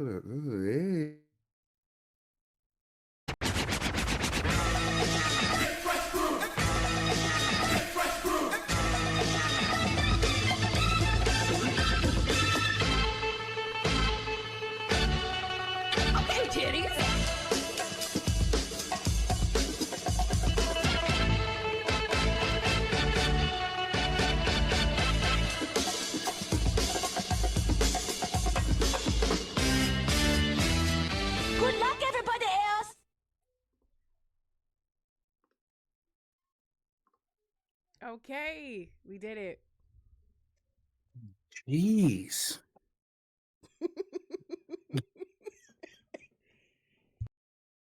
Okay, titties. Good luck, everybody else. Okay, we did it. Jeez.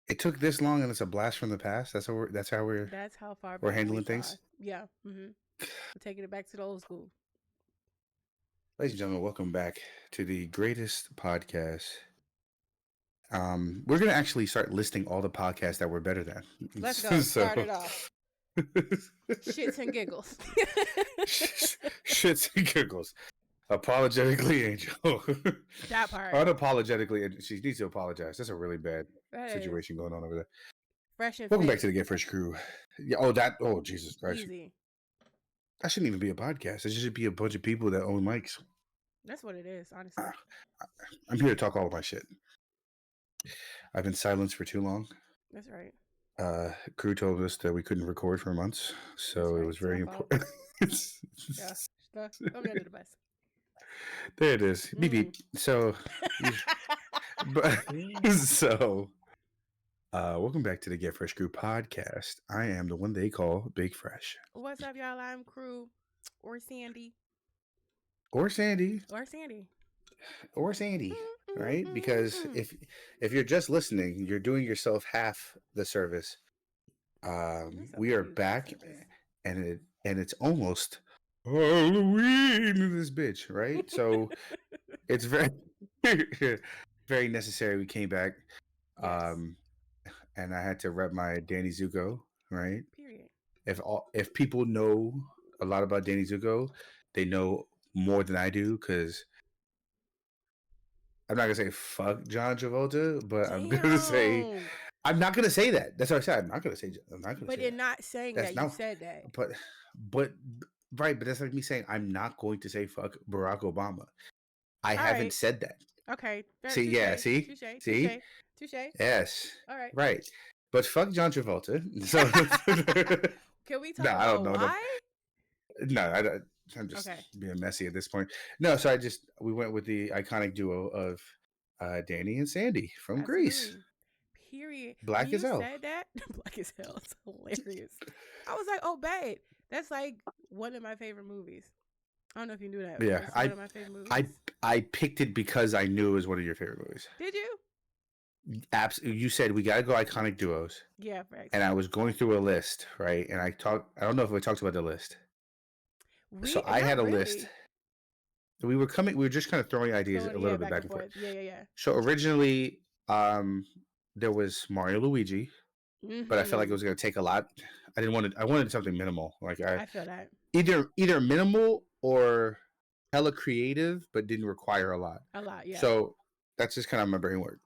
It took this long, and it's a blast from the past. That's how we're. That's how we're. That's how far We're back handling we things? are. Yeah. We're taking it back to the old school. Ladies and gentlemen, welcome back to the greatest podcast. We're gonna actually start listing all the podcasts that we're better than. Let's go. Start it off. Shits and giggles. Shits and giggles. Apologetically Angel. That part. Unapologetically, she needs to apologize. That's a really bad That situation going on over there. Fresh and Welcome fit. back to the Get Fresh crew. Yeah. Oh, Jesus Christ. Easy. That shouldn't even be a podcast. It should be a bunch of people that own mics. That's what it is, honestly. I'm here to talk all of my shit. I've been silenced for too long. That's right. Crew told us that we couldn't record for months, so right. it was very It's my important. Yeah. Don't get to the bus. There it is. Beep beep. So, welcome back to the Get Fresh Crew podcast. I am the one they call Big Fresh. What's up, y'all? I'm Crew or Sandy. Or Sandy. Or Sandy. Or Sandy. Right? Because if you're just listening, you're doing yourself half the service. We are back, and it's almost Halloween in this bitch, right? So it's very very necessary. We came back, Yes. and I had to rep my Danny Zuko, right? Period. If people know a lot about Danny Zuko, they know more than I do, because I'm not gonna say fuck John Travolta, but I'm gonna say I'm not gonna say that. That's what I said. I'm not gonna say. But you're not saying that. You said that. But right. But that's like me saying I'm not going to say fuck Barack Obama. I haven't said that. Okay. See, touché, yeah. See, touché, see. Touché. Yes. All right. Right. But fuck John Travolta. So can we talk about why? No, I'm just being messy at this point. No, so we went with the iconic duo of Danny and Sandy from Grease. Period. Black as hell. You said that? Black as hell. It's hilarious. I was like, oh, babe. That's like one of my favorite movies. I don't know if you knew that. Yeah, it's one of my favorite movies. I picked it because I knew it was one of your favorite movies. Did you? Absolutely. You said we gotta go iconic duos. Yeah, right. And I was going through a list, right? And I don't know if we talked about the list. So I had a list. We were just kind of throwing ideas a little bit back and forth. Yeah. So originally, there was Mario Luigi, but I felt like it was gonna take a lot. I wanted something minimal. Like I feel that. Either minimal or hella creative, but didn't require a lot. A lot, yeah. So that's just kind of my brain work.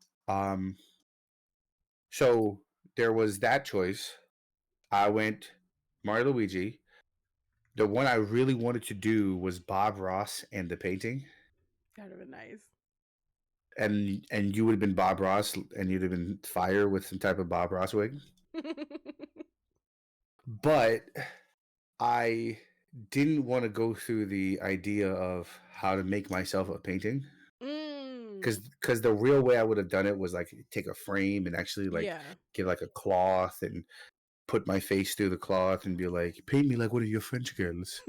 So there was that choice. I went Mario Luigi. The one I really wanted to do was Bob Ross and the painting. That would have been nice. And you would have been Bob Ross, and you'd have been fire with some type of Bob Ross wig. But I didn't want to go through the idea of how to make myself a painting. Because the real way I would have done it was like take a frame and actually get like a cloth and put my face through the cloth and be like, paint me like one of your French girls.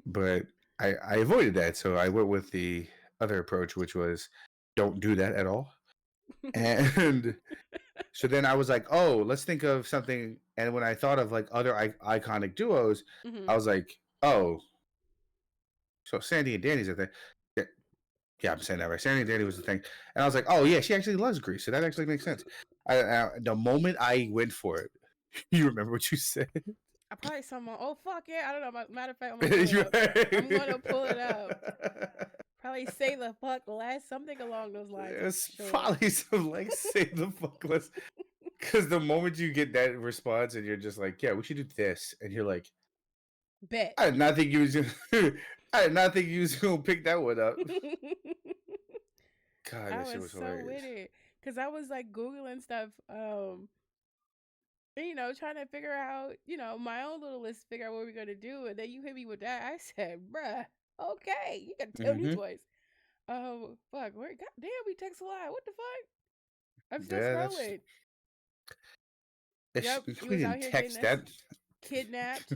But I avoided that, so I went with the other approach, which was don't do that at all. And so then I was like, oh, let's think of something. And when I thought of like other iconic duos, I was like, oh, so Sandy and Danny's a thing. Yeah, I'm saying that right. Sandy and Danny was the thing. And I was like, oh, yeah, she actually loves Grease. So that actually makes sense. The moment I went for it, you remember what you said? I probably someone, oh, fuck yeah. I don't know. Matter of fact, I'm going to pull it up. Probably say the fuck less, something along those lines. I'm It's sure. probably some like say the fuck less. Because the moment you get that response and you're just like, yeah, we should do this, and you're like, Bet. I did not think you was gonna, I did not think you was gonna pick that one up. God, I that shit was was so hilarious. with it because I was like googling stuff, and, trying to figure out, my own little list, figure out what we're gonna do, and then you hit me with that. I said, "Bruh, okay, you gotta tell me Mm-hmm. twice." Oh fuck, where? God damn, we text a lot. What the fuck? I'm still Yeah, scrolling. Yep, he we was out didn't here getting text us that. kidnapped.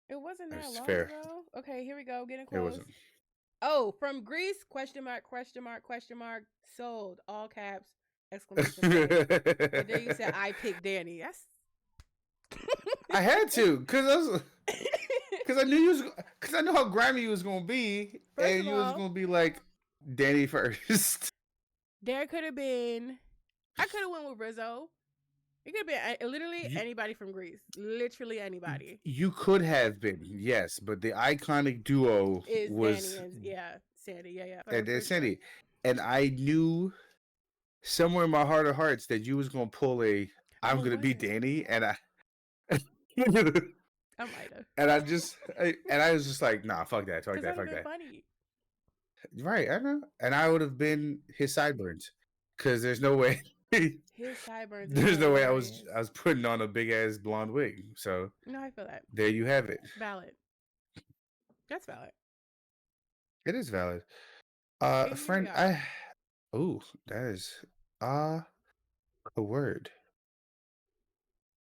It wasn't that That's long fair. ago. Okay, here we go. Getting It close. wasn't. Oh, from Greece? Question mark? Question mark? Question mark? Sold. All caps. Exclamation point. And then you said I picked Danny. That's I had to, cause I knew you was, cause I knew how grimy you was gonna be, First and of you was all, gonna be like, Danny first. there could have been. I could have went with Rizzo. It could have been literally You anybody from Greece. Literally anybody. you could have been, yes, but the iconic duo Is Danny was and Sandy. Yeah. and then For sure. Cindy, and I knew somewhere in my heart of hearts that you was gonna pull a I'm Oh, gonna was be it? Danny, and I I might have. and I was just like, nah, fuck that, Because that would have fuck been that. funny. Right, I know, and I would have been his sideburns, because there's no way, His sideburns is there's no way hilarious. I was putting on a big ass blonde wig. So No, I feel that. there you have it. Valid. That's valid. It is valid. And here we Friend, are. that is a word.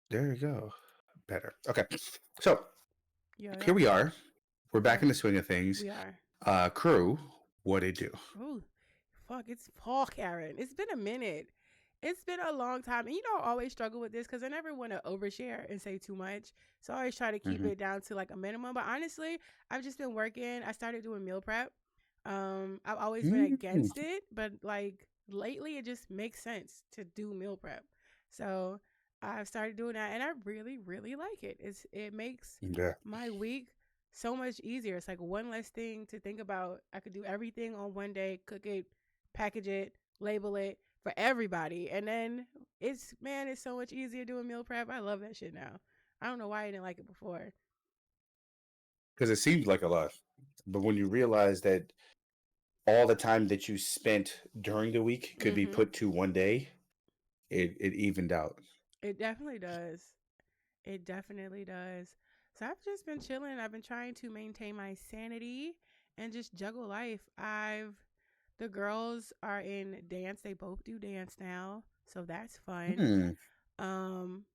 There you go. Better. Okay, so Yo. here we are. We're back Yeah, in the swing of things. we are. Crew, what it do? Ooh, fuck, it's Paul Karen. It's been a minute. It's been a long time. And I always struggle with this because I never want to overshare and say too much. So I always try to keep Mm-hmm. it down to like a minimum. But honestly, I've just been working. I started doing meal prep. I've always been against it, but like lately it just makes sense to do meal prep. So I've started doing that and I really, really like it. It makes Yeah. my week so much easier. It's like one less thing to think about. I could do everything on one day, cook it, package it, label it for everybody. And then it's so much easier doing meal prep. I love that shit now. I don't know why I didn't like it before. Because it seems like a lot, but when you realize that all the time that you spent during the week could be put to one day, it evened out. It definitely does. It definitely does. So I've just been chilling. I've been trying to maintain my sanity and just juggle life. The girls are in dance. They both do dance now. So that's fun.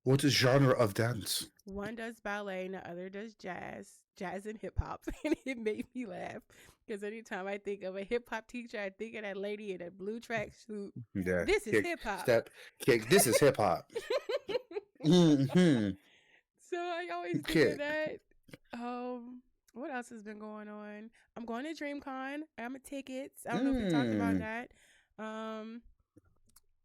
What's the genre of dance? One does ballet and the other does jazz and hip hop. And it made me laugh because anytime I think of a hip hop teacher, I think of that lady in a blue tracksuit. Yeah. This is hip hop. Step. Kick. This is hip hop. Mm-hmm. So I always think of that. What else has been going on? I'm going to DreamCon. I'm at tickets. I don't know if we talked about that.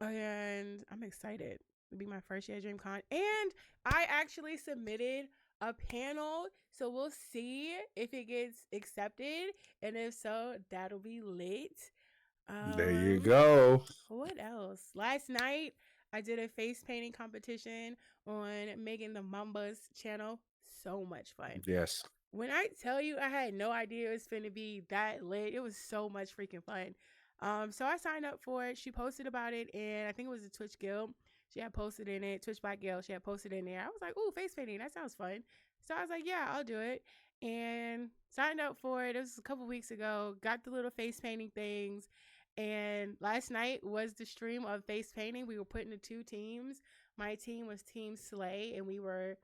And I'm excited. It'll be my first year at DreamCon. And I actually submitted a panel. So we'll see if it gets accepted. And if so, that'll be lit. There you go. What else? Last night, I did a face painting competition on Megan the Mamba's channel. So much fun. Yes. When I tell you, I had no idea it was going to be that lit. It was so much freaking fun. So I signed up for it. She posted about it, and I think it was the Twitch Guild. She had posted in it. Twitch Black Guild. She had posted in there. I was like, "Ooh, face painting. That sounds fun." So I was like, "Yeah, I'll do it." And signed up for it. It was a couple weeks ago. Got the little face painting things. And last night was the stream of face painting. We were put into two teams. My team was Team Slay, and we were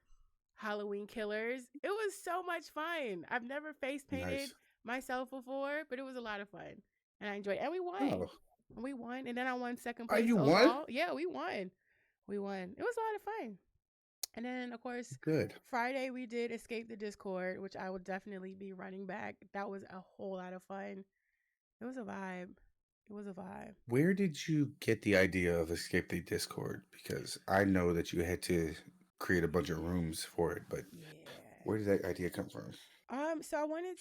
Halloween killers. It was so much fun. I've never face painted myself before, but it was a lot of fun. And I enjoyed it. And we won. Oh. We won. And then I won second Oh, place you overall. won? Yeah, we won. We won. It was a lot of fun. And then, of course, Good. Friday we did Escape the Discord, which I will definitely be running back. That was a whole lot of fun. It was a vibe. It was a vibe. Where did you get the idea of Escape the Discord? Because I know that you had to create a bunch of rooms for it, but Yeah. where did that idea come from? So I wanted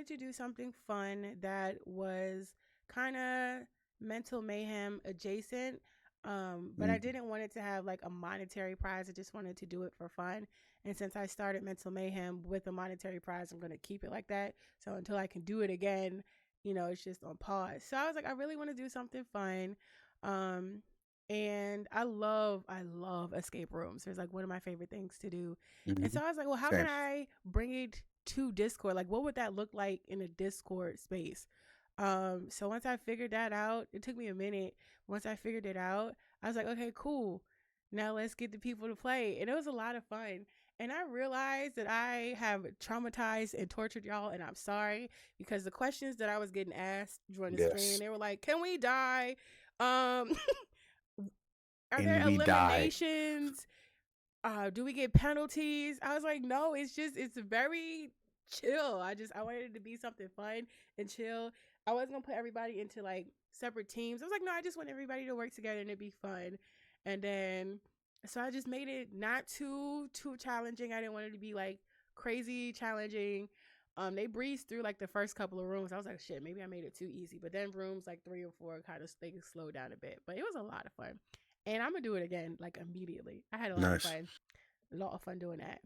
to do something fun that was kind of mental mayhem adjacent. But I Mm, didn't want it to have like a monetary prize. I just wanted to do it for fun. And since I started mental mayhem with a monetary prize, I'm gonna keep it like that. So until I can do it again, it's just on pause. So I was like, I really want to do something fun. Um, and I love escape rooms. It's like one of my favorite things to do. And mhm. so I was like, well, how can Same. I bring it to Discord? Like, what would that look like in a Discord space? So once I figured that out, it took me a minute. Once I figured it out, I was like, okay, cool. Now let's get the people to play. And it was a lot of fun. And I realized that I have traumatized and tortured y'all, and I'm sorry because the questions that I was getting asked during the stream, Yes. they were like, "Can we die? Um, are there And we die. eliminations? Do we get penalties?" I was like, no, it's very chill. I wanted it to be something fun and chill. I wasn't gonna put everybody into like separate teams. I was like, no, I just want everybody to work together and it'd be fun. And then so I just made it not too challenging. I didn't want it to be like crazy challenging. They breezed through like the first couple of rooms. I was like, shit, maybe I made it too easy. But then rooms like 3 or 4 kind of they slowed down a bit. But it was a lot of fun. And I'm gonna do it again, like immediately. I had a lot of Nice. fun. A lot of fun doing that.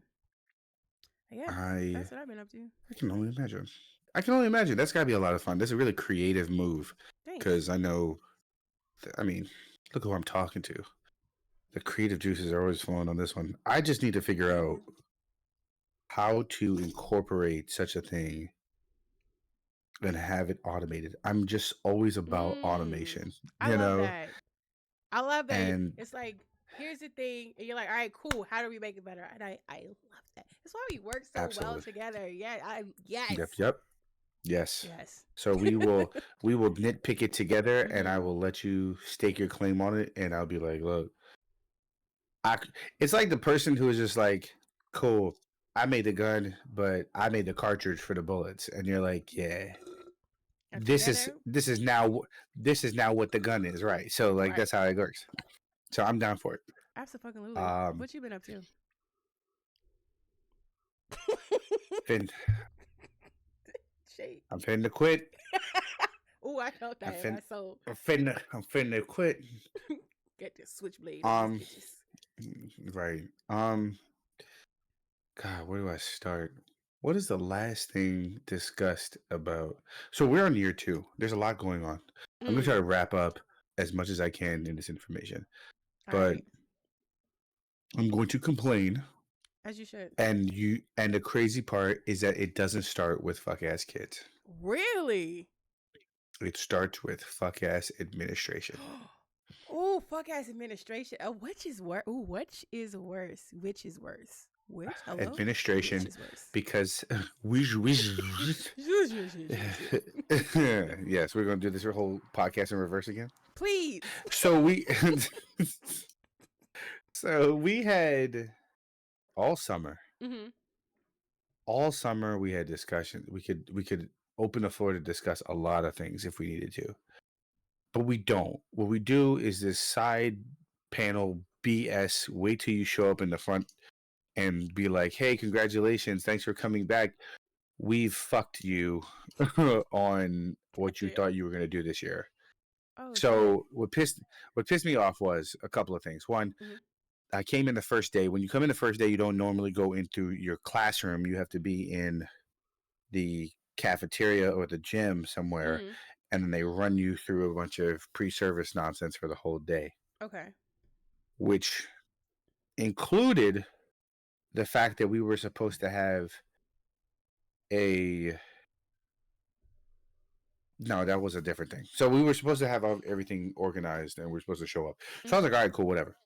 Yeah, I that's what I've been up to. I can only imagine. I can only imagine. That's got to be a lot of fun. That's a really creative move Thanks. because I know. I mean, look who I'm talking to. The creative juices are always flowing on this one. I just need to figure out how to incorporate such a thing and have it automated. I'm just always about Mm, automation, I love that. I love that. and It's like here's the thing, and you're like, all right, cool. How do we make it better? And I love that. That's why we work so well absolutely. together. Yeah, Yep, yes, yep. Yes. yes. So we will nitpick it together, and I will let you stake your claim on it, and I'll be like, look, it's like the person who is just like, cool, I made the gun, but I made the cartridge for the bullets, and you're like, yeah, And this is together, this is now this is now what the gun is, right? So like right? that's how it works. So I'm down for it. Absolutely. Um, What you been up to? fin, Shade. I'm finna quit. Oh, I felt I'm that in fin, my soul. I'm finna quit. Get this switchblade in these Um, bitches. right. God, where do I start? What is the last thing discussed about? So we're on year 2. There's a lot going on. I'm gonna try to Mm. wrap up as much as I can in this information, All but right, I'm going to complain. as you should. And the crazy part is that it doesn't start with fuck ass kids. Really? It starts with fuck ass administration. Oh, fuck ass administration. Which is worse? Oh, which is worse? Which is worse? Which? Hello? Which Administration, is worse? because yes, we're gonna do this whole podcast in reverse again. Please. So we so we had all summer. Mm-hmm. All summer we had discussion. We could open the floor to discuss a lot of things if we needed to. But we don't. What we do is this side panel BS. Wait till you show up in the front and be like, "Hey, congratulations! Thanks for coming back. We've fucked you on what you Yeah. thought you were going to do this year." Oh shit. So what pissed me off was a couple of things. One, Mm-hmm. I came in the first day. When you come in the first day, you don't normally go into your classroom. You have to be in the cafeteria or the gym somewhere, Mm-hmm. and then they run you through a bunch of pre-service nonsense for the whole day, Okay. which included the fact that we were supposed to have a no, that was a different thing. So we were supposed to have everything organized, and we are supposed to show up. So I was Mm-hmm. like, all right, cool, whatever.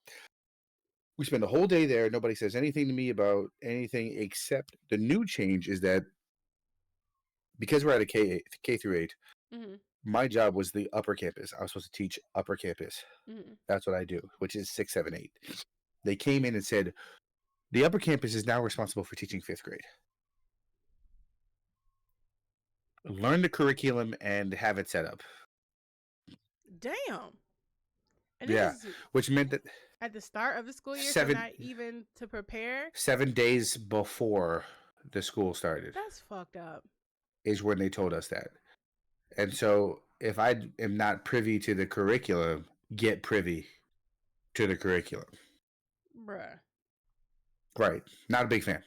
We spend the whole day there. Nobody says anything to me about anything except the new change is that because we're at a K through 8, Mm-hmm. my job was the upper campus. I was supposed to teach upper campus. Mm-hmm. That's what I do, which is 6, 7, 8. They came in and said the upper campus is now responsible for teaching 5th grade. Learn the curriculum and have it set up. Damn. And this Yeah, is which meant that at the start of the school year, so seven not even to prepare. 7 days before the school started. That's fucked up. Is when they told us that. And so if I am not privy to the curriculum, get privy to the curriculum. Bruh. Right. Not a big fan.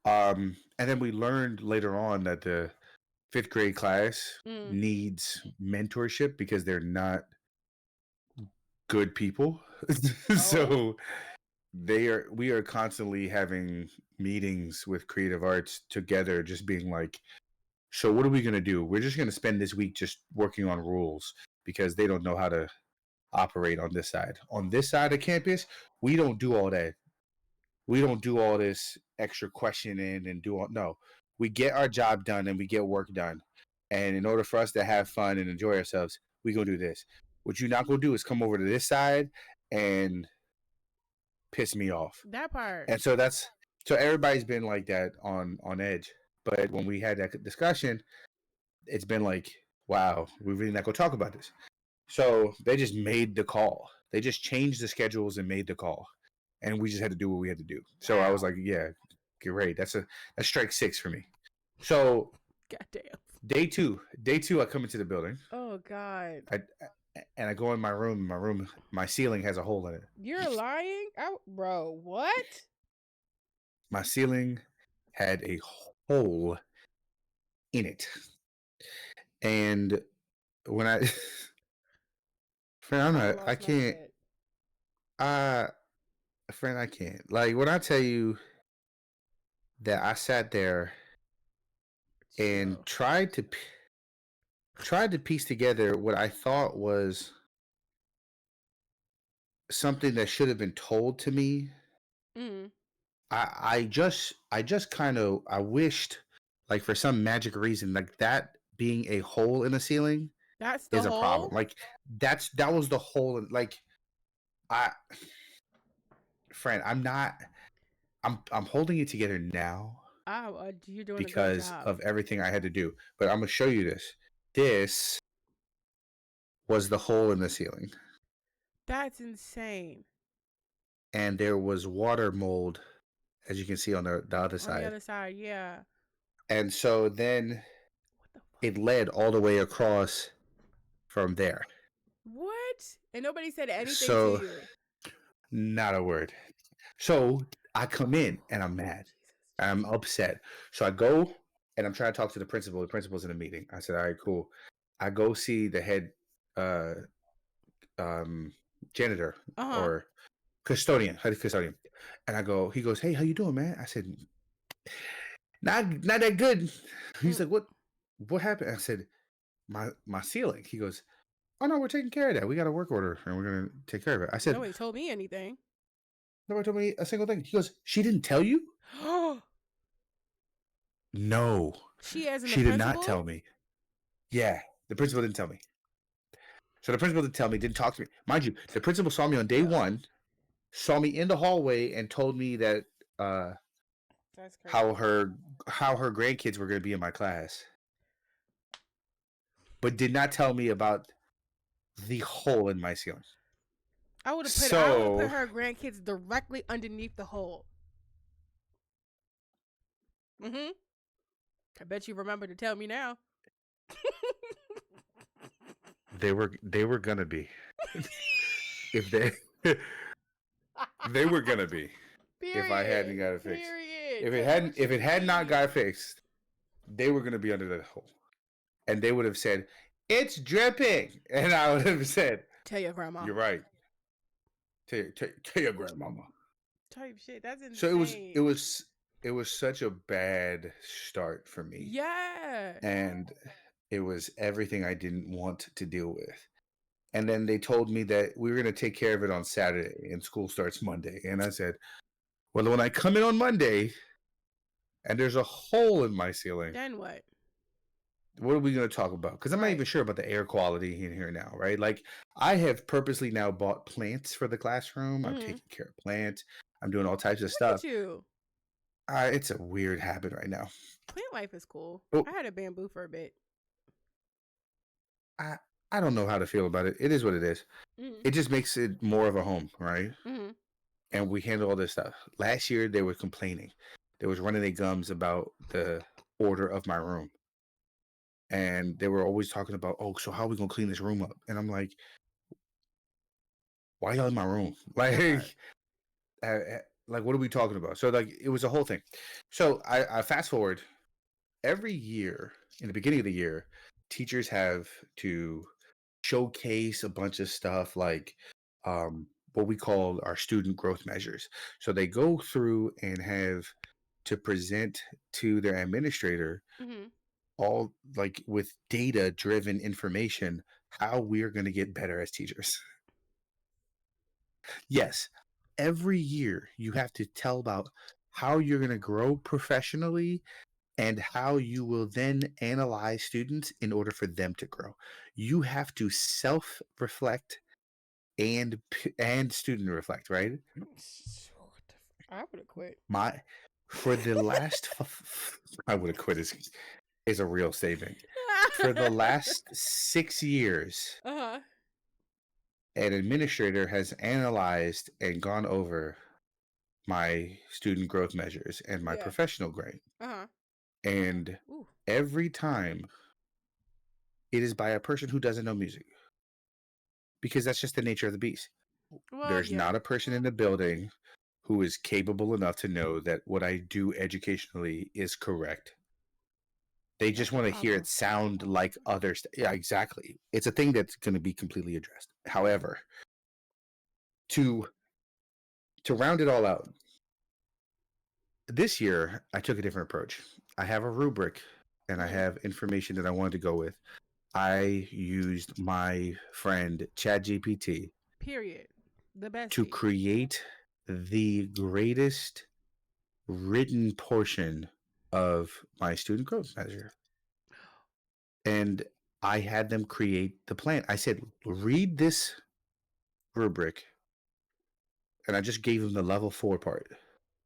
And then we learned later on that the 5th grade class needs mentorship because they're not good people. So we are constantly having meetings with creative arts together, just being like, so what are we going to do? We're just going to spend this week just working on rules because they don't know how to operate on this side. On this side of campus, we don't do all that. We don't do all this extra questioning and do all. No, we get our job done and we get work done. And in order for us to have fun and enjoy ourselves, we gonna do this. What you're not gonna do is come over to this side and piss me off. That part. And so everybody's been like that on edge. But when we had that discussion, it's been like, wow, we're really not gonna talk about this. So they just made the call. They just changed the schedules and made the call. And we just had to do what we had to do. So I was like, yeah, great. That's strike 6 for me. So goddamn. Day two, I come into the building. Oh God. I go in my room. My ceiling has a hole in it. You're lying, bro. What? My ceiling had a hole in it, and when I, friend, I can't. Friend, I can't. Like when I tell you that I sat there and tried to piece together what I thought was something that should have been told to me. I just kind of wished, like for some magic reason, like that being a hole in the ceiling is a problem. Like that was the hole. Like friend, I'm holding it together now. You're doing because a good job. of everything I had to do. But I'm gonna show you this. This was the hole in the ceiling. That's insane. And there was water mold, as you can see on the other side. On the other side, yeah. And so then it led all the way across from there. What? And nobody said anything to you? Not a word. So I come in and I'm mad. I'm upset. So I go and I'm trying to talk to the principal. The principal's in a meeting. I said, all right, cool. I go see the head janitor or custodian. And he goes, hey, how you doing, man? I said, not that good. He's like, what happened? I said, my ceiling. He goes, oh no, we're taking care of that. We got a work order and we're gonna take care of it. I said, nobody told me anything. Nobody told me a single thing. He goes, she didn't tell you? No. She did not tell me. Yeah, the principal didn't tell me. So the principal didn't tell me, didn't talk to me. Mind you, the principal saw me on day 1, saw me in the hallway, and told me that that's crazy. how her grandkids were going to be in my class, but did not tell me about the hole in my ceiling. I would have put her grandkids directly underneath the hole. I bet you remember to tell me now. They were gonna be. If they were gonna be. Period. If I hadn't got it fixed. Period. If it had not got fixed, they were gonna be under that hole. And they would have said, it's dripping. And I would have said, tell your grandma. You're right. Tell your grandmama. Type shit. That's insane. So it was such a bad start for me. Yeah. And it was everything I didn't want to deal with. And then they told me that we were going to take care of it on Saturday and school starts Monday. And I said, well, when I come in on Monday and there's a hole in my ceiling. Then what? What are we going to talk about? Because I'm not even sure about the air quality in here now, right? Like, I have purposely now bought plants for the classroom. I'm taking care of plants. I'm doing all types of stuff. Look at you. It's a weird habit right now. Plant life is cool. Oh. I had a bamboo for a bit. I don't know how to feel about it. It is what it is. It just makes it more of a home, right? And we handle all this stuff. Last year, they were complaining they was running their gums about the order of my room. And they were always talking about, oh, so how are we gonna clean this room up? And I'm like, why y'all in my room? Uh, uh, like what are we talking about? So like it was a whole thing. So I fast forward every year in the beginning of the year, teachers have to showcase a bunch of stuff like what we call our student growth measures. So they go through and have to present to their administrator Mm-hmm. all like with data driven information how we're going to get better as teachers. Yes, every year you have to tell about how you're going to grow professionally and how you will then analyze students in order for them to grow. You have to self reflect and student reflect, right? I would have quit. My for the last I would have quit is a real statement. For the last 6 years, Uh-huh. an administrator has analyzed and gone over my student growth measures and my Yeah. professional grade. Uh-huh. And Ooh. every time it is by a person who doesn't know music because that's just the nature of the beast. Well, There's yeah. not a person in the building who is capable enough to know that what I do educationally is correct. They That's just a want to hear problem. it sound like others. Yeah, exactly. It's a thing that's going to be completely addressed. However, to round it all out, this year I took a different approach. I have a rubric and I Mhm. have information that I wanted to go with. I used my friend ChatGPT Period. The to bestie. create the greatest written portion of my student growth measure. And I had them create the plan. I said, read this rubric. And I just gave them the level 4 part.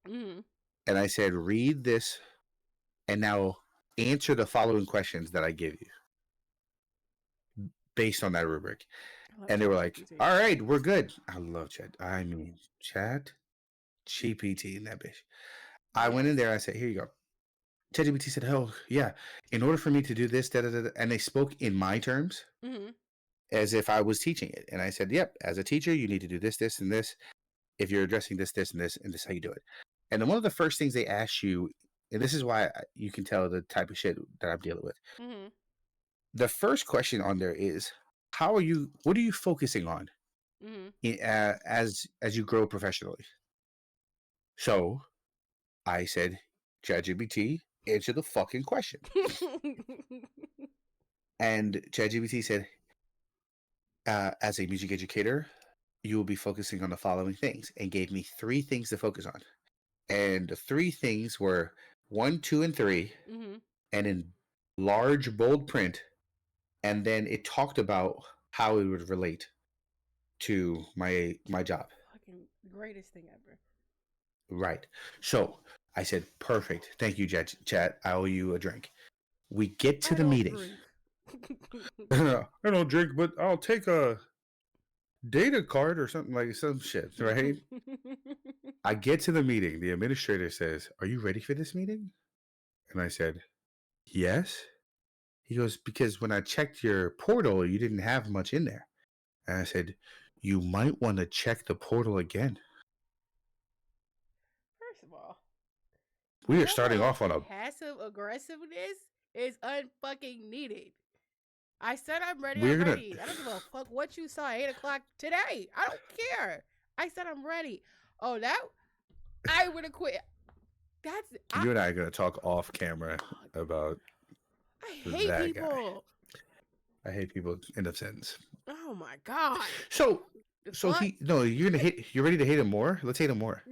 Mm-hmm. And I said, read this and now answer the following questions that I give you based on that rubric. I love And they were like, ChatGPT. all right, we're good. I love Chat. I mean, Chat GPT in that bitch. I went in Yes. there. I said, here you go. ChatGPT said, oh, yeah, in order for me to do this, da, da, da, and they spoke in my terms Mm-hmm. as if I was teaching it. And I said, yep, as a teacher, you need to do this, this, and this. If you're addressing this, this, and this is how you do it. And then one of the first things they ask you, and this is why you can tell the type of shit that I'm dealing with. Mm-hmm. The first question on there is, what are you focusing on Mm-hmm. as you grow professionally? So I said, ChatGPT, answer the fucking question. And ChatGPT said, as a music educator, you will be focusing on the following things, and gave me 3 things to focus on. And the 3 things were 1, 2, and 3, Mm-hmm. and in large bold print. And then it talked about how it would relate to my job. Fucking greatest thing ever. Right. So I said, perfect. Thank you, Chat. I owe you a drink. We get to I the don't meeting. drink. I don't drink, but I'll take a data card or something like some shit, right? I get to the meeting. The administrator says, are you ready for this meeting? And I said, yes. He goes, because when I checked your portal, you didn't have much in there. And I said, you might want to check the portal again. First of all, We are all starting that off on a passive aggressiveness is unfucking needed. I said I'm ready. we're I'm gonna ready. I don't give a fuck what you saw at 8 o'clock today. I don't care. I said I'm ready. Oh, that I would have quit. you and I are gonna talk off camera about I hate that guy. people. I hate people in a sentence. Oh my god. So The so fuck? you're ready to hate him more? Let's hate him more.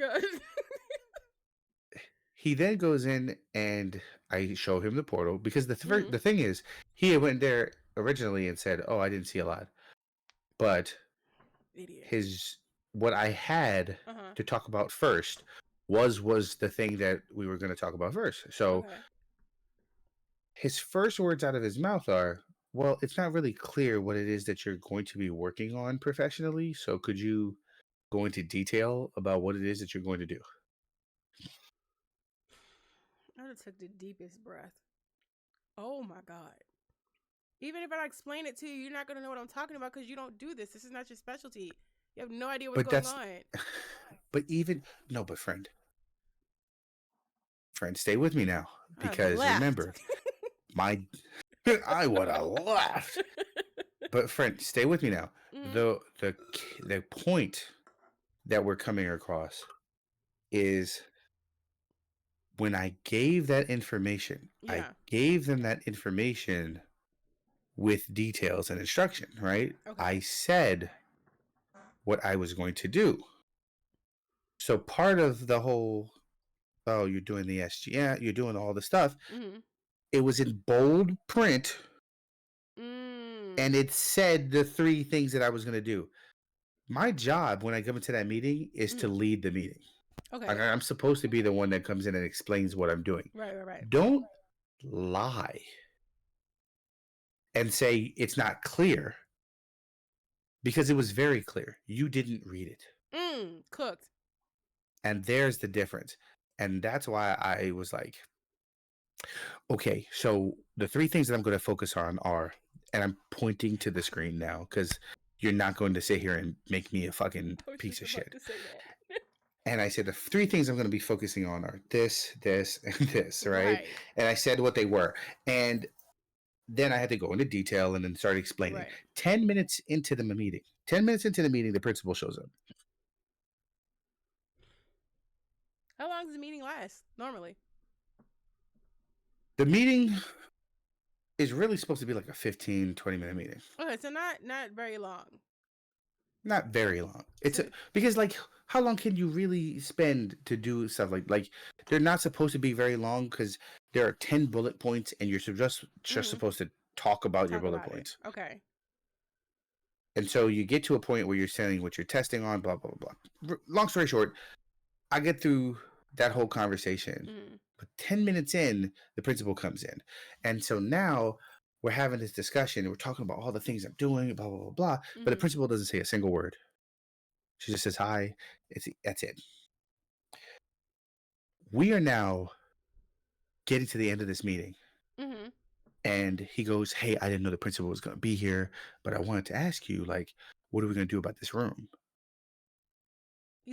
He then goes in and I show him the portal because Mhm. the thing is he went there originally and said, oh, I didn't see a lot. But Idiot. his what I had Uh-huh. to talk about first was the thing that we were going to talk about first. So Okay. his first words out of his mouth are, well, it's not really clear what it is that you're going to be working on professionally. So could you go into detail about what it is that you're going to do? I took the deepest breath. Oh my God. Even if I explain it to you, you're not going to know what I'm talking about because you don't do this. This is not your specialty. You have no idea what's But going that's, on. but even, no, but friend, stay with me now. I've Because left. remember, I would have left. But friend, stay with me now. Mhm. The point that we're coming across is when I gave that information, I Yeah. gave them that information with details and instruction, right? Okay. I said what I was going to do. So part of the whole, oh, you're doing the SGN, you're doing all the stuff. Mm-hmm. It was in bold print, Mm. and it said the 3 things that I was going to do. My job when I come into that meeting is to lead the meeting. Okay. I'm supposed to be the one that comes in and explains what I'm doing. Right. Don't lie and say it's not clear, because it was very clear. You didn't read it. Cooked. And there's the difference. And that's why I was like, okay, so the 3 things that I'm going to focus on are, and I'm pointing to the screen now because you're not going to sit here and make me a fucking piece of shit. To say that. And I said the 3 things I'm going to be focusing on are this, this, and this, right? And I said what they were. And then I had to go into detail and then start explaining. Right. 10 minutes into the meeting, the principal shows up. How long does the meeting last normally? The meeting is really supposed to be like a 15, 20-minute meeting. Okay, so not very long. Not very long. Because like, how long can you really spend to do stuff like they're not supposed to be very long because there are 10 bullet points and you're just supposed to talk about your bullet points. Okay. And so you get to a point where you're saying what you're testing on, blah, blah, blah, blah. Long story short, I get through that whole conversation. But 10 minutes in, the principal comes in. And so now we're having this discussion. We're talking about all the things I'm doing, blah, blah, blah, blah. But the principal doesn't say a single word. She just says hi. That's it. We are now getting to the end of this meeting. And he goes, hey, I didn't know the principal was going to be here, but I wanted to ask you, like, what are we going to do about this room?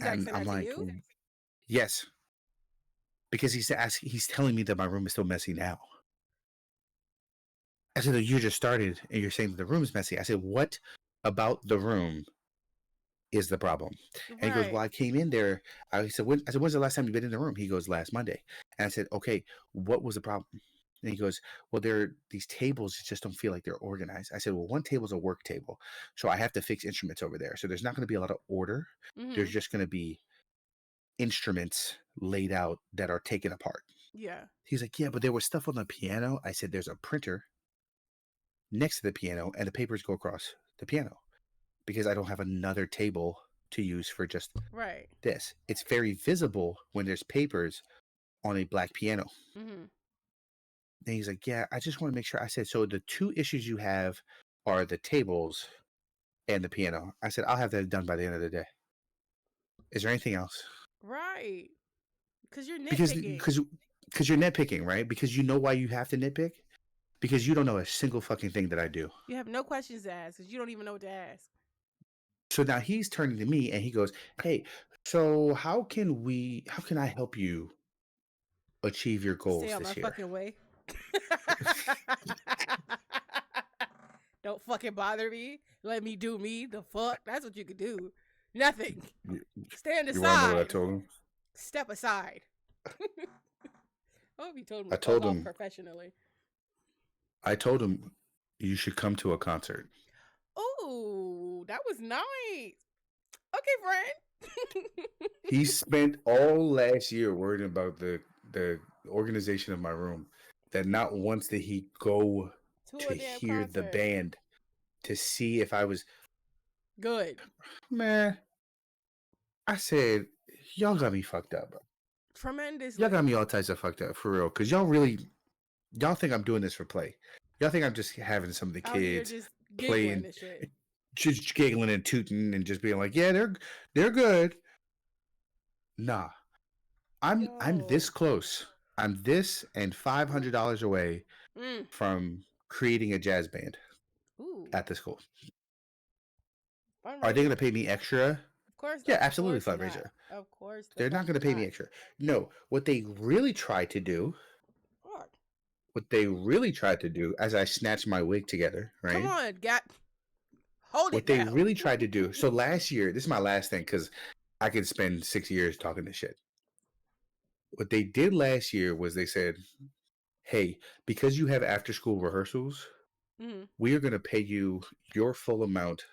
And I'm like, you? Yes. Because he's telling me that my room is still messy now. I said, you just started and you're saying that the room is messy. I said, what about the room is the problem? And he goes, well, I came in there. I said, when's the last time you've been in the room? He goes, last Monday. And I said, okay, what was the problem? And he goes, well, these tables just don't feel like they're organized. I said, well, one table's a work table. So I have to fix instruments over there. So there's not going to be a lot of order. There's just going to be instruments laid out that are taken apart. Yeah. He's like, yeah, but there was stuff on the piano. I said, there's a printer next to the piano and the papers go across the piano because I don't have another table to use for just this. It's very visible when there's papers on a black piano. And he's like, yeah, I just want to make sure. I said, so the 2 issues you have are the tables and the piano. I said, I'll have that done by the end of the day. Is there anything else? Right. Because you're nitpicking. Because you're nitpicking, right? Because you know why you have to nitpick? Because you don't know a single fucking thing that I do. You have no questions to ask because you don't even know what to ask. So now he's turning to me and he goes, hey, so how can I help you achieve your goals Stay on this my year? Fucking way. Don't fucking bother me. Let me do me. The fuck? That's what you could do. Nothing. Stand aside. You want to know what I told him? Step aside. I hope you told him. I told him professionally. I told him you should come to a concert. Oh, that was nice. Okay, friend. He spent all last year worrying about the organization of my room. That not once did he go to hear the band to see if I was good. Man, I said, y'all got me fucked up, bro. Tremendously. Y'all got me all types of fucked up, for real. Because y'all think I'm doing this for play. Y'all think I'm just having some of the kids just playing, just giggling and tooting and just being like, yeah, they're good. Nah, I'm this close I'm this and $500 away Mm. from creating a jazz band Ooh. at the school. Are they going to Fundraiser. pay me extra? Yeah, Of absolutely, course not. fundraiser. Of course the They're not fuck going to pay me not. extra. No, what they really tried to do, Fuck. as I snatched my wig together, Come right? on, Gap. Hold it What they down. really tried to do. So last year, this is my last thing because I could spend 6 years talking this shit. What they did last year was they said, hey, because you have after school rehearsals, Mm-hmm. we are going to pay you your full amount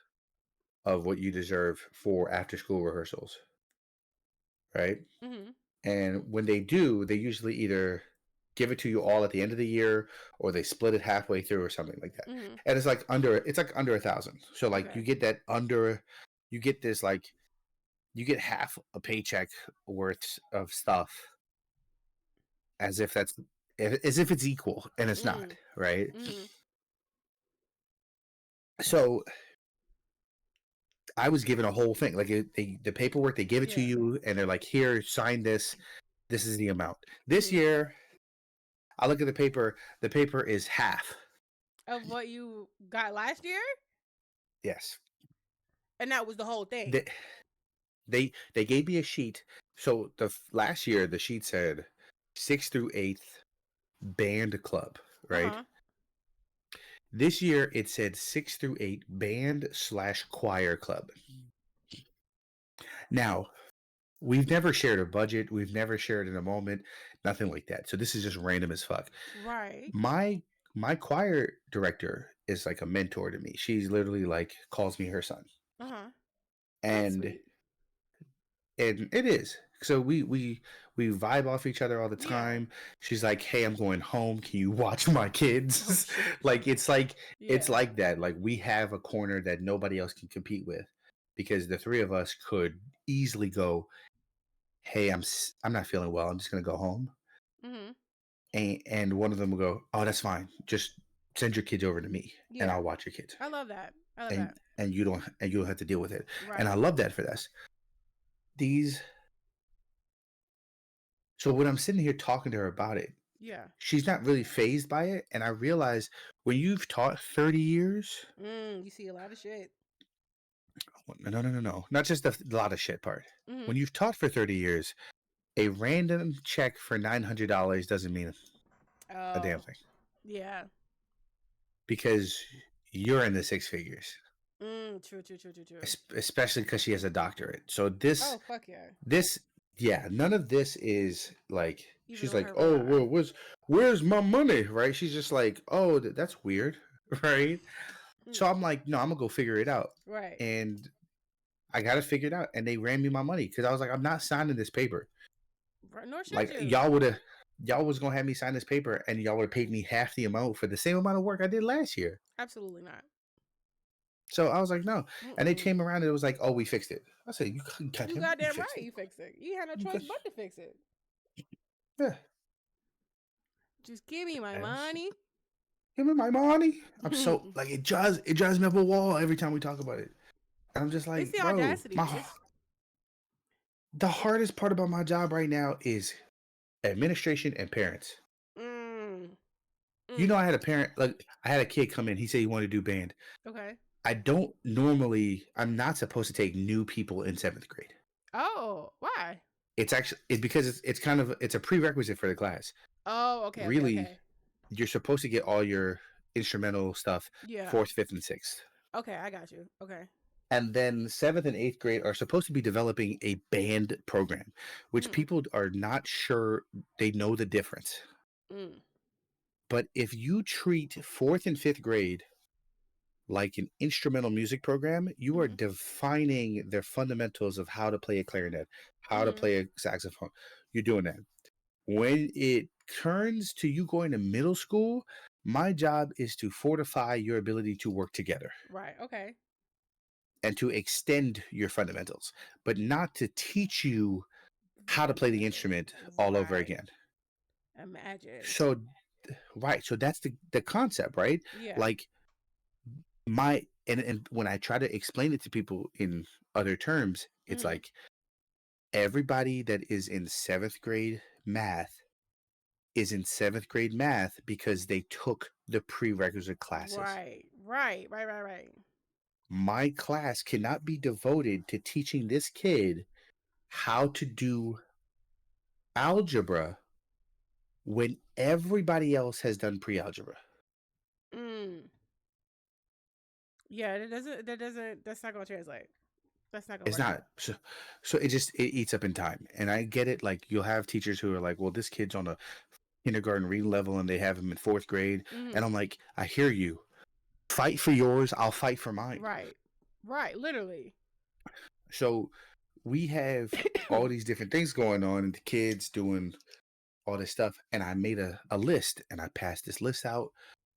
of what you deserve for after school rehearsals. Right. Mm-hmm. And when they do, they usually either give it to you all at the end of the year or they split it halfway through or something like that. Mm-hmm. And it's like under $1,000. So like Okay. you get this like you get half a paycheck worth of stuff as if it's equal and it's not, Mm. right? Mm-hmm. So I was given a whole thing like the paperwork they give it to Yeah. you and they're like, here, sign this. This is the amount. This Mm-hmm. year, I look at the paper. The paper is half. Of what you got last year? Yes, And that was the whole thing. they they gave me a sheet. So last year the sheet said 6th through 8th band club, right? Uh-huh. This year it said 6th through 8 band/choir club. Now we've never shared a budget. We've never shared in a moment. Nothing like that. So this is just random as fuck. Right. My choir director is like a mentor to me. She's literally like calls me her son. Uh-huh. That's And sweet. it is. So we vibe off each other all the Yeah. time. She's like, "Hey, I'm going home. Can you watch my Oh kids?" shit. Like it's Yeah. like that. Like we have a corner that nobody else can compete with because the three of us could easily go, "Hey, I'm not feeling well. I'm just going to go home." Mm-hmm. And one of them will go, "Oh, that's fine. Just send your kids over to me and Yeah. I'll watch your kids." I love that. I love And that. you don't have to deal with it. And I Right. love that for this. These So when I'm sitting here talking to her about it, Yeah. she's not really phased by it. And I realize when you've taught 30 years, You see a lot of shit. no. Not just the lot of shit part. Mm-hmm. When you've taught for 30 years, a random check for $900 doesn't mean a damn Oh. thing Yeah. because you're in the six figures, True. especially because she has a doctorate. So Oh, fuck yeah. this, yeah, none of this is like, Even she's on like, her oh, behalf. well, where's my money? Right. She's just like, oh, that's weird. Right. Mm. So I'm like, no, I'm gonna go figure it out. Right. And I got it figured out. And they ran me my money because I was like, I'm not signing this paper. Nor should Like you. y'all was gonna have me sign this paper and y'all would have paid me half the amount for the same amount of work I did last year. Absolutely not. So I was like, no. And they Mm-mm. came around and it was like, oh, we fixed it. I said, you You goddamn, we goddamn fixed right it. you fix it. You had no You choice got, but to fix it. yeah. Just give me my Yes. money. Give me my money. I'm so like it drives me up a wall every time we talk about it. And I'm just It's like, the bro, audacity. It's the hardest part about my job right now is administration and parents. mm, You know, mm. I had a parent, like, I had a kid come in. He said he wanted to do band. Okay. I'm not supposed to take new people in seventh grade. Oh, why? It's because it's a prerequisite for the class. Oh, Really, okay. you're supposed to get all your instrumental stuff Yeah. fourth, fifth, and sixth. Okay, I got you. Okay. And then seventh and eighth grade are supposed to be developing a band program, which Mm, people are not sure they know the difference. mm, But if you treat fourth and fifth grade like an instrumental music program, you are mm, defining their fundamentals of how to play a clarinet, how to mm. play a saxophone. You're doing that. When it turns to you going to middle school, my job is to fortify your ability to work together Right. Okay. and to extend your fundamentals, but not to teach you The how to play the fundamentals. instrument all over Right. again. Imagine. So, right. So that's the concept, right? Yeah. Like and when I try to explain it to people in other terms, it's Mm-hmm. like everybody that is in seventh grade math is in 7th grade math because they took the prerequisite classes. Right. My class cannot be devoted to teaching this kid how to do algebra when everybody else has done pre-algebra. Mm. Yeah, that's not gonna translate. That's not gonna It's work not. out. So it eats up in time. And I get it. Like, you'll have teachers who are like, well, this kid's on a kindergarten reading level and they have him in 4th grade. And I'm like, I hear you. Fight for yours. I'll fight for mine. Right, literally. So we have all these different things going on and the kids doing all this stuff. And I made a list and I passed this list out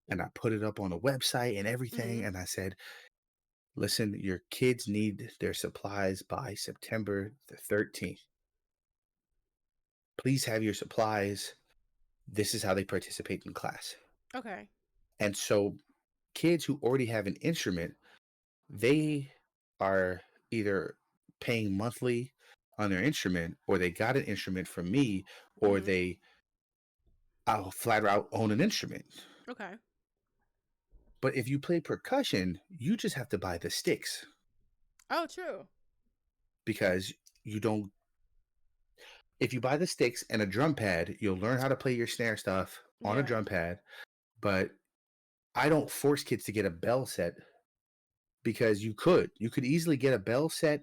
and I put it up on a website and everything. And I said, listen, your kids need their supplies by September the 13th. Please have your supplies. This is how they participate in class. Okay. And so kids who already have an instrument, they are either paying monthly on their instrument, or they got an instrument from me, or they flat out own an instrument. Okay. But if you play percussion, you just have to buy the sticks. Oh, true. Because you don't. If you buy the sticks and a drum pad, you'll learn how to play your snare stuff on a drum pad. But I don't force kids to get a bell set, because you could easily get a bell set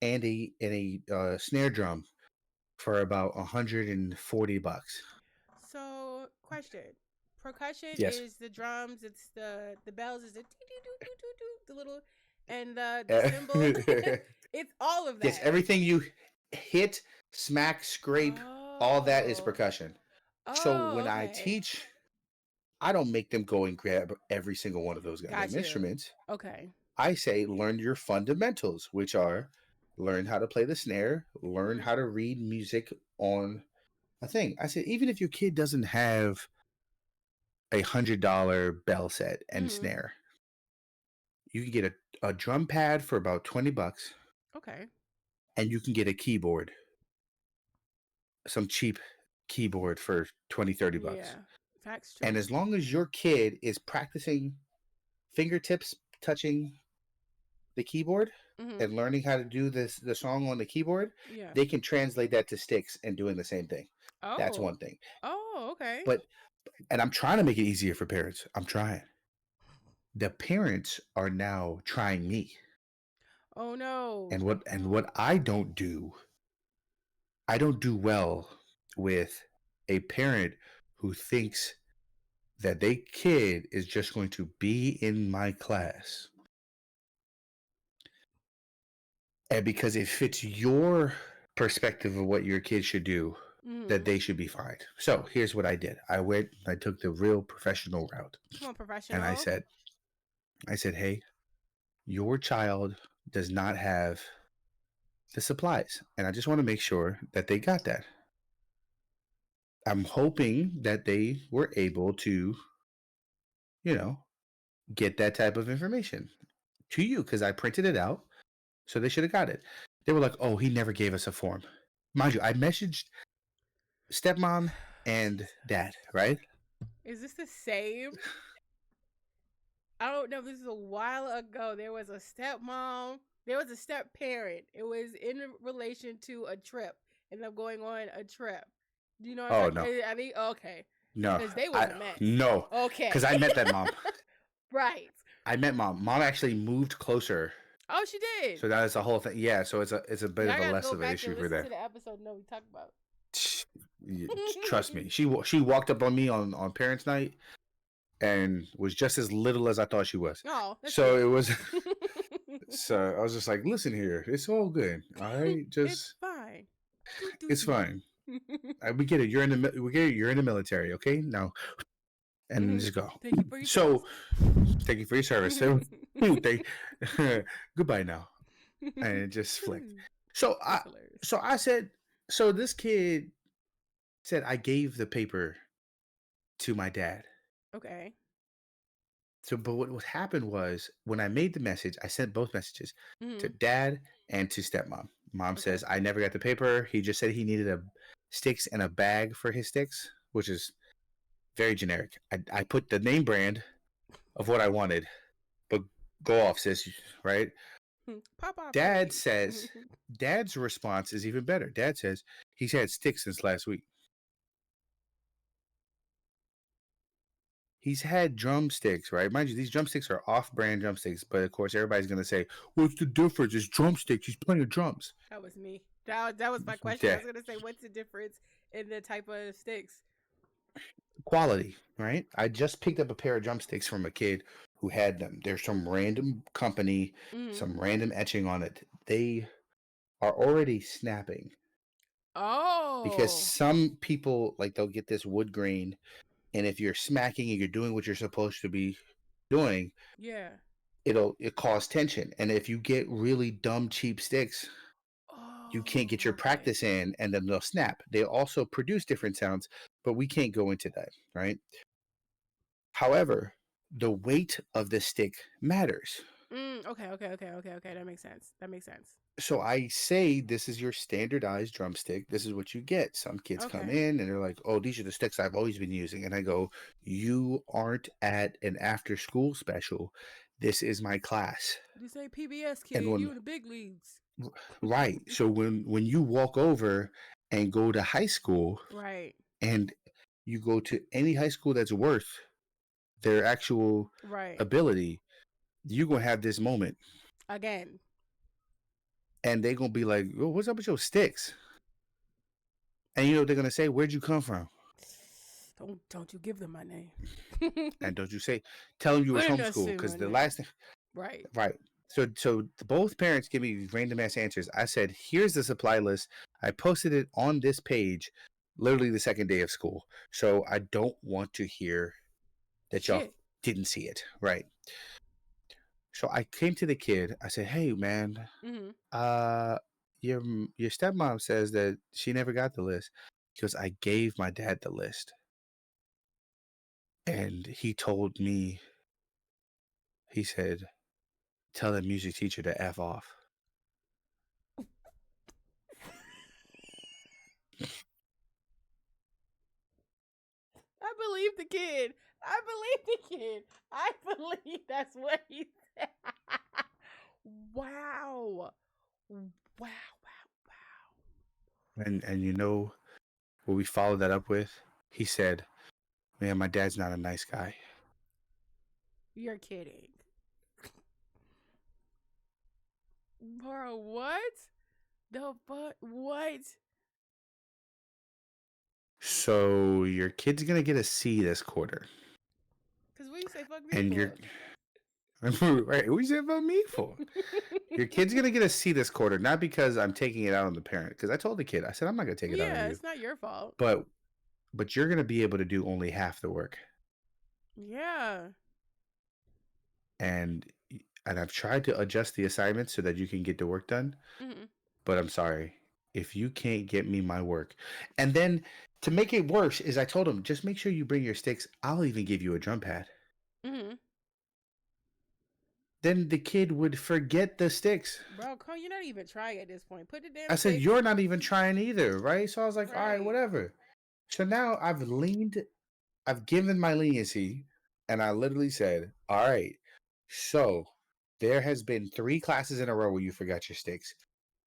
and a snare drum for about $140. So, question: percussion Yes. is the drums. It's the bells. Is the little and the cymbal. It's all of that. Yes, everything you hit, smack, scrape, all that is percussion. So when I teach, I don't make them go and grab every single one of those goddamn instruments. Okay. I say learn your fundamentals, which are learn how to play the snare, learn how to read music on a thing. I said, even if your kid doesn't have $100 bell set and snare, you can get a drum pad for about $20. Okay. And you can get a keyboard, some cheap keyboard for $20-$30. Yeah, that's true. And as long as your kid is practicing fingertips touching the keyboard and learning how to do the song on the keyboard, they can translate that to sticks and doing the same thing. That's one thing. Oh, okay. And I'm trying to make it easier for parents. I'm trying. The parents are now trying me. Oh no. And what I don't do well with a parent who thinks that their kid is just going to be in my class, and because it fits your perspective of what your kid should do, that they should be fine. So here's what I did. I took the real professional route. Come on, professional. And I said, hey, your child does not have the supplies, and I just want to make sure that they got that. I'm hoping that they were able to, get that type of information to you, because I printed it out, so they should have got it. They were like, oh, he never gave us a form. Mind you, I messaged stepmom and dad, right? Is this the same? I don't know. This is a while ago. There was a stepmom. There was a step parent. It was in relation to a trip, and them going on a trip. Do you know what I'm talking? No. I think okay. No. Because they was a mess. No. Okay. Because I met that mom. Right. I met mom. Mom actually moved closer. Oh, she did. So that is the whole thing. Yeah. So it's a bit of a less of an issue for that. To the episode, no, we talked about. Trust me, she walked up on me on parents' night and was just as little as I thought she was. Oh, so it was. So I was just like, listen here, it's all good, all right, just it's fine. It's fine. We get it. You're in the military, okay? Now, and just go. Thank you for your service. Thank you for your service. Goodbye now. And it just flicked. So I said, so this kid said I gave the paper to my dad. Okay. So, but what happened was, when I made the message, I sent both messages to dad and to stepmom. Mom says, I never got the paper. He just said he needed sticks in a bag for his sticks, which is very generic. I put the name brand of what I wanted, but go off, sis, right? Pop off, Dad Cody. says, Dad's response is even better. Dad says he's had sticks since last week. He's had drumsticks, right? Mind you, these drumsticks are off-brand drumsticks, but of course, everybody's gonna say, "What's the difference? It's drumsticks. He's playing drums." That was me. That was my question. I Yeah, was gonna say, what's the difference in the type of sticks? quality, right? I just picked up a pair of drumsticks from a kid who had them. There's some random company, Mm-hmm. some random etching on it. They are already snapping because Oh, some people like they'll get this wood grain, and if you're smacking and you're doing what you're supposed to be doing, yeah. it cause tension. And if you get really dumb cheap sticks, you can't get Oh, your okay. practice in, and then they'll snap. They also produce different sounds, but we can't go into that, right? However, the weight of the stick matters. Okay. That makes sense. That makes sense. So I say this is your standardized drumstick. This is what you get. Some kids come Okay. in and they're like, "Oh, these are the sticks I've always been using." And I go, "You aren't at an after school special. This is my class." This ain't PBS, And kid. You in the big leagues. right, so when you walk over and go to high school Right. and you go to any high school that's worth their actual Right. ability, you're gonna have this moment, Again. and they're gonna be like, "Oh, what's up with your sticks?" And you know what they're gonna say, "Where'd you come from?" Don't you give them my name. And don't you say, tell them you was Wouldn't homeschooled, say because my the name. last thing, Right. right? So both parents give me random ass answers. I said, "Here's the supply list. I posted it on this page, literally the second day of school. So I don't want to hear that y'all Shit. didn't see it, right?" So I came to the kid. I said, "Hey, man, Mm-hmm. uh, your stepmom says that she never got the list because I gave my dad the list, and he told me, he said, tell the music teacher to f off." I believe the kid. I believe the kid. I believe that's what he said. Wow. Wow. Wow. And you know what we followed that up with? He said, "Man, my dad's not a nice guy." You're kidding. Bro, what? The fuck? What? So your kid's gonna get a C this quarter, Because what you say fuck me and you're for? right. What you say about me for? Your kid's gonna get a C this quarter, not because I'm taking it out on the parent. Because I told the kid, I said, "I'm not gonna take it out on Yeah, you, it's not your fault. but you're gonna be able to do only half the work." Yeah. And I've tried to adjust the assignments so that you can get the work done, Mm-hmm. but I'm sorry, if you can't get me my work. And then to make it worse is I told him, just make sure you bring your sticks. I'll even give you a drum pad. Mm-hmm. Then the kid would forget the sticks. Bro, come, you're not even trying at this point. Put the damn I said, sticks. you're not even trying either, right? So I was like, all right, Right. whatever. So now I've given my leniency, and I literally said, all right, so there has been 3 classes in a row where you forgot your sticks.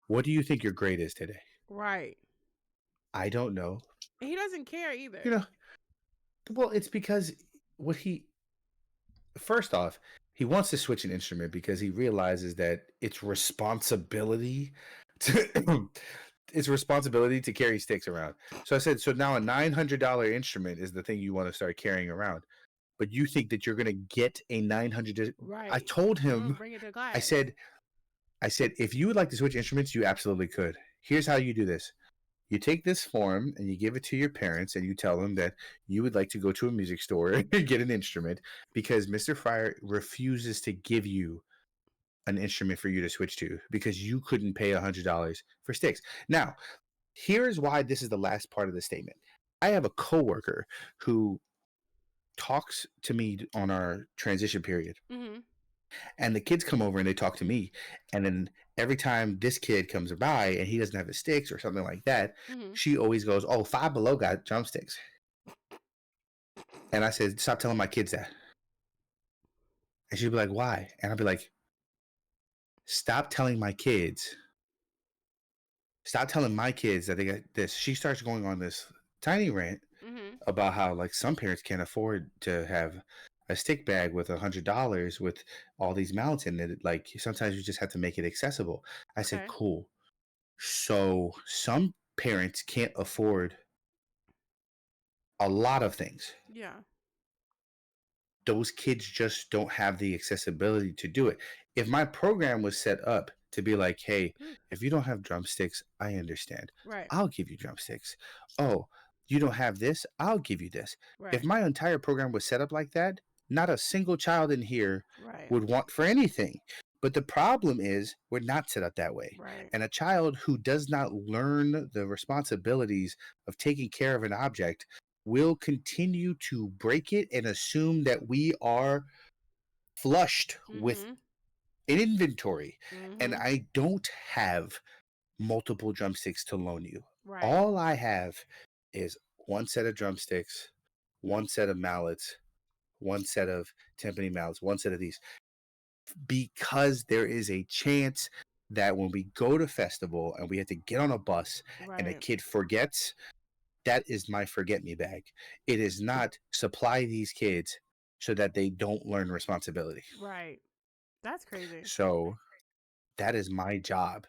What do you think your grade is today? Right. I don't know. And he doesn't care You either. know, well, it's because what he first off, he wants to switch an instrument because he realizes that it's responsibility to it's responsibility to carry sticks around. So I said, so now a $900 instrument is the thing you want to start carrying around, but you think that you're gonna get a 900? I Right. told I'm gonna him, bring it to I class. said, if you would like to switch instruments, you absolutely could. Here's how you do this. You take this form and you give it to your parents and you tell them that you would like to go to a music store and get an instrument because Mr. Fryer refuses to give you an instrument for you to switch to because you couldn't pay $100 for sticks. Now, here's why this is the last part of the statement. I have a coworker who talks to me on our transition period, Mm-hmm. And the kids come over and they talk to me. And then every time this kid comes by and he doesn't have his sticks or something like that, Mm-hmm. she always goes, "Oh, Five Below got drumsticks." And I said, "Stop telling my kids that." And she'd be like, "Why?" And I'd be like, "Stop telling my kids. Stop telling my kids that they got this." She starts going on this tiny rant Mm-hmm. about how like some parents can't afford to have a stick bag with $100 with all these mounts in it. Like sometimes you just have to make it accessible. I said, Okay. "Cool." So some parents can't afford a lot of things. Yeah. Those kids just don't have the accessibility to do it. If my program was set up to be like, hey, Ooh. if you don't have drumsticks, I understand. Right. I'll give you drumsticks. Oh, you don't have this? I'll give you this. If Right. my entire program was set up like that, not a single child in here Right. would want for anything. But the problem is, we're not set up that way. Right. And a child who does not learn the responsibilities of taking care of an object will continue to break it and assume that we are flushed with Mm-hmm. inventory. And Mm-hmm. I don't have multiple drumsticks to loan you. Right. All I have is one set of drumsticks, one set of mallets, one set of timpani mallets, one set of these, because there is a chance that when we go to festival and we have to get on a bus and a Right. kid forgets, that is my forget me bag. It is not supply these kids so that they don't learn responsibility. Right. That's crazy. So that is my job,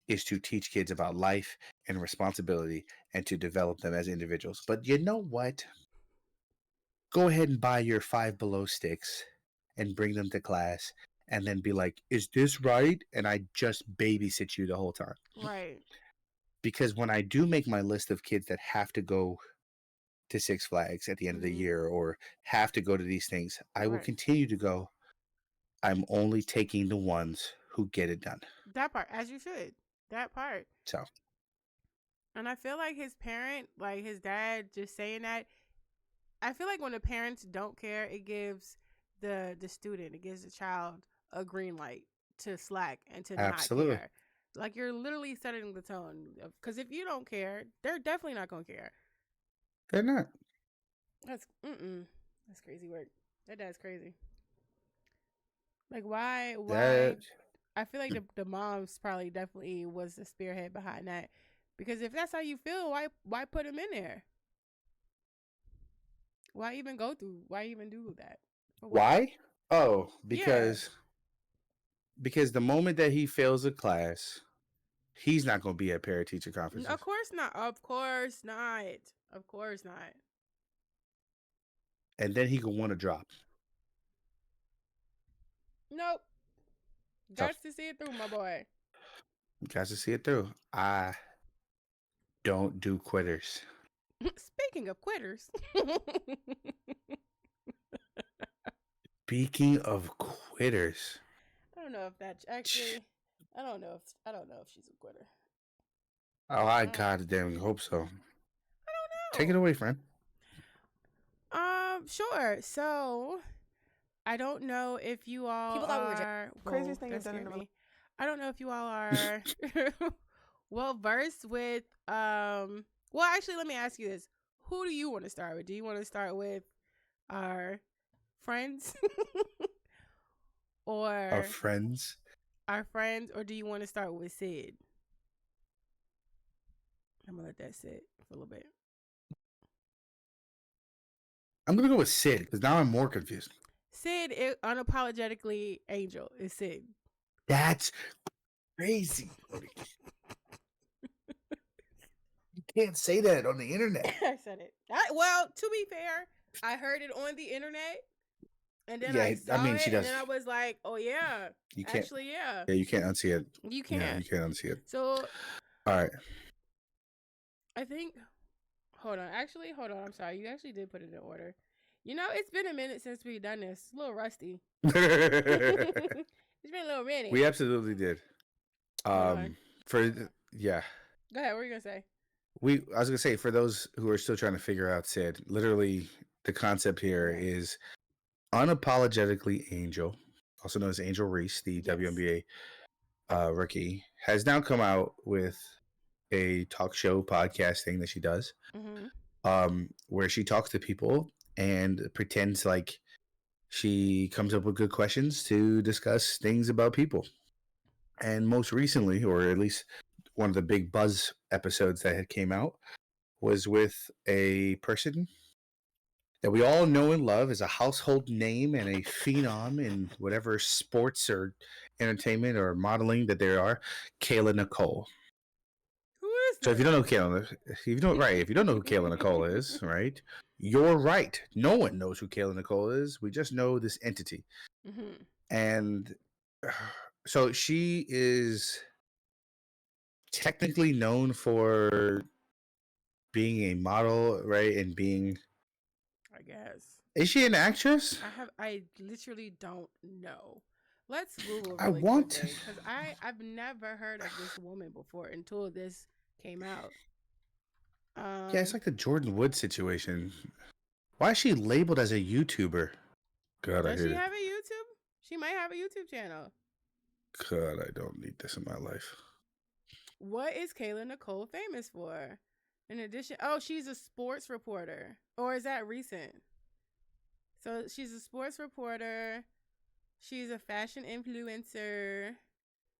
is to teach kids about life and responsibility and to develop them as individuals. But you know what? Go ahead and buy your Five Below sticks and bring them to class and then be like, is this right? And I just babysit you the whole time. Right. Because when I do make my list of kids that have to go to Six Flags at the end of the Mm-hmm. year or have to go to these things, I will Right. continue to go. I'm only taking the ones who get it done. That part, as you should. That part. So And I feel like his parent, like his dad, just saying that. I feel like when the parents don't care, it gives the student, it gives the child a green light to slack and to not absolutely. care. Like you're literally setting the tone. Because if you don't care, they're definitely not gonna care. They're not. That's That's crazy work. That dad's crazy. Like why? That I feel like the mom's probably definitely was the spearhead behind that. Because if that's how you feel, why put him in there? Why even go through? Why even do that? For what? why? Oh, Yeah. because the moment that he fails a class, he's not going to be at parent teacher conferences, Of course not. Of course not. Of course not. and then he can want to drop. Nope. So Got to see it through, my boy. got to see it through. I don't do quitters. Speaking of quitters, Speaking of quitters, I don't know if that's actually. I don't know if she's a quitter. oh, I I don't, goddamn hope so. I Take it don't away, friend. know. Sure. So, I don't know if you all People thought we were are. craziest thing That you've done in scared a me. I don't know if you all are well versed with. Well, actually, let me ask you this: who do you want to start with? Do you want to start with our friends, Our or friends. or do you want to start with Sid? I'm gonna let that sit for a little bit. I'm gonna go with Sid because now I'm more confused. Sid, unapologetically Angel is Sid. That's crazy. You can't say that on the internet. I said it. Well, to be fair, I heard it on the internet, and then I Yeah, I saw mean it, she and does. then I was like, "Oh yeah, You can't. actually, yeah, Yeah, you can't unsee it. you Yeah, can't." you can't unsee it. So All right. I think. Hold on. Actually, hold on. I'm sorry. You actually did put it in order. You know, it's been a minute since we've done this. It's a little rusty. It's been a little minute. We absolutely did. Hold on. Yeah. Go ahead. What were you gonna say? I was gonna say, for those who are still trying to figure out Sid, literally the concept here Right. is unapologetically Angel, also known as Angel Reese, the Yes. WNBA rookie, has now come out with a talk show podcast thing that she does, where she talks to people and pretends like she comes up with good questions to discuss things about people. And most recently, or at least one of the big buzz episodes that had came out, was with a person that we all know and love as a household name and a phenom in whatever sports or entertainment or modeling that there are, Kayla Nicole. Who is So if you that? don't know Kayla, if you don't know who Kayla Nicole is, right? You're right. No one knows who Kayla Nicole is. We just know this entity. And so she is technically known for being a model, right? And being, I guess. is she an actress? I literally don't know. Let's Google I really want quickly because I've never heard of this woman before until this came out. Yeah, it's like the Jordan Wood situation. Why is she labeled as a YouTuber? God, I Does hate she it. have a YouTube? She might have a YouTube channel. God, I don't need this in my life. What is Kayla Nicole famous for? In addition, oh, she's a sports reporter. Or is that recent? So she's a sports reporter. She's a fashion influencer.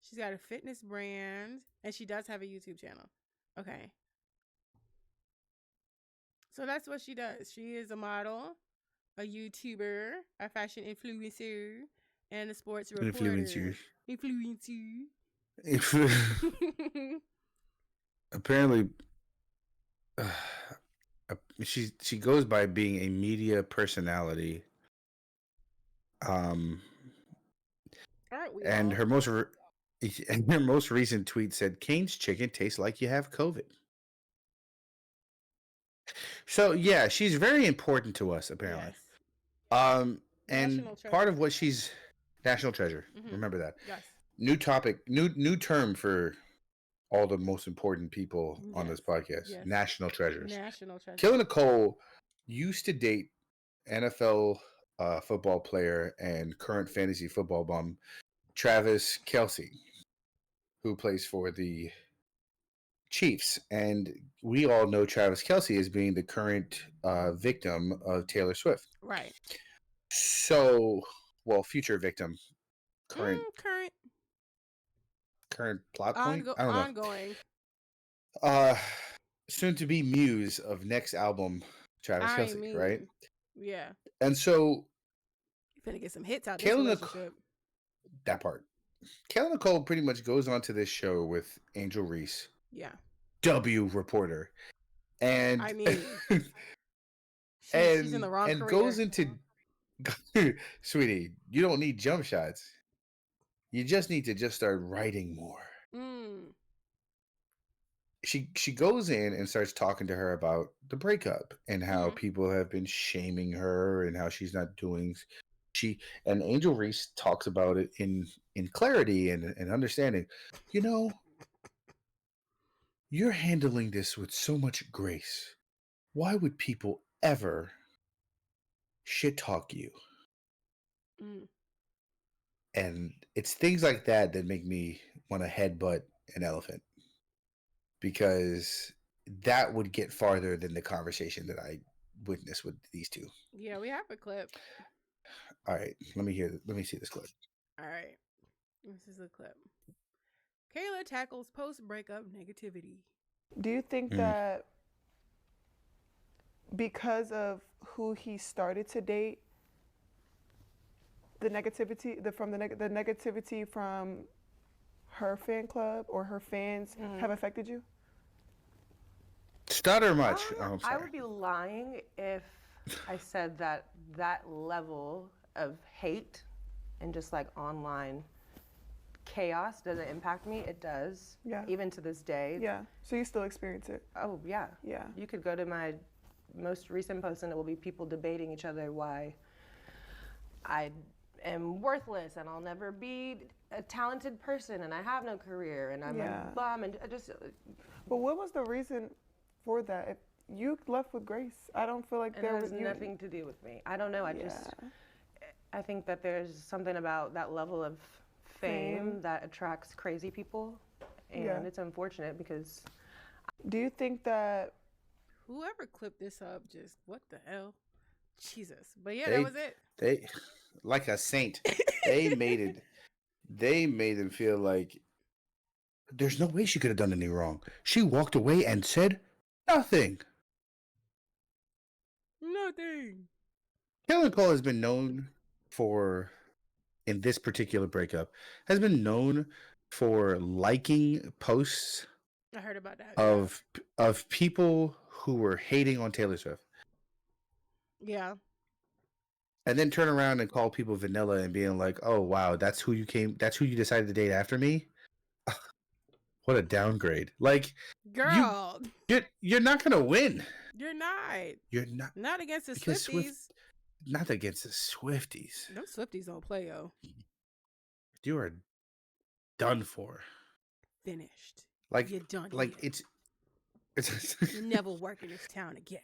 She's got a fitness brand. And she does have a YouTube channel. Okay. So that's what she does. She is a model, a YouTuber, a fashion influencer, and a sports reporter. Influencer. Apparently, she goes by being a media personality. Aren't we And all? her most recent tweet said, "Cane's chicken tastes like you have COVID." So yeah, she's very important to us apparently. Yes. And National part treasure. of what she's national treasure. Remember that. Yes. New topic, new term for all the most important people on this podcast. Yes. National treasures. National treasure. Kayla Nicole used to date NFL football player and current fantasy football bum Travis Kelce, who plays for the Chiefs. And we all know Travis Kelce as being the current victim of Taylor Swift. Right. So, well, future victim, current plot point. I don't know. Ongoing. Soon to be muse of next album, Travis Kelce, right? Yeah. And so, you're finna get some hits out this relationship. That part. Kayla Nicole pretty much goes onto this show with Angel Reese. Yeah. W reporter. And I mean, she's in the wrong career. Goes into sweetie, you don't need jump shots. You just need to just start writing more. She goes in and starts talking to her about the breakup and how people have been shaming her and how she's not doing. And Angel Reese talks about it in clarity and understanding. You know, you're handling this with so much grace. Why would people ever shit talk you? And it's things like that that make me want to headbutt an elephant, because that would get farther than the conversation that I witnessed with these two. Yeah, we have a clip. All right, let me see this clip. All right, this is the clip. Kayla tackles post-breakup negativity. Do you think that because of who he started to date, the negativity, the negativity from her fan club or her fans have affected you? Stutter much. I would be lying if I said that level of hate and just like online chaos doesn't impact me. It does. Yeah. Even to this day. Yeah. So you still experience it? Oh, yeah. Yeah. You could go to my most recent post and it will be people debating each other why I am worthless and I'll never be a talented person and I have no career and I'm a bum and I just. But what was the reason for that? If you left with Grace, I don't feel like there was nothing to do with me. I don't know. I think that there's something about that level of fame Fame. that attracts crazy people. And Yeah. it's unfortunate because Do you think that Whoever clipped this up, just what the hell? Jesus. But yeah, that They was it. they like a saint. They made it. They made him feel like there's no way she could have done anything wrong. She walked away and said nothing. Nothing. Kellen Cole has been known for, in this particular breakup, has been known for liking posts I heard about that. of people who were hating on Taylor Swift, Yeah. and then turn around and call people vanilla and being like, "Oh wow, that's who you decided to date after me." What a downgrade! Like Girl, you're not gonna win. you're not. You're not Not against the because Swifties. not against the Swifties. Them Swifties don't play, yo. You are done for. Finished. Like You're done. like here. it's You never work in this town again.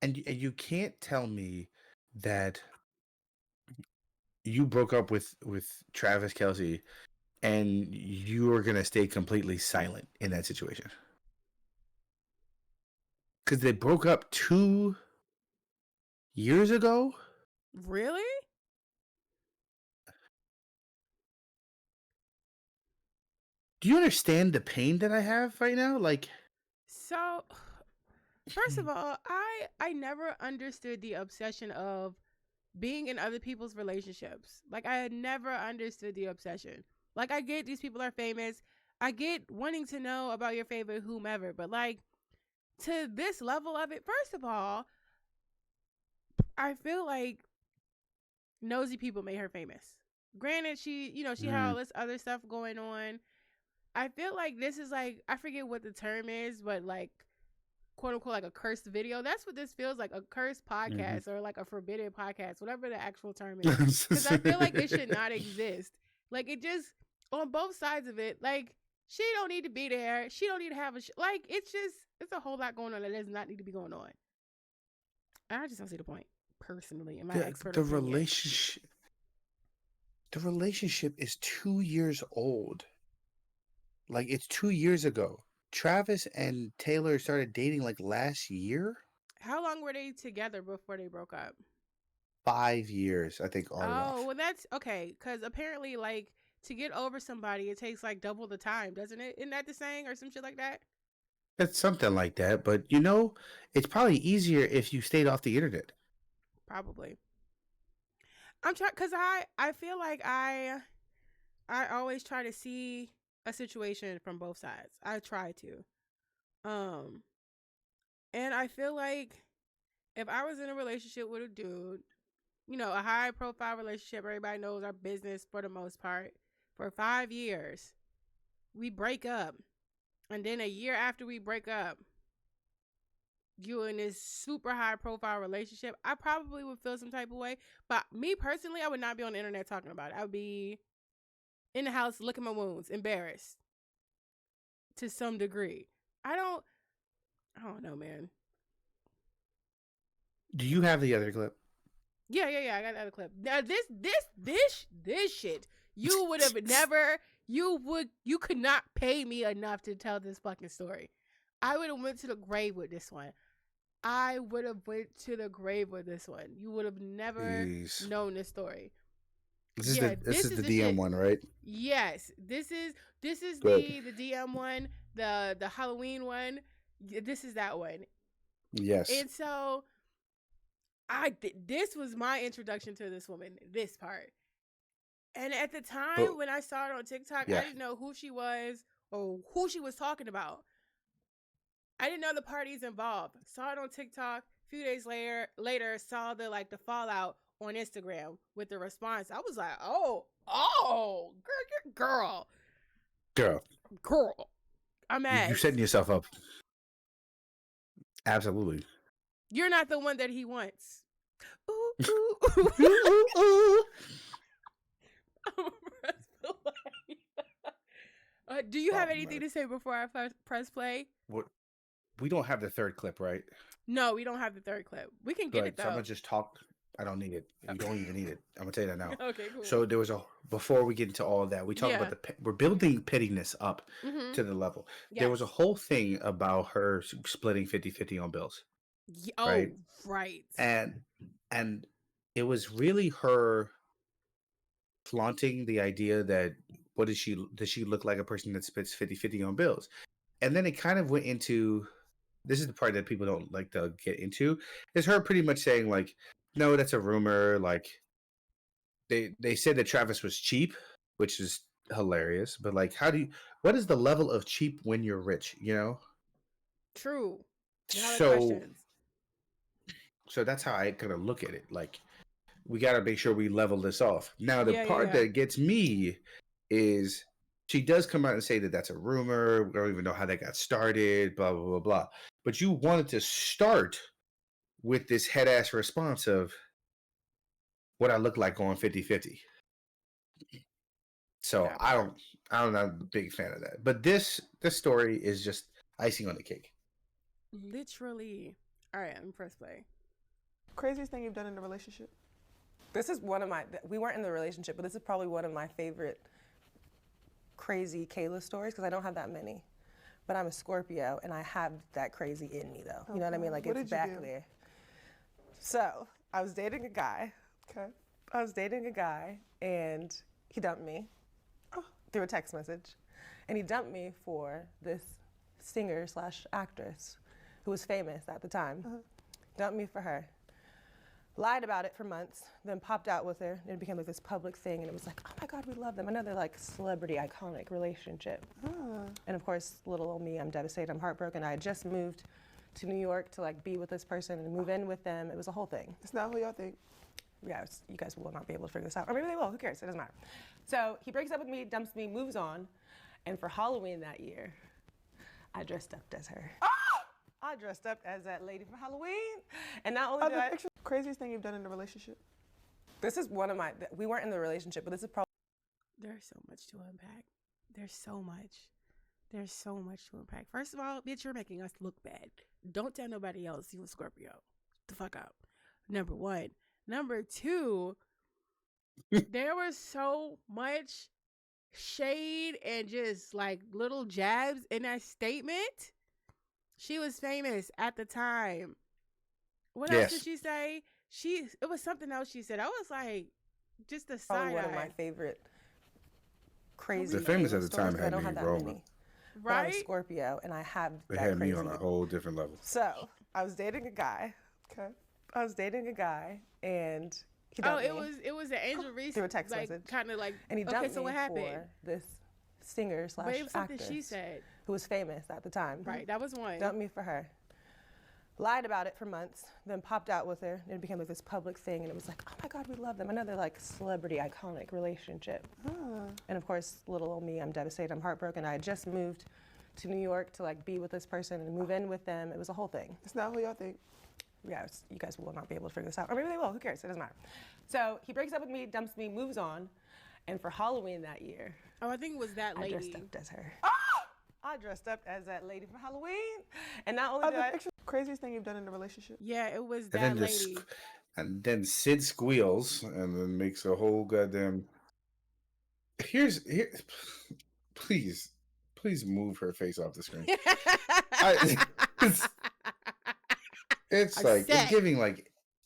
and you can't tell me that you broke up with Travis Kelce and you are gonna stay completely silent in that situation because they broke up 2 years ago. Really? Do you understand the pain that I have right now? Like, So, first of all, I never understood the obsession of being in other people's relationships. Like, I had never understood the obsession. Like, I get these people are famous. I get wanting to know about your favorite whomever, but like to this level of it, first of all, I feel like nosy people made her famous. Granted, she had all this other stuff going on. I feel like this is like, I forget what the term is, but like, quote unquote, like a cursed video. That's what this feels like, a cursed podcast or like a forbidden podcast, whatever the actual term is. Because I feel like it should not exist. Like, it just, on both sides of it, like, she don't need to be there. She don't need to have like, it's a whole lot going on that does not need to be going on. And I just don't see the point, personally, in my expert the opinion. relationship is 2 years old. Like, it's 2 years ago. Travis and Taylor started dating like last year. How long were they together before they broke up? 5 years, I think, on and off. Well, that's okay. Because apparently, like, to get over somebody, it takes like double the time, doesn't it? Isn't that the saying or some shit like that? It's something like that, but it's probably easier if you stayed off the internet. Probably. I'm trying, because I feel like I always try to see a situation from both sides. I try to. And I feel like if I was in a relationship with a dude, a high profile relationship, everybody knows our business for the most part, for 5 years, we break up. And then a year after we break up, you in this super high profile relationship, I probably would feel some type of way. But me personally, I would not be on the internet talking about it. I would be in the house licking my wounds, embarrassed to some degree. I don't know, man. Do you have the other clip? Yeah, I got the other clip. Now this shit, you would have never, you could not pay me enough to tell this fucking story. I would have went to the grave with this one. You would have never known this story. This is the DM one, right? Yes, this is Good. the DM one, the Halloween one. This is that one. Yes. And so this was my introduction to this woman, this part. And at the time when I saw it on TikTok, yeah. I didn't know who she was or who she was talking about. I didn't know the parties involved. Saw it on TikTok. A few days later saw the fallout on Instagram with the response. I was like, oh, girl. I'm mad. You're setting yourself up. Absolutely. You're not the one that he wants. Ooh, ooh, ooh, ooh, ooh. Do you have anything to say before I press play? What? We don't have the third clip, right? No, we don't have the third clip. We can get it though. So I'm gonna just talk. I don't need it. You don't even need it. I'm gonna tell you that now. Okay, cool. So there was a before we get into all of that, we talk about we're building pettiness up Mm-hmm. to the level. Yes. There was a whole thing about her splitting 50-50 on bills, Oh, right? right. And it was really her flaunting the idea that what does she look like a person that splits 50-50 on bills? And then it kind of went into this is the part that people don't like to get into is her pretty much saying like, no, that's a rumor. Like they said that Travis was cheap, which is hilarious. But like, what is the level of cheap when you're rich? You know. True. Valid So questions. so that's how I kind of look at it. Like we got to make sure we level this off. Now the part that gets me is she does come out and say that that's a rumor. We don't even know how that got started. Blah blah blah blah. But you wanted to start with this head ass response of what I look like going 50-50. So That I'm not a big fan of that. But this story is just icing on the cake. Literally. All right, I'm press play. Craziest thing you've done in a relationship? This is one of my, we weren't in the relationship, but this is probably one of my favorite crazy Kayla stories because I don't have that many. But I'm a Scorpio and I have that crazy in me though. You know what I mean? Like What it's did you back do? there. So I was dating a guy. Okay. I was dating a guy and he dumped me through a text message. And he dumped me for this singer/actress who was famous at the time. Dumped me for her. Lied about it for months, then popped out with her. And it became like this public thing and it was like, oh my God, we love them. Another like celebrity iconic relationship. And of course, little old me, I'm devastated, I'm heartbroken. I had just moved to New York to like be with this person and move in with them. It was a whole thing. It's not who y'all think. Yeah, you guys will not be able to figure this out. Or maybe they will, who cares, it doesn't matter. So he breaks up with me, dumps me, moves on. And for Halloween that year, I dressed up as her. I dressed up as that lady for Halloween. And not only did I... Craziest thing you've done in a relationship? This is one of my, we weren't in the relationship, but this is probably... There's so much to unpack. There's so much. There's so much to unpack. First of all, bitch, you're making us look bad. Don't tell nobody else you a Scorpio. The fuck up. Number one. Number two, there was so much shade and just like little jabs in that statement. She was famous at the time. What else did she say? It was something else she said. I was like, just a probably side one of my eye. favorite crazy The famous at the stories, time but I had don't me have that rolling. many. But I'm a Right? Scorpio and I have It that had crazy. me on a whole different level. So I was dating a guy. Okay. I was dating a guy and he dumped me it was an Angel Reese through a text like, message. kind of like, And he okay, dumped so me what happened? for this But it was something singer/actress she said. who was famous at the time. Right, that was one. Dumped me for her. Lied about it for months, then popped out with her. And it became like this public thing and it was like, oh my God, we love them. Another like celebrity iconic relationship. And of course, little old me, I'm devastated, I'm heartbroken. I had just moved to New York to like be with this person and move in with them. It was a whole thing. It's not who y'all think. Yeah, you guys will not be able to figure this out. Or maybe they will, who cares, it doesn't matter. So he breaks up with me, dumps me, moves on. And for Halloween that year, Oh, I think it was that I dressed lady. up as her. I dressed up as that lady for Halloween. And not only did I... Craziest thing you've done in a relationship? Yeah, it was And that then lady. and then Sid squeals and then makes a whole goddamn. Here, please move her face off the screen. It's like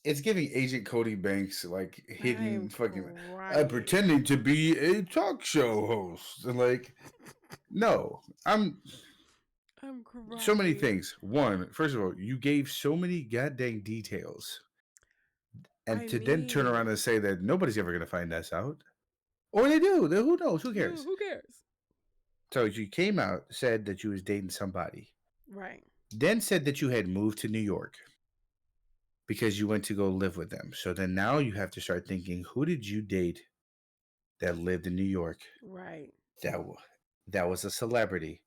it's giving Agent Cody Banks like hidden fucking. I'm pretending to be a talk show host. And like, no, I'm crying. so many things. One, first of all, you gave so many goddamn details, and then turn around and say that nobody's ever gonna find us out, or they do. Who knows? Who cares? Who cares? So you came out, said that you was dating somebody, Right. then said that you had moved to New York because you went to go live with them. So then now you have to start thinking, who did you date that lived in New York? Right. That was a celebrity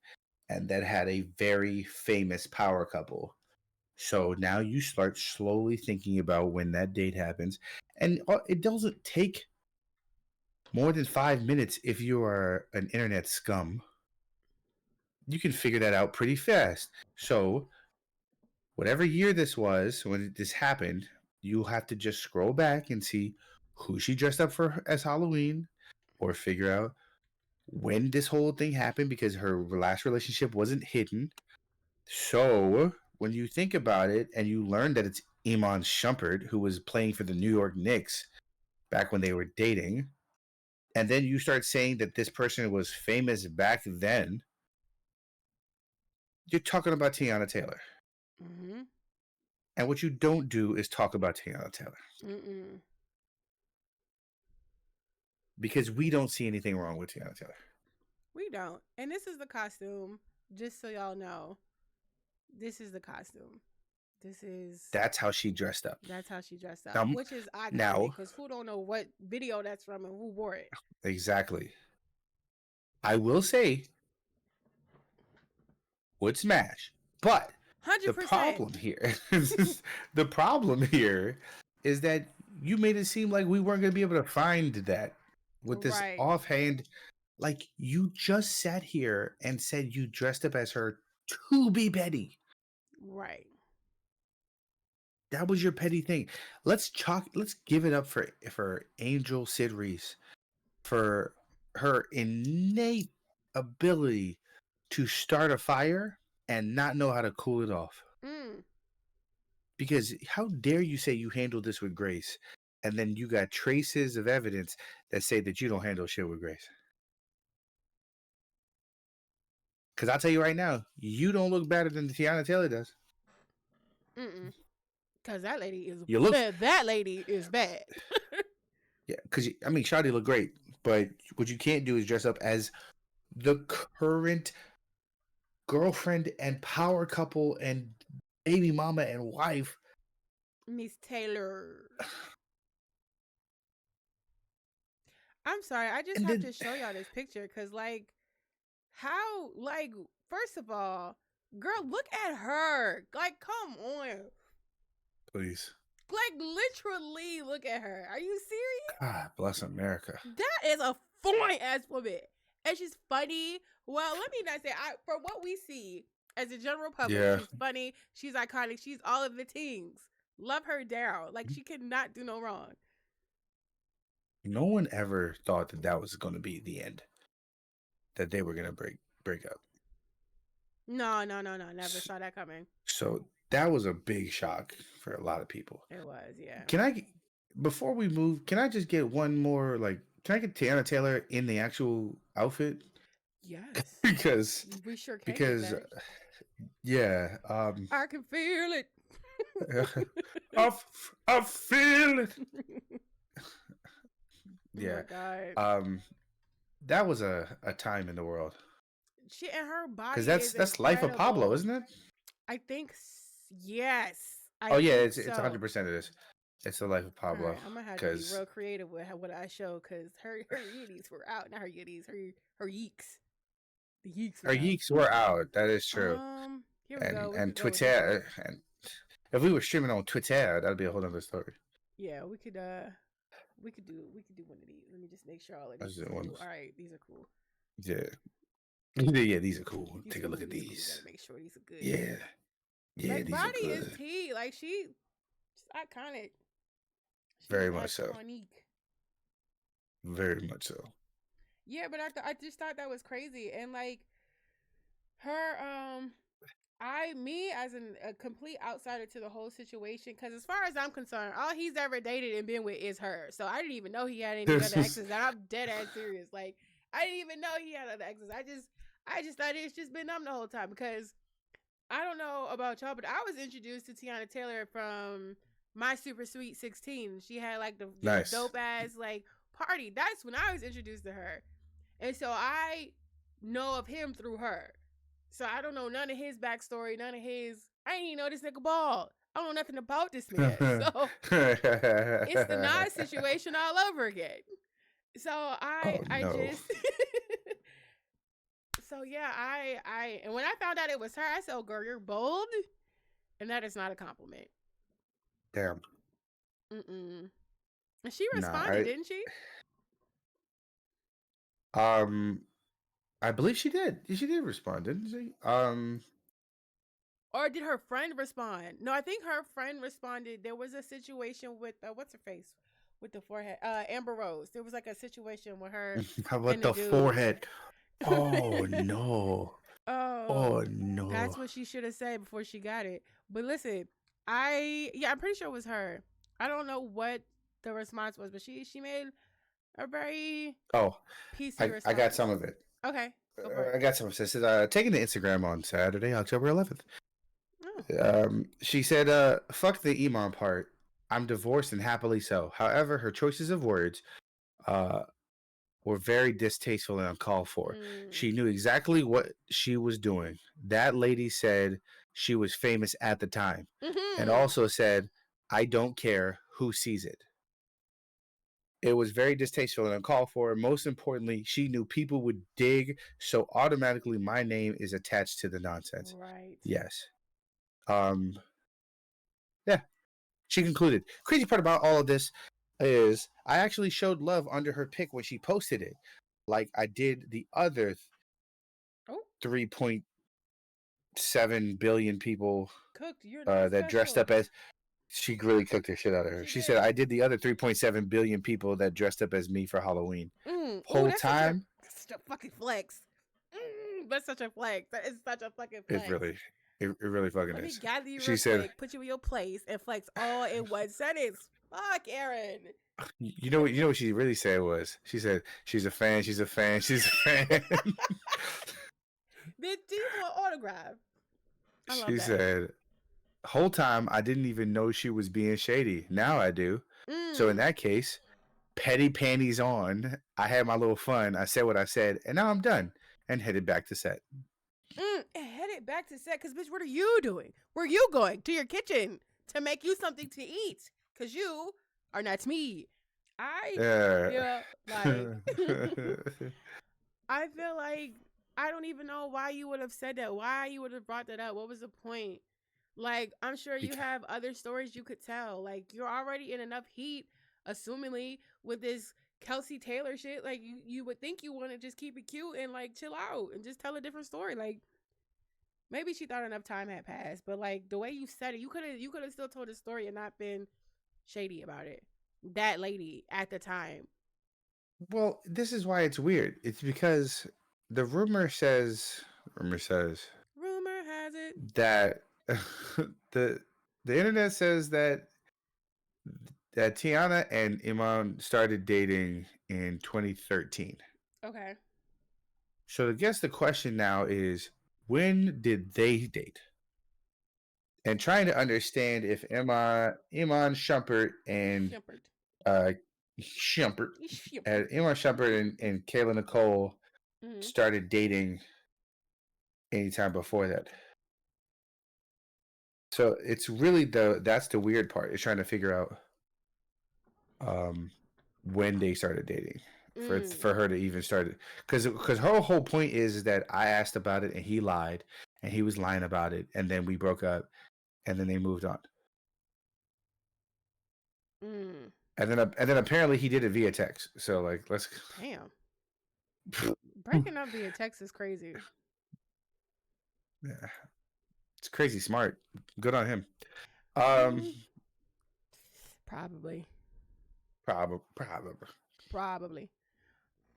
and that had a very famous power couple. So now you start slowly thinking about when that date happens. And it doesn't take more than 5 minutes if you are an internet scum. You can figure that out pretty fast. So whatever year this was when this happened, you have to just scroll back and see who she dressed up for as Halloween, or figure out when this whole thing happened because her last relationship wasn't hidden. So when you think about it and you learn that it's Iman Shumpert who was playing for the New York Knicks back when they were dating, and then you start saying that this person was famous back then, you're talking about Tiana Taylor. Mm-hmm. And what you don't do is talk about Tiana Taylor. Mm-mm. Because we don't see anything wrong with Tiana Taylor. We don't. And this is the costume, just so y'all know. This is the costume. That's how she dressed up. That's how she dressed up, Now- which is now- iconic because who don't know what video that's from and who wore it. Exactly. I will say, would smash, but 100%. the problem here is that you made it seem like we weren't going to be able to find that with this Right. offhand. Like, you just sat here and said you dressed up as her to be petty. Right. That was your petty thing. Let's give it up for Angel Sid Reese for her innate ability to start a fire and not know how to cool it off. Mm. Because how dare you say you handled this with grace, and then you got traces of evidence that say that you don't handle shit with grace. Because I'll tell you right now, you don't look better than Tiana Taylor does. Mm-mm. Because that lady is You look- that lady is bad. Yeah, because I mean, Shawty look great, but what you can't do is dress up as the current girlfriend and power couple and baby mama and wife. Miss Taylor. I'm sorry, I just And have then- to show y'all this picture because, like, how, like, first of all, girl, look at her. Like, come on. Please. Like, literally, look at her. Are you serious? God bless America. That is a fine ass woman. And she's funny. Well, let me not say, for what we see as a general public, Yeah. she's funny. She's iconic. She's all of the things. Love her down. Like, she cannot do no wrong. No one ever thought that was going to be the end. That they were going to break up. No. Never saw that coming. So that was a big shock for a lot of people. It was, yeah. Before we move, can I just get one more, can I get Tiana Taylor in the actual outfit? Yes. because, We sure can. because, yeah. I can feel it. I feel it. Yeah. Oh my God. That was a time in the world. She and her body. Because that's Life of Pablo, isn't it? I think yes. It's so. 100% it is. It's the Life of Pablo. Right, I'm gonna have to be real creative with what I show because her yitties were out. Not her yitties, her yeeks. The yeeks. Her yeeks were out. That is true. Here we go. And Twitter, and if we were streaming on Twitter, that'd be a whole other story. Yeah, we could do one of these. Let me just make sure all of these are cool. All right, these are cool. Yeah. Yeah, these are cool. These Take are a look cool, at these are cool. these. Gotta make sure these are good. Yeah. Yeah, like, these body are good. is T. Like she's iconic. She's Very much so. iconic. Very much so. Yeah, but I just thought that was crazy, and like her, me as a complete outsider to the whole situation, because as far as I'm concerned, all he's ever dated and been with is her. So I didn't even know he had any other exes. And I'm dead ass serious. Like I didn't even know he had other exes. I just thought it's just been them the whole time because I don't know about y'all, but I was introduced to Tiana Taylor from My Super Sweet 16. She had like the Nice. dope ass like party. That's when I was introduced to her. And so I know of him through her. So I don't know none of his backstory, none of his. I ain't even know this nigga bald. I don't know nothing about this man. So it's the Nas situation all over again. So I just so yeah, I and when I found out it was her, I said, "Oh, girl, you're bold," and that is not a compliment. Damn. And she responded, didn't she? I believe she did. She did respond, didn't she? Or did her friend respond? No, I think her friend responded. There was a situation with what's her face with the forehead, Amber Rose. There was like a situation with her How about and the the dude. forehead? Oh no. Oh, Oh no. that's what she should have said before she got it. But listen, I'm pretty sure it was her. I don't know what the response was, but she made a very Oh, PC response. I got some of it. Okay, go for I it. got some. It says, taking to Instagram on Saturday, October 11th. Oh. She said, fuck the Iman part. I'm divorced and happily so. However, her choices of words were very distasteful and uncalled for. She knew exactly what she was doing. That lady said she was famous at the time and also said, I don't care who sees it. It was very distasteful and uncalled for. Most importantly, she knew people would dig, so automatically my name is attached to the nonsense. Right. Yes. Yeah. She concluded. Crazy part about all of this is I actually showed love under her pic when she posted it, like I did the other 3.7 billion people Cooked. You're not that dressed up as. She really cooked the shit out of her. She said, I did the other 3.7 billion people that dressed up as me for Halloween. Whole time. Such a fucking flex. That's such a flex. That is such a fucking flex. It really fucking Let is. me gather you She real said, quick, put you in your place, and flex all in one sentence. Fuck, Aaron. You know what she really said was, she said, she's a fan, she's a fan, she's a fan. Did you want autograph? I love She that. said, whole time I didn't even know she was being shady. Now I do. So in that case, petty panties on. I had my little fun. I said what I said, and now I'm done. And headed back to set. Headed back to set, because bitch, what are you doing? Where are you going? To your kitchen to make you something to eat, because you are not me. I feel like I don't even know why you would have said that. Why you would have brought that up? What was the point? Like, I'm sure you have other stories you could tell. Like, you're already in enough heat, assumingly, with this Kelsey Taylor shit. Like, you would think you want to just keep it cute and, like, chill out and just tell a different story. Like, maybe she thought enough time had passed, but, like, the way you said it, you could have still told the story and not been shady about it. That lady at the time. Well, this is why it's weird. It's because the rumor has it that the internet says that Tiana and Iman started dating in 2013. Okay. So I guess the question now is, when did they date? And trying to understand if Iman Shumpert and Iman Shumpert and Kayla Nicole started dating anytime before that. So it's really that's the weird part, is trying to figure out when they started dating for her to even start it. Because her whole point is that I asked about it and he lied and he was lying about it, and then we broke up and then they moved on. And then apparently he did it via text. So like, let's damn. Breaking up via text is crazy. Yeah. It's crazy smart. Good on him. Probably.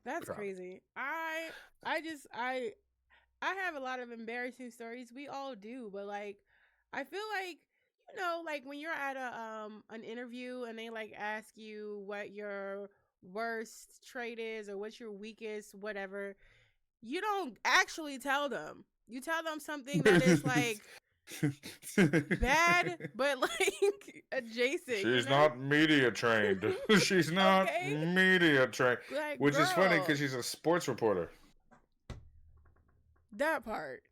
That's crazy. I have a lot of embarrassing stories. We all do, but like, I feel like, you know, like when you're at an interview and they like ask you what your worst trait is or what's your weakest whatever, you don't actually tell them. You tell them something that is like bad, but like adjacent. She's not media trained. She's not media trained. Like, which is funny because she's a sports reporter. That part.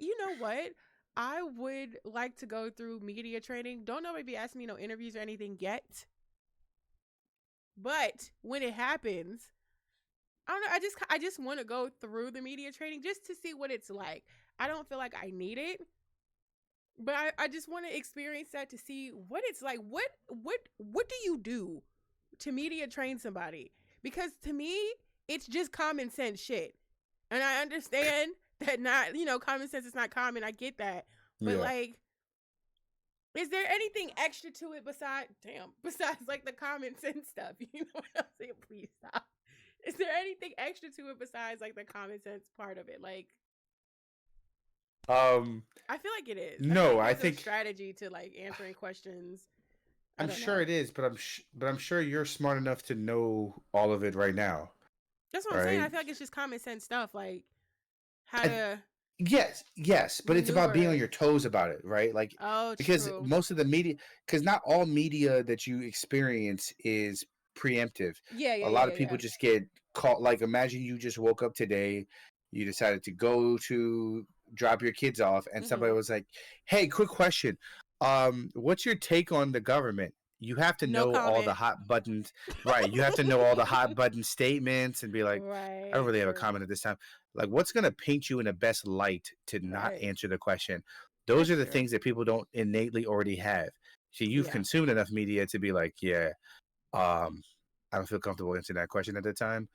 You know what? I would like to go through media training. Don't nobody be asking me no interviews or anything yet. But when it happens, I don't know. I just want to go through the media training just to see what it's like. I don't feel like I need it, but I just want to experience that to see what it's like. What do you do to media train somebody? Because to me, it's just common sense shit. And I understand that not, common sense is not common. I get that. But Yeah. like, is there anything extra to it besides like the common sense stuff? You know what I'm saying? Please stop. Is there anything extra to it besides like the common sense part of it? Like, I feel like it is. No, I I think think there's a strategy to like answering questions. I I'm don't sure know. it is, but I'm sure you're smart enough to know all of it right now, That's what I'm saying. right? I feel like it's just common sense stuff, like how I, to yes, but it's about being on maneuver. your toes about it, right? Like Oh, because true. most of the media, because not all media that you experience is preemptive. Yeah, yeah, A yeah, lot of yeah, people yeah. just get caught. Like imagine you just woke up today, you decided to go to drop your kids off, and somebody Mhm. was like, "Hey, quick question, what's your take on the government?" You have to No know all the comment. hot buttons, right? You have to know all the hot button statements and be like, "I don't Right. really have a True. comment at this time." Like, what's going to paint you in the best light to not Right. answer the question? Those That's are the true. things that people don't innately already have. See, you've Yeah. consumed enough media to be like, yeah, I don't feel comfortable answering that question at the time.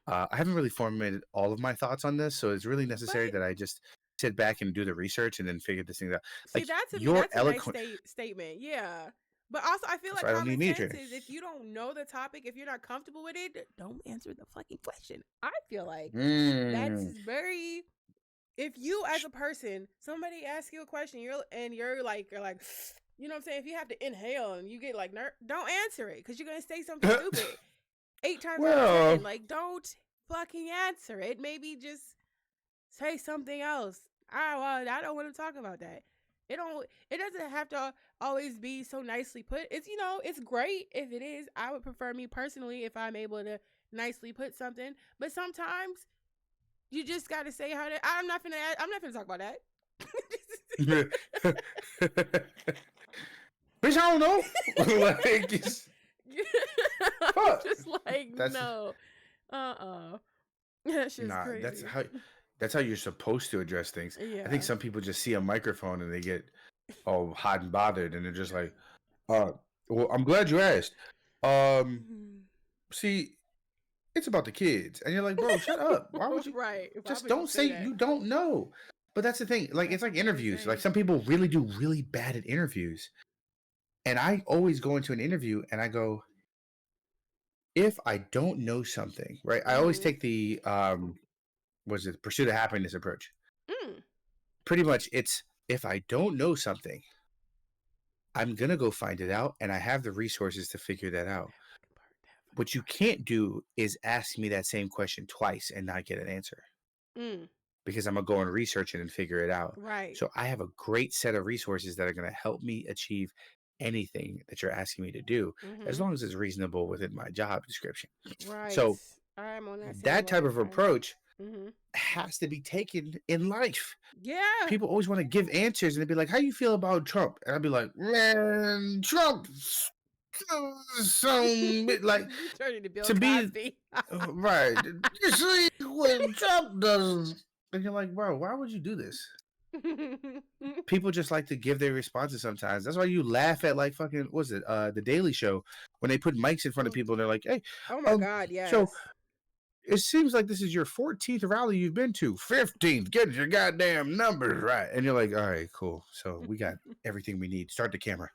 I haven't really formulated all of my thoughts on this, so it's really But necessary that I just sit back and do the research and then figure this thing out. see, Like, that to me, you're that's a nice eloquent. statement. Yeah. But also, I feel That's like why I don't need common media sense training. is if you don't know the topic, if you're not comfortable with it, don't answer the fucking question. I feel like that's Mm. very. If you as a person, somebody asks you a question, you're like, you know what I'm saying? If you have to inhale and you get like, don't answer it because you're gonna say something stupid 8 times out of 10. Well, Like, don't fucking answer it. Maybe just say something else. I don't want to talk about that. It doesn't have to always be so nicely put. It's great if it is. I would prefer, me personally, if I'm able to nicely put something. But sometimes you just got to say how to. I'm not gonna talk about that. bitch, I don't know. Like, I'm fuck. just like, That's no. Uh-uh. That shit's nah. crazy. That's how you're supposed to address things. I think Yeah. some people just see a microphone and they get all hot and bothered, and they're just like, well, I'm glad you asked. Um, Mhm. see, it's about the kids," and you're like, "Bro, shut up. Why would you Right. Why just would you don't say say that? you don't know?" But that's the thing. Like, it's That's like very interviews. Like, insane. some people really do really bad at interviews, and I always go into an interview and I go, if I don't know something, right? I always Mm-hmm. take the was it pursuit of happiness approach. Mm. Pretty much, it's if I don't know something, I'm gonna go find it out, and I have the resources to figure that out. What you can't do is ask me that same question twice and not get an answer, Mm. because I'm gonna go and research it and figure it out. Right. So I have a great set of resources that are gonna help me achieve anything that you're asking me to do, as Mm-hmm. long as it's reasonable within my job description. Right. So I'm on that same that type wave. of approach Mm-hmm. has to be taken in life. Yeah. People always want to give answers and they'd be like, "How you feel about Trump?" And I'd be like, "Man, Trump, some like You turned into Bill to be Cosby. right. You see what Trump does." And you're like, "Bro, why would you do this?" People just like to give their responses sometimes. That's why you laugh at like fucking what's it, the Daily Show, when they put mics in front of people and they're like, "Hey, Oh my God, so yes. it seems like this is your 14th rally you've been to. 15th, get your goddamn numbers right." And you're like, "All right, cool. So we got everything we need. Start the camera."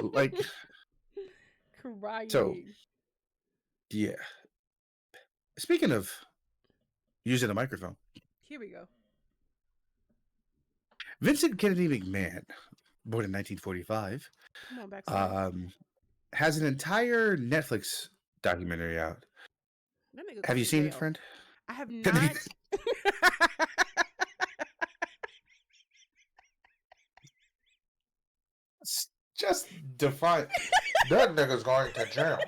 Like, so Crying. yeah. Speaking of using a microphone, Here we go. Vincent Kennedy McMahon, born in 1945, Come on, backstory. um, has an entire Netflix documentary out. That nigga Have going you to seen it, jail. friend? I have not. Just define. That nigga's going to jail.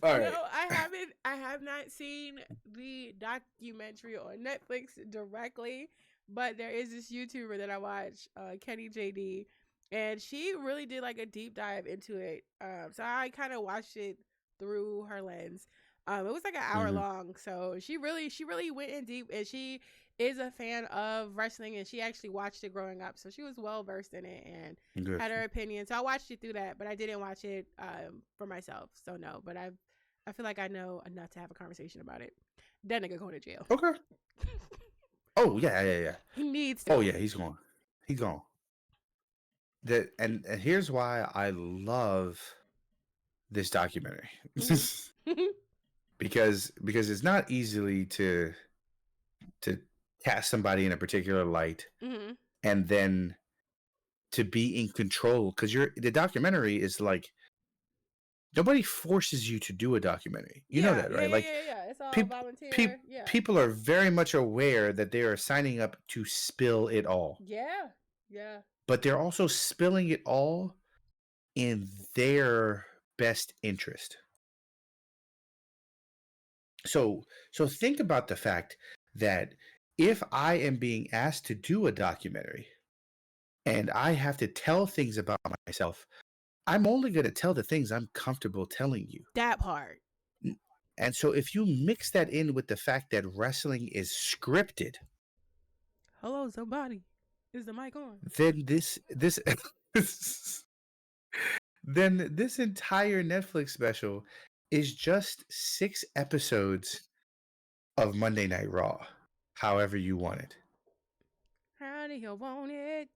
All right. No, I have not seen the documentary on Netflix directly, but there is this YouTuber that I watch, Kenny JD, and she really did like a deep dive into it. So I kind of watched it through her lens. It was like an hour Mhm. long, so she really went in deep, and she is a fan of wrestling, and she actually watched it growing up, so she was well versed in it and Good. had her opinion. So I watched it through that, but I didn't watch it for myself. So no, but I feel like I know enough to have a conversation about it. that nigga going to jail. Okay. Oh yeah. He needs to. Oh yeah, he's gone. He's gone. And here's why I love this documentary. Mhm. because it's not easily to cast somebody in a particular light Mhm. and then to be in control, because the documentary is like nobody forces you to do a documentary. You know that, right? Like Yeah. It's all people volunteer. Yeah. people are very much aware that they are signing up to spill it all, Yeah. but they're also spilling it all in their best interest. So think about the fact that if I am being asked to do a documentary and I have to tell things about myself, I'm only going to tell the things I'm comfortable telling you. That part. And so if you mix that in with the fact that wrestling is scripted, Hello, somebody. Is the mic on? then this then this entire Netflix special is just 6 episodes of Monday Night Raw, however you want it. How do you want it?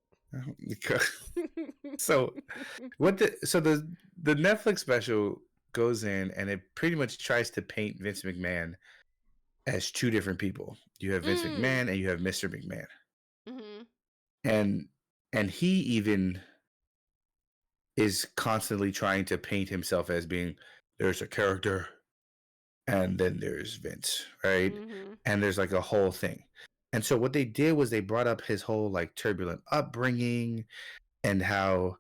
So the Netflix special goes in and it pretty much tries to paint Vince McMahon as two different people. You have Vince McMahon and you have Mr. McMahon. And he even is constantly trying to paint himself as being, there's a character and then there's Vince, right? And there's like a whole thing. And so what they did was they brought up his whole like turbulent upbringing and how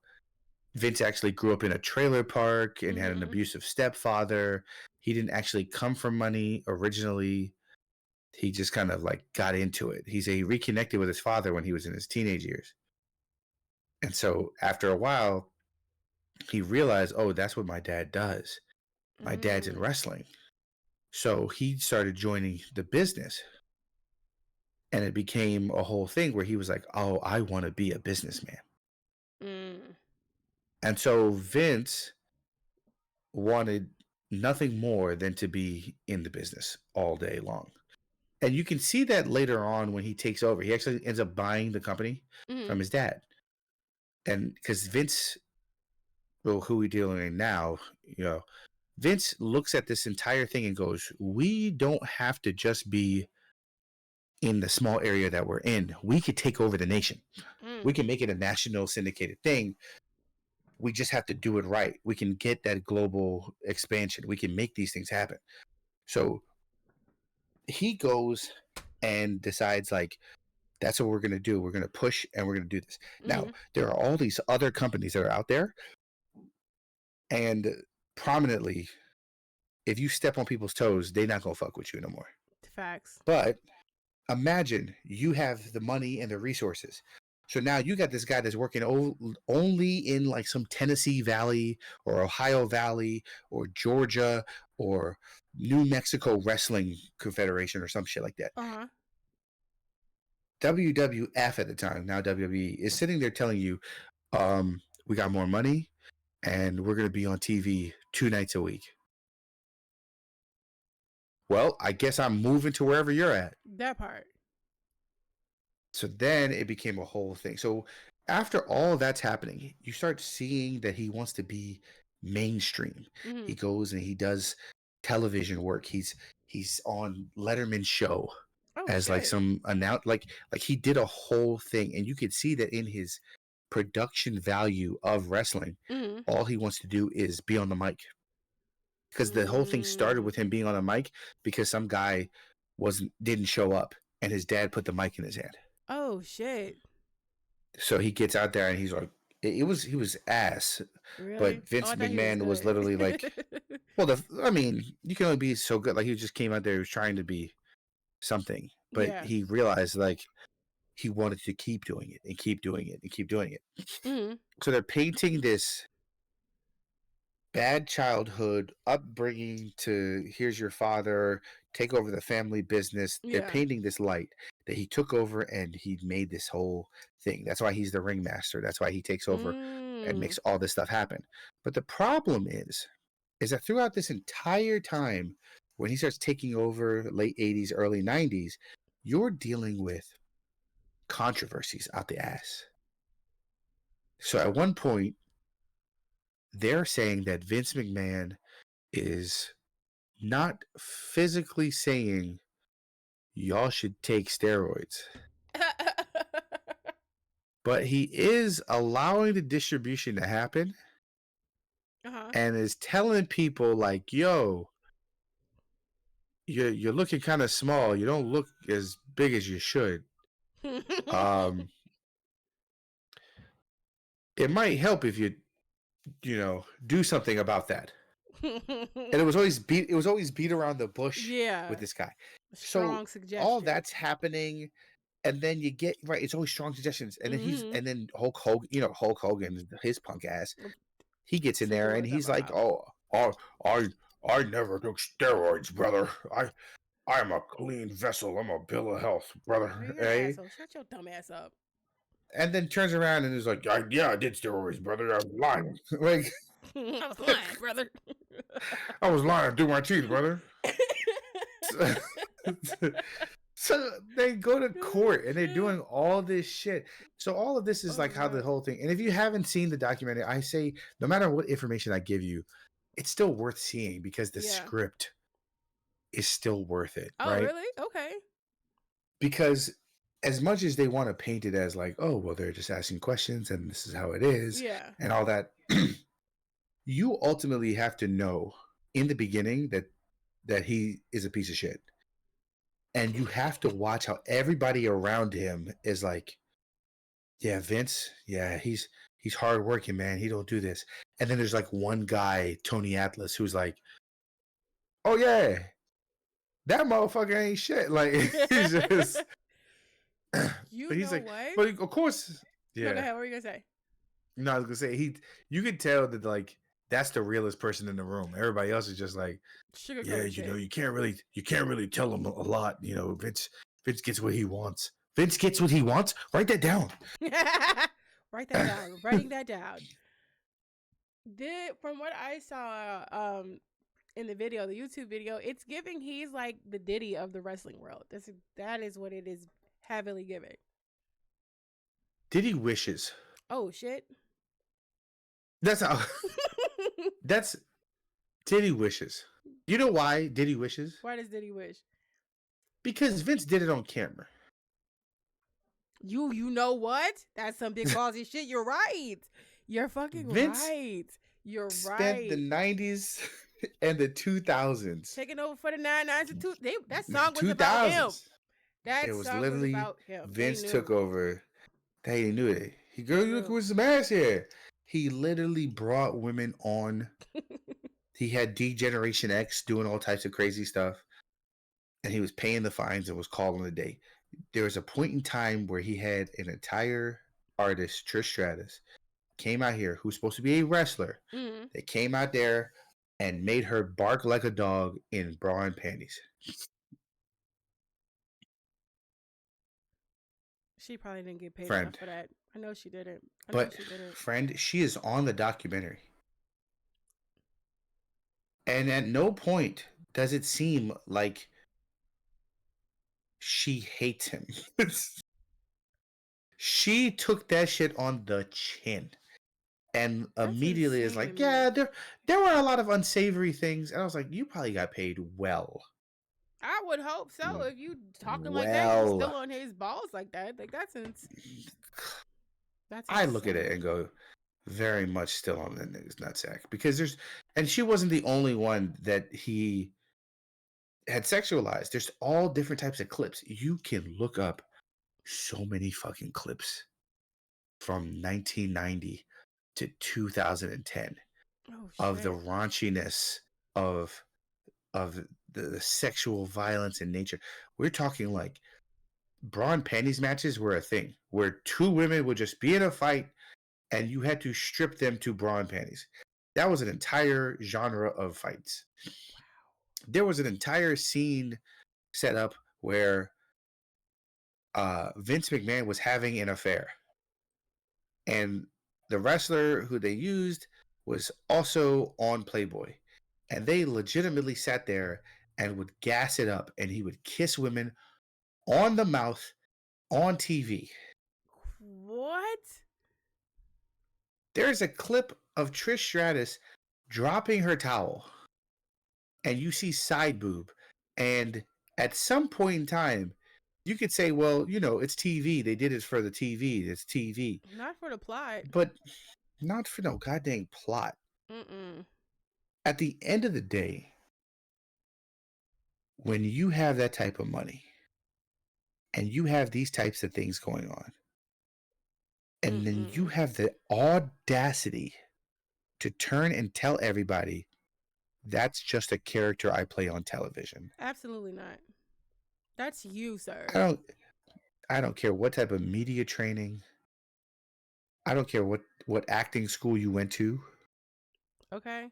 Vince actually grew up in a trailer park and had an abusive stepfather. He didn't actually come from money originally. He just kind of like got into it. He reconnected with his father when he was in his teenage years. And so after a while, he realized, oh, that's what my dad does. My dad's in wrestling. So he started joining the business. And it became a whole thing where he was like, oh, I want to be a businessman. And so Vince wanted nothing more than to be in the business all day long. And you can see that later on when he takes over. He actually ends up buying the company from his dad. And because Vince, well, who we dealing with now, Vince looks at this entire thing and goes, we don't have to just be in the small area that we're in. We could take over the nation. We can make it a national syndicated thing. We just have to do it right. We can get that global expansion. We can make these things happen. So he goes and decides, like, that's what we're going to do. We're going to push and we're going to do this. Now, there are all these other companies that are out there. And prominently, if you step on people's toes, they're not going to fuck with you no more. Facts. But imagine you have the money and the resources. So now you got this guy that's working only in like some Tennessee Valley or Ohio Valley or Georgia or New Mexico Wrestling Confederation or some shit like that. WWF at the time, now WWE, is sitting there telling you, we got more money and we're going to be on TV 2 nights a week. Well, I guess I'm moving to wherever you're at. That part. So then it became a whole thing. So after all that's happening, you start seeing that he wants to be mainstream. He goes and he does television work. He's on Letterman's show as like some like he did a whole thing, and you could see that in his production value of wrestling. All he wants to do is be on the mic. Because the whole thing started with him being on a mic because some guy didn't show up and his dad put the mic in his hand. Oh shit. So he gets out there and he's like, he was ass. Really? But Vince McMahon was literally like, well, I mean, you can only be so good. Like, he just came out there, he was trying to be something. But he realized, like, he wanted to keep doing it and keep doing it and keep doing it. So they're painting this bad childhood upbringing to, here's your father, take over the family business. They're painting this light that he took over and he made this whole thing. That's why he's the ringmaster. That's why he takes over and makes all this stuff happen. But the problem is that throughout this entire time, when he starts taking over late 80s, early 90s, you're dealing with controversies out the ass. So at one point, they're saying that Vince McMahon is not physically saying y'all should take steroids, but he is allowing the distribution to happen Uh-huh. and is telling people like, yo, you're looking kind of small. You don't look as big as you should. It might help if you do something about that. And it was always beat around the bush Yeah. with this guy. Strong So suggestion. all that's happening, and then you get right. It's always strong suggestions, and then Hulk Hogan, his punk ass, he gets in there and he's like, "Oh, I never took steroids, brother. I'm a clean vessel. I'm a bill of health, brother." You're an asshole. Shut your dumb ass up. And then turns around and is like, "Yeah, I did steroids, brother. I was lying. Like, I was lying, brother. I was lying through my teeth, brother." So they go to court and they're doing all this shit. So all of this is like how the whole thing. And if you haven't seen the documentary, I say no matter what information I give you, it's still worth seeing because the script is still worth it. Oh, right? really? Okay. Because as much as they want to paint it as like, oh, well, they're just asking questions and this is how it is, and all that, you ultimately have to know in the beginning that he is a piece of shit. And you have to watch how everybody around him is like, yeah, Vince, yeah, he's hardworking, man. He don't do this. And then there's like one guy, Tony Atlas, who's like, oh yeah, that motherfucker ain't shit. Like he's just You but he's know like, what? but of course, yeah. No, go ahead. What were you gonna say? No, I was gonna say you could tell that like that's the realest person in the room. Everybody else is just like, yeah, you can't really tell him a lot. Vince gets what he wants. Vince gets what he wants. Write that down. Write that down. Writing that down. From what I saw in the video, the YouTube video, it's giving he's like the Diddy of the wrestling world. That is what it is heavily giving. Diddy wishes. Oh shit. That's how. That's Diddy wishes. You know why Diddy wishes? Why does Diddy wish? Because Vince did it on camera. You know what? That's some big ballsy shit. You're right. You're fucking Vince right. You're right. Spent the 90s and the 2000s. Taking over for the 99s and that song was about him. That it was song literally was about him. Vince took over. They knew it. You look with some ass here. He literally brought women on. He had D-Generation X doing all types of crazy stuff. And he was paying the fines and was calling the day. There was a point in time where he had an entire artist, Trish Stratus, came out here who's supposed to be a wrestler. Mm-hmm. They came out there and made her bark like a dog in bra and panties. She probably didn't get paid enough for that. I know she didn't. Friend, she is on the documentary. And at no point does it seem like she hates him. She took that shit on the chin. And immediately is like, yeah, there were a lot of unsavory things. And I was like, you probably got paid well. I would hope so. If you talking like that, you're still on his balls like that. Like that's I look at it and go, very much still on that nigga's nutsack. Because she wasn't the only one that he had sexualized. There's all different types of clips. You can look up so many fucking clips from 1990 to 2010 of the raunchiness of the sexual violence in nature. We're talking like bra and panties matches were a thing where two women would just be in a fight and you had to strip them to bra and panties. That was an entire genre of fights. There was an entire scene set up where Vince McMahon was having an affair. And the wrestler who they used was also on Playboy. And they legitimately sat there and would gas it up, and he would kiss women on the mouth on TV. What? There's a clip of Trish Stratus dropping her towel, and you see side boob. And at some point in time, you could say, well, it's TV. They did it for the TV. It's TV. Not for the plot. But not for no goddamn plot. Mm-mm. At the end of the day, when you have that type of money and you have these types of things going on, and then you have the audacity to turn and tell everybody that's just a character I play on television. Absolutely not. That's you, sir. I don't care what type of media training. I don't care what acting school you went to. Okay.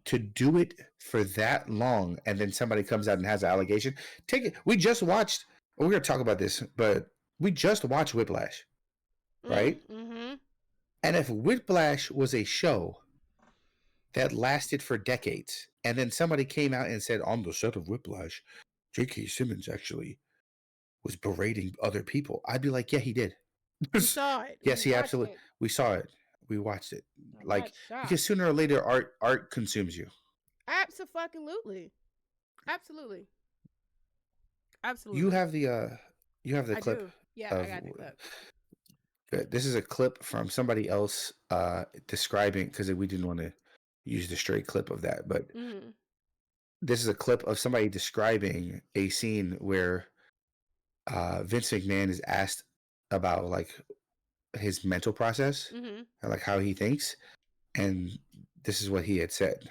To do it for that long, and then somebody comes out and has an allegation. Take it. We just watched. We're gonna talk about this, but we just watched Whiplash, right? Mm-hmm. And if Whiplash was a show that lasted for decades, and then somebody came out and said on the set of Whiplash, J.K. Simmons actually was berating other people, I'd be like, yeah, he did. We saw it. Yes, We he watched absolutely. it. We saw it. We watched it. I'm Like, not shocked. because sooner or later, art consumes you. Absolutely. Absolutely. Absolutely. You have the I clip. do. Yeah, I got the clip. Good. This is a clip from somebody else describing, because we didn't want to use the straight clip of that, but this is a clip of somebody describing a scene where Vince McMahon is asked about like his mental process and like how he thinks, and this is what he had said.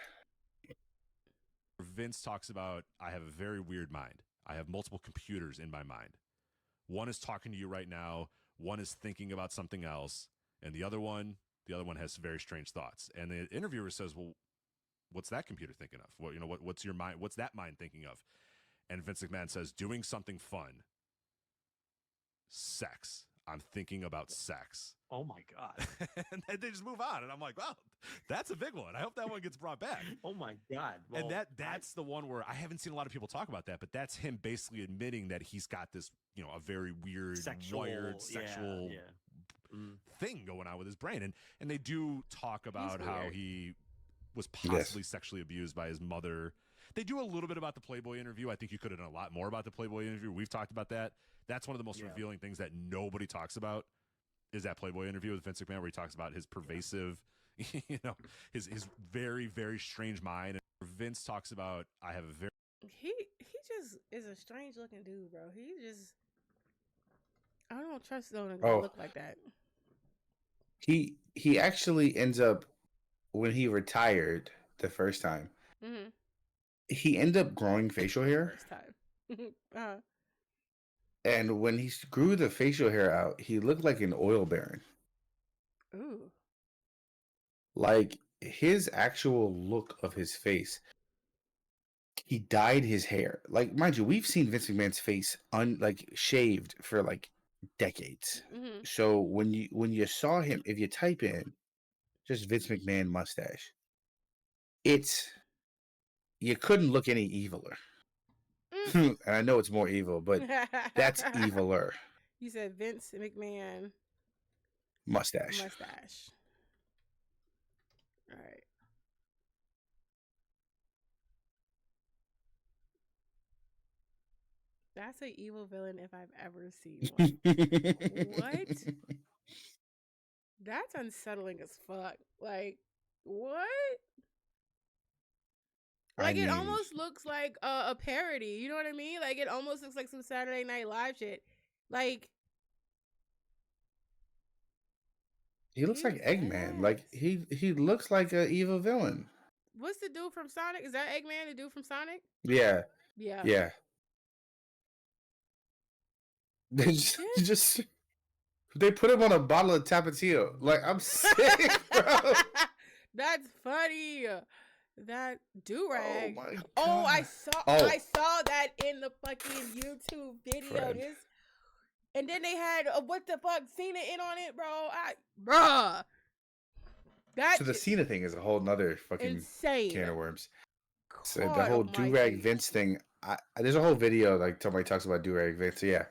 Vince talks about, I have a very weird mind. I have multiple computers in my mind. One is talking to you right now. One is thinking about something else. And the other one has very strange thoughts. And the interviewer says, well, what's that computer thinking of? What's your mind? What's that mind thinking of? And Vince McMahon says, doing something fun. Sex. I'm thinking about sex. Oh my God. And then they just move on. And I'm like, wow, that's a big one. I hope that one gets brought back. Oh my God. Well, and that's the one where I haven't seen a lot of people talk about that, but that's him basically admitting that he's got this, a very weird, wired sexual thing going on with his brain. And they do talk about how he was possibly sexually abused by his mother. They do a little bit about the Playboy interview. I think you could have done a lot more about the Playboy interview. We've talked about that. That's one of the most revealing things that nobody talks about is that Playboy interview with Vince McMahon where he talks about his pervasive, his very, very strange mind. And Vince talks about, I have a very... He just is a strange looking dude, bro. I don't trust someone to look like that. He actually ends up, when he retired the first time, he ended up growing facial hair. First time. And when he grew the facial hair out, he looked like an oil baron. Ooh. Like his actual look of his face, he dyed his hair. Like, mind you, we've seen Vince McMahon's face shaved for like decades. So when you saw him, if you type in just Vince McMahon mustache, you couldn't look any eviler. And I know it's more evil, but that's eviler. You said Vince McMahon mustache. All right. That's an evil villain if I've ever seen one. What? That's unsettling as fuck. Like, what? Like, it almost looks like a parody. You know what I mean? Like, it almost looks like some Saturday Night Live shit. Like, he looks like Eggman. Like, he looks like an evil villain. What's the dude from Sonic? Is that Eggman, the dude from Sonic? Yeah. Yeah. Yeah. They put him on a bottle of Tapatio. Like, I'm sick, bro. That's funny. That do-rag. Oh my God. I saw that in the fucking YouTube video. Fred. And then they had what the fuck Cena in on it, bro. So the Cena thing is a whole nother fucking insane can of worms. So the God whole do rag almighty. Vince thing. There's a whole video like somebody talks about do rag Vince. Yeah,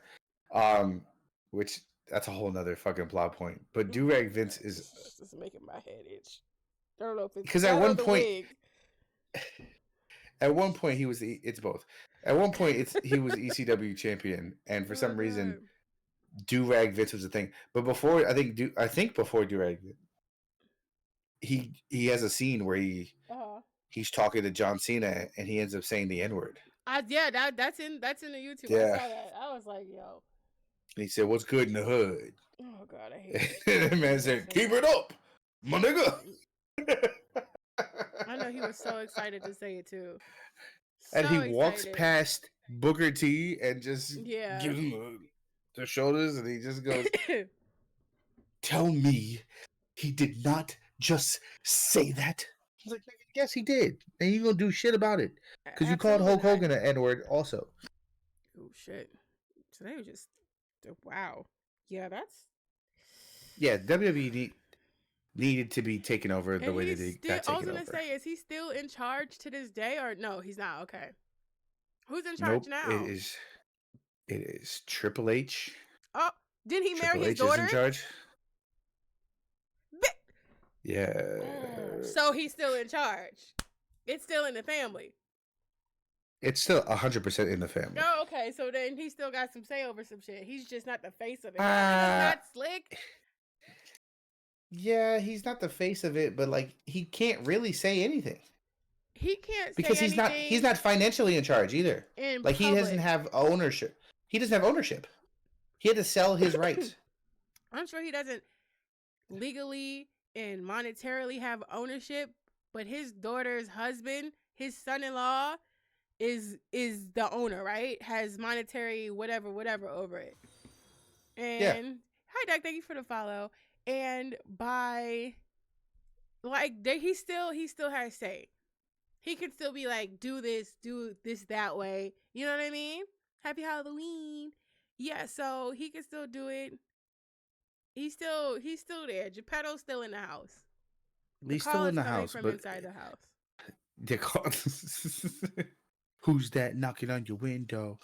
which that's a whole nother fucking plot point. But do rag Vince is This is making my head itch. I don't know if it's because that or the wig. at one point he was it's both. At one point he was ECW champion, and for some reason do rag Vince was a thing. But before I think before do rag, he has a scene where he's talking to John Cena and he ends up saying the N-word. Yeah, that's in the YouTube. Yeah. I saw that. I was like, yo. And he said, "What's good in the hood?" Oh God, I hate it. And the man said, "Keep it up, my nigga." I know he was so excited to say it too. And So he walks excited. past Booker T and just gives him the shoulders, and he just goes, "Tell me he did not just say that." I was like, "Yes, he did, and you gonna do shit about it because you called Hulk Hogan an N-word also." Oh shit! So they were just wow. Yeah, that's WWE needed to be taken over the way that they got taken over. I was gonna say, is he still in charge to this day, or no? He's not. Okay, who's in charge now? It is Triple H. Oh, did he marry his Triple H daughter? is in charge. Yeah. So he's still in charge. It's still in the family. It's still 100% in the family. Oh, okay. So then he still got some say over some shit. He's just not the face of it. He's not slick. Yeah, he's not the face of it, but like he can't really say anything. He can't because say he's not financially in charge either. Like he doesn't have ownership. He doesn't have ownership. He had to sell his rights. I'm sure he doesn't legally and monetarily have ownership, but his daughter's husband, his son-in-law, is the owner, right? Has monetary whatever over it. And hi Doug, thank you for the follow. And by like he still has say. He could still be like, do this that way. You know what I mean? Happy Halloween. Yeah, so he can still do it. He's still there. Geppetto's still in the house. He's still in the house, from but inside the house. They call who's that knocking on your window?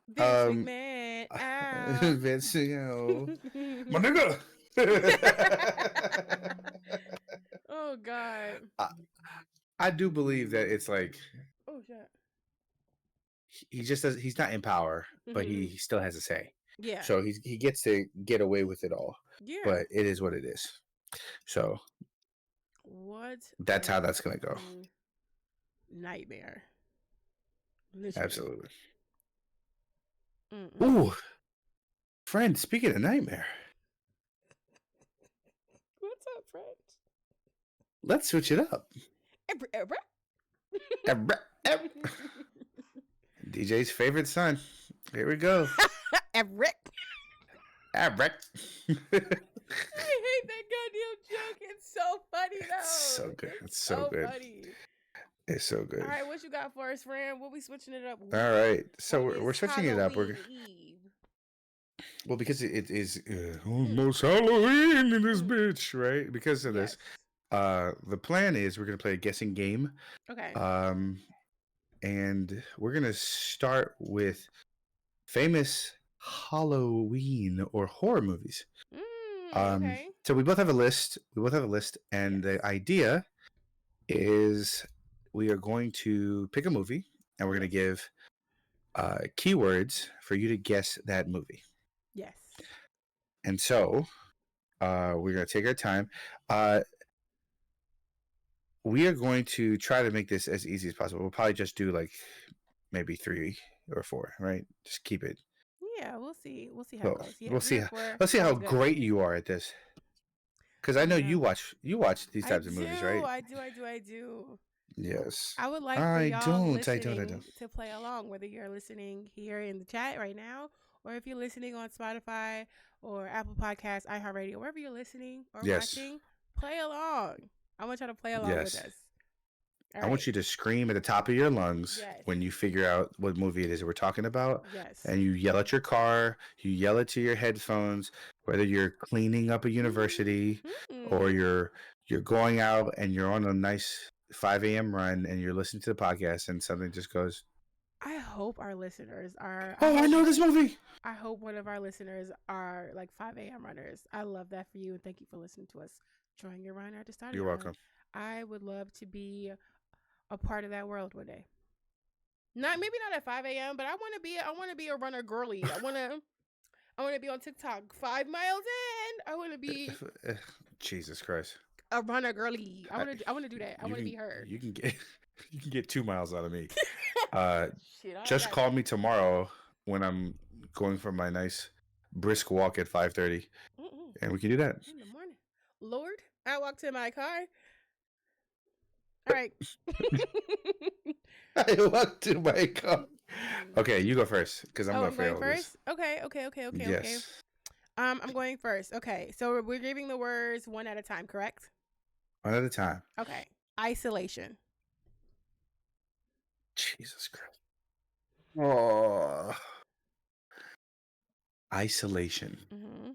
Vince McMahon. Vince, my nigga. Oh God. I do believe that it's like, oh shit. He just does. He's not in power, but he still has a say. Yeah. So he gets to get away with it all. Yeah. But it is what it is. So that's how that's gonna go. Nightmare. Literally. Absolutely. Ooh, friend. Speaking of nightmare, what's up, friend? Let's switch it up. DJ's favorite son. Here we go. Eric. Eric. I hate that goddamn joke. It's so funny though. It's so good. It's so good. Funny. It's so good. All right, what you got for us, friend? We'll be switching it up. All right, so we're switching it up. Eve. Well, because it is almost Halloween in this bitch, right? Because of this, the plan is we're gonna play a guessing game. Okay. And we're gonna start with famous Halloween or horror movies. Okay. So we both have a list. And the idea is we are going to pick a movie, and we're going to give keywords for you to guess that movie. Yes. And so we're going to take our time. We are going to try to make this as easy as possible. We'll probably just do like maybe 3 or 4, right? Just keep it. Yeah, we'll see. We'll see how it goes. Yeah, let's see how great you are at this. Because I know you watch these types of movies, right? I do. Yes. I would like for y'all listening to play along, whether you're listening here in the chat right now, or if you're listening on Spotify or Apple Podcasts, iHeartRadio, wherever you're listening or watching, play along. I want y'all to play along with us. I want you to scream at the top of your lungs when you figure out what movie it is that we're talking about. Yes. And you yell at your car, you yell it to your headphones, whether you're cleaning up a university or you're going out and you're on a nice 5 a.m. run and you're listening to the podcast and something just goes, I hope our listeners are. "Oh, I know this movie." I hope one of our listeners are like 5 a.m. runners. I love that for you, and thank you for listening to us during your run or at the start of You're your welcome. run. I would love to be a part of that world one day. Maybe not at 5 a.m., but I want to be a runner girly. I want to be on TikTok 5 miles in. I want to be Jesus Christ. a runner girly. I want to do that. I want to be her. You can get you can get 2 miles out of me. Shit, Just call me tomorrow when I'm going for my nice brisk walk at 5:30, and we can do that. In the morning. Lord, I walk to my car. All right. I walk to my car. Okay, you go first because I'm I'm going going to first. Okay. Yes. I'm going first. Okay, so we're giving the words one at a time, correct? One at a time. Okay. Isolation. Jesus Christ. Oh. Isolation. Mm-hmm.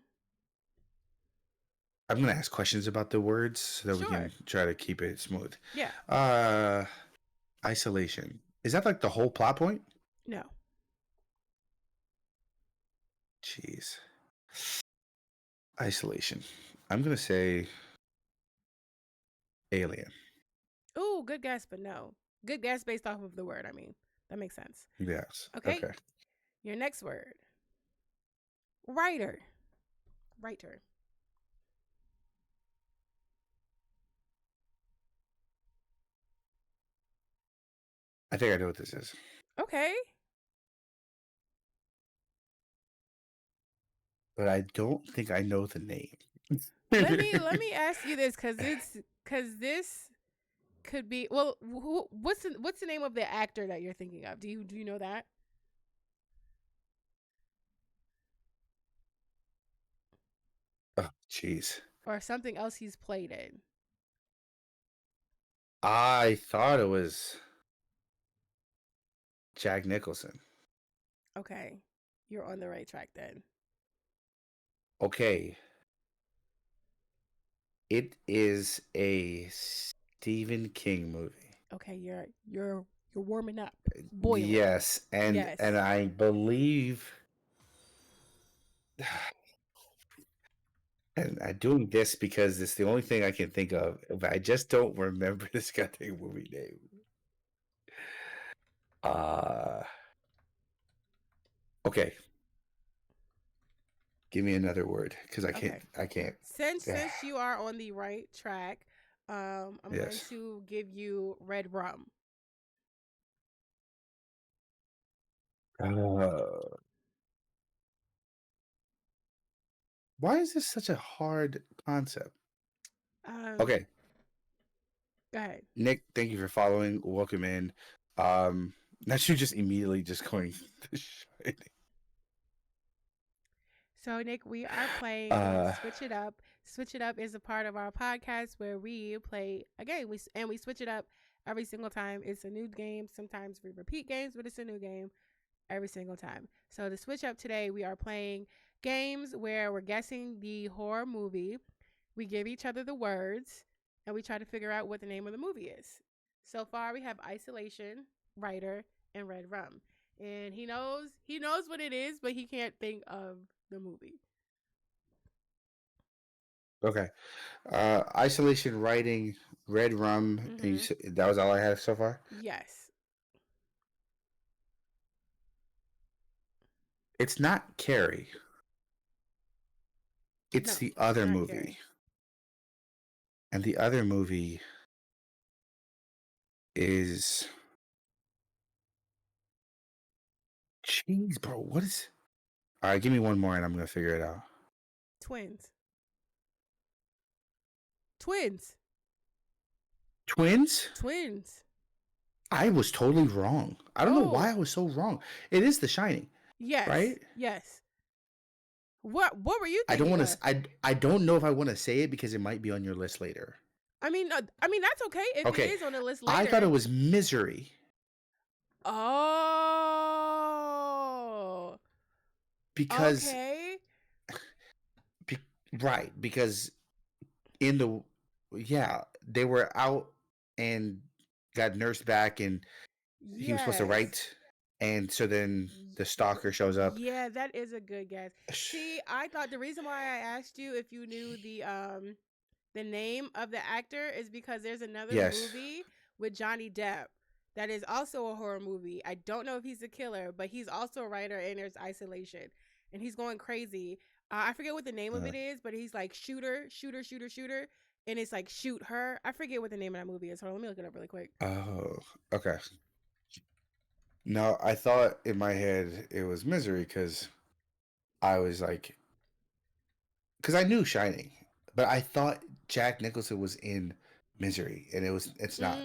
I'm gonna ask questions about the words so that we Sure. can try to keep it smooth. Yeah. Isolation. Is that like the whole plot point? No. Jeez. Isolation. I'm gonna say alien. Ooh, good guess, but no. Good guess based off of the word. I mean, that makes sense. Yes. Okay. Your next word. Writer. Writer. I think I know what this is. Okay. But I don't think I know the name. let me ask you this because this could be what's the name of the actor that you're thinking of? Do you know that? Oh, jeez. Or something else he's played in? I thought it was Jack Nicholson. Okay. You're on the right track then. Okay. It is a Stephen King movie. Okay, you're warming up. Boiling. Yes, and Yes. and I believe and I'm doing this because it's the only thing I can think of, but I just don't remember this goddamn movie name. Okay. Give me another word because I can't. Since you are on the right track, I'm going to give you red rum. Why is this such a hard concept? Okay. Go ahead. Nick, thank you for following. Welcome in. Not you just immediately just going The Shining. So, Nick, we are playing Switch It Up. Switch It Up is a part of our podcast where we play a game. We switch it up every single time. It's a new game. Sometimes we repeat games, but it's a new game every single time. So, to switch up today, we are playing games where we're guessing the horror movie. We give each other the words, and we try to figure out what the name of the movie is. So far, we have Isolation, Writer, and Red Rum. And he knows what it is, but he can't think of the movie. Okay. Isolation, Writing, Red Rum. And that was all I have so far? Yes. It's not Carrie. It's the other movie. Carrie. And the other movie is... Jeez, bro. What is... All right, give me one more and I'm going to figure it out. Twins. I was totally wrong. I don't know why I was so wrong. It is The Shining. Yes. Right? Yes. What were you thinking? I don't want to. I don't know if I want to say it because it might be on your list later. I mean that's okay if it is on the list later. I thought it was Misery. Oh. Because. Okay. Right, because in the they were out and got nursed back, and he was supposed to Yes. write, and so then the stalker shows up. Yeah, that is a good guess. See, I thought the reason why I asked you if you knew the name of the actor is because there's another Yes. movie with Johnny Depp that is also a horror movie. I don't know if he's a killer, but he's also a writer, and there's Isolation, and he's going crazy. I forget what the name of it is, but he's like shooter, and it's like shoot her. I forget what the name of that movie is. Hold on, let me look it up really quick. Oh, okay. No, I thought in my head it was Misery because I was like, because I knew Shining, but I thought Jack Nicholson was in Misery, and it's not.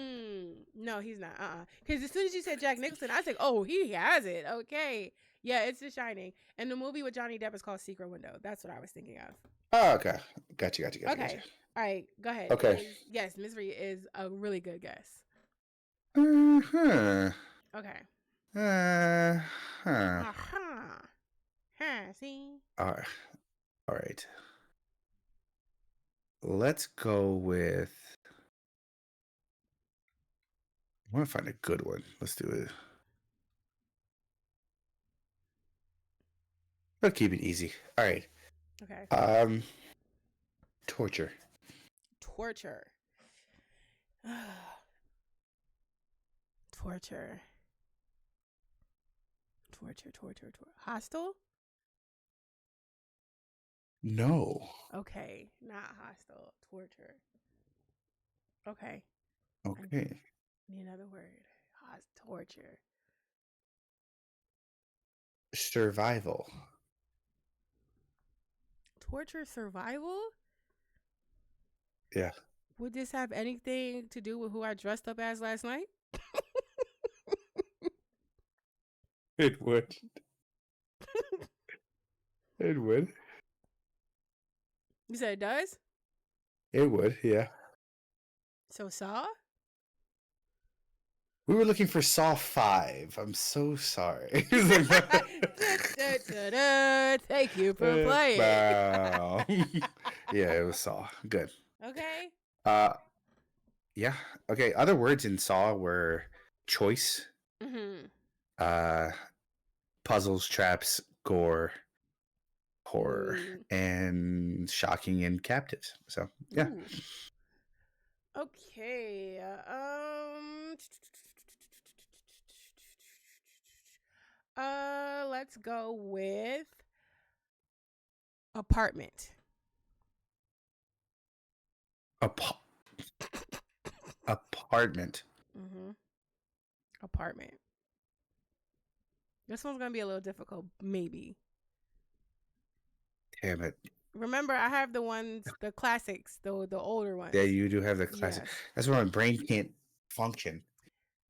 No, he's not. Because as soon as you said Jack Nicholson, I was like, oh, he has it. Okay. Yeah, it's The Shining. And the movie with Johnny Depp is called Secret Window. That's what I was thinking of. Oh, okay. Gotcha. Okay. All right. Go ahead. Okay. Yes, Misery is a really good guess. Uh-huh. Okay. Uh-huh. See? All right. Let's go with. I want to find a good one. Let's do it. I'll keep it easy. All right. Okay. Torture. Torture. Torture. Hostel? No. Okay, not hostile. Torture. Okay. Okay. Need another word. Torture. Survival. Torture survival? Yeah. Would this have anything to do with who I dressed up as last night? It would. It would. You said it does? It would, yeah. So Saw? We were looking for Saw 5. I'm so sorry. Thank you for playing. Wow. Yeah, it was Saw. Good. Okay. Yeah. Okay. Other words in Saw were choice, puzzles, traps, gore, horror, and shocking and captives. So yeah. Ooh. Okay. Let's go with apartment. Apartment. Apartment. This one's gonna be a little difficult, maybe. Damn it. Remember, I have the classics, the older ones. Yeah, you do have the classic. Yes. That's why my brain can't function.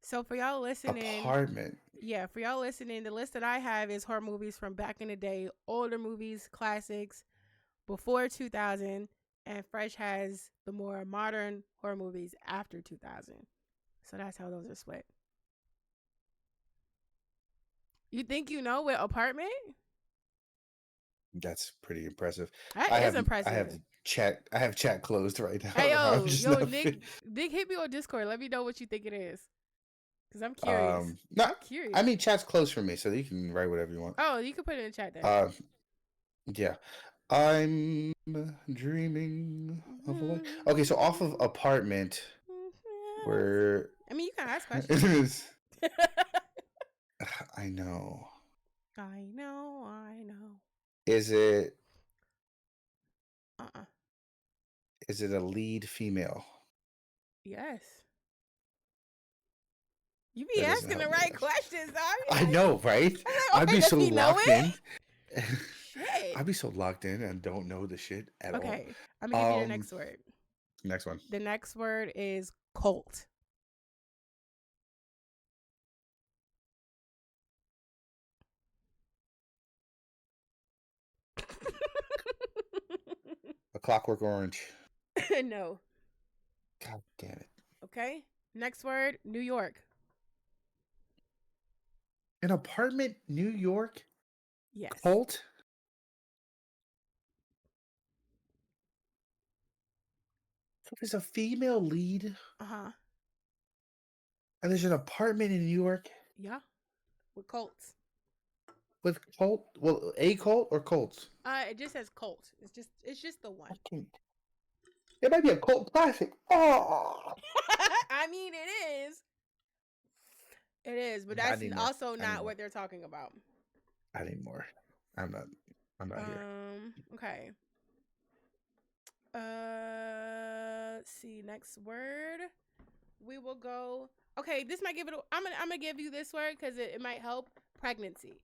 So for y'all listening, apartment. Yeah, for y'all listening, the list that I have is horror movies from back in the day, older movies, classics, before 2000, and Fresh has the more modern horror movies after 2000. So that's how those are split. You think you know with apartment? That's pretty impressive. That is impressive. I have chat closed right now. Hey yo, Nick, hit me on Discord. Let me know what you think it is. Because I'm curious. No, I'm curious. I mean, chat's closed for me, so you can write whatever you want. Oh, you can put it in the chat then. Yeah. I'm dreaming of a life. Okay, so off of apartment, where I mean, you can ask questions. I know. I know. Is it? Is it a lead female? Yes. You be asking the right questions, I know, right? I'd be so locked in. Shit. I'd be so locked in and don't know the shit at all. Okay, I'm gonna give you the next word. Next one. The next word is cult. A Clockwork Orange. No. God damn it. Okay. Next word, New York. An apartment, New York? Yes. Cult? So there's a female lead? And there's an apartment in New York Yeah, with cults. with cult. Well, a cult or cults? It just says cult. It's just the one. Okay. It might be a cult classic. Oh, I mean, it is. It is, but I that's need more. also I need not more. what they're talking about. I need more. I'm not here. Okay. Let's see. Next word. We will go. Okay, this might give it. I'm gonna give you this word because it might help. Pregnancy.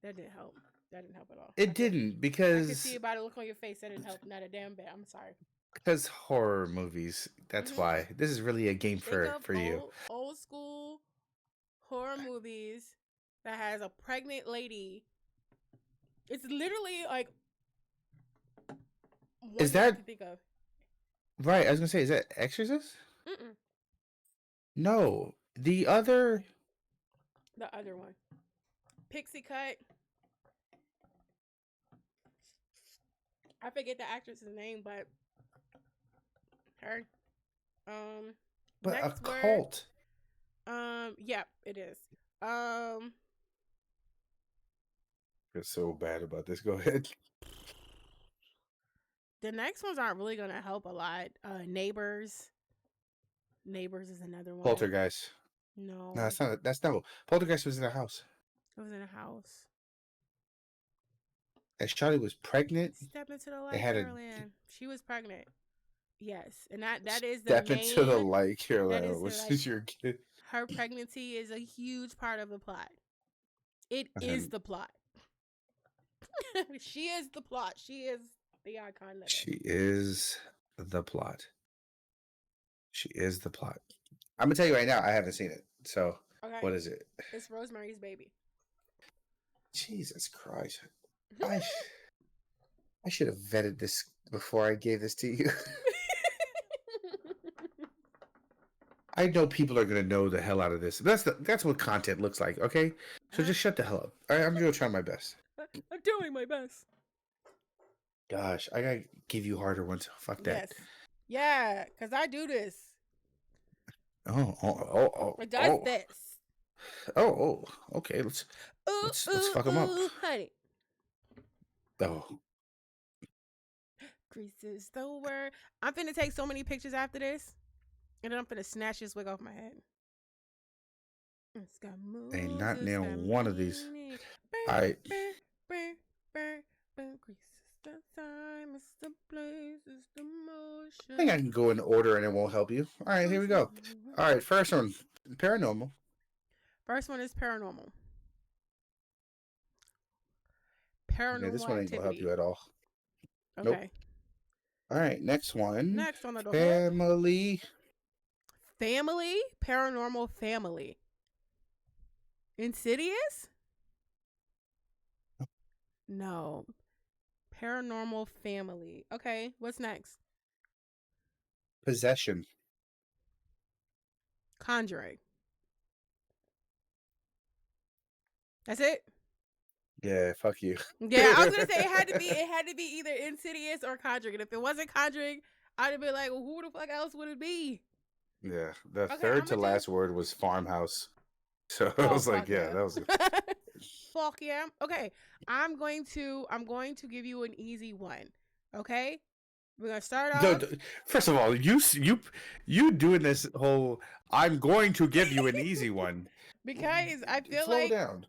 That didn't help. That didn't help at all. It didn't I because could see it by the look on your face. That didn't help. Not a damn bit. I'm sorry. because horror movies. That's why this is really a game Think of for you. old school horror movies that has a pregnant lady. It's literally like. Is I that can think of? right? I was gonna say, is that Exorcist? Mm-mm. No, the other. The other one. Pixie Cut. I forget the actress's name, but her. But Next a word. cult. Yeah, it is. You're so bad about this. Go ahead. The next ones aren't really gonna help a lot. Neighbors. Neighbors is another one. Poltergeist. No. No, that's not. Poltergeist was in a house. It was in a house. And Charlie was pregnant. Step into the They light, had a Caroline. She was pregnant. Yes, and that is the step main. into the light, That Carolina. is Was like, this your kid? her pregnancy is a huge part of the plot. It is the plot. She is the plot. She is the icon. Letter. She is the plot. She is the plot. I'm gonna tell you right now, I haven't seen it. So Okay. what is it? It's Rosemary's Baby. Jesus Christ! I should have vetted this before I gave this to you. I know people are gonna know the hell out of this. That's what content looks like. Okay, so just shut the hell up. All right, I'm gonna try my best. I'm doing my best. Gosh, I gotta give you harder ones. Fuck that. Yes. Yeah, because I do this. Oh. It does this. Oh. Okay, let's fuck them up. Honey. Oh. Grease is the word. I'm finna take so many pictures after this, and then I'm finna snatch this wig off my head. It's got moves. Ain't not it's nail got one of these. meaning. All right. Grease is the time, it's the place, it's the motion. I think I can go in order and it won't help you. All right, here we go. All right, first one, paranormal. First one is paranormal. Paranormal Yeah, this one ain't gonna help activity. you at all. Okay. Nope. All right, next one. Next on the door. Family. Family? Paranormal family. Insidious? No. Paranormal family. Okay, what's next? Possession. Conjuring. That's it? Yeah, fuck you. Yeah, I was gonna say it had to be either Insidious or Conjuring. And if it wasn't Conjuring, I'd have been like, well, who the fuck else would it be? Yeah, the Okay, third I'ma to last word was farmhouse. So I was like, yeah, that was. Fuck yeah. Okay, I'm going to give you an easy one. Okay, we're gonna start off. No, first of all, you doing this whole I'm going to give you an easy one because I feel slow like down.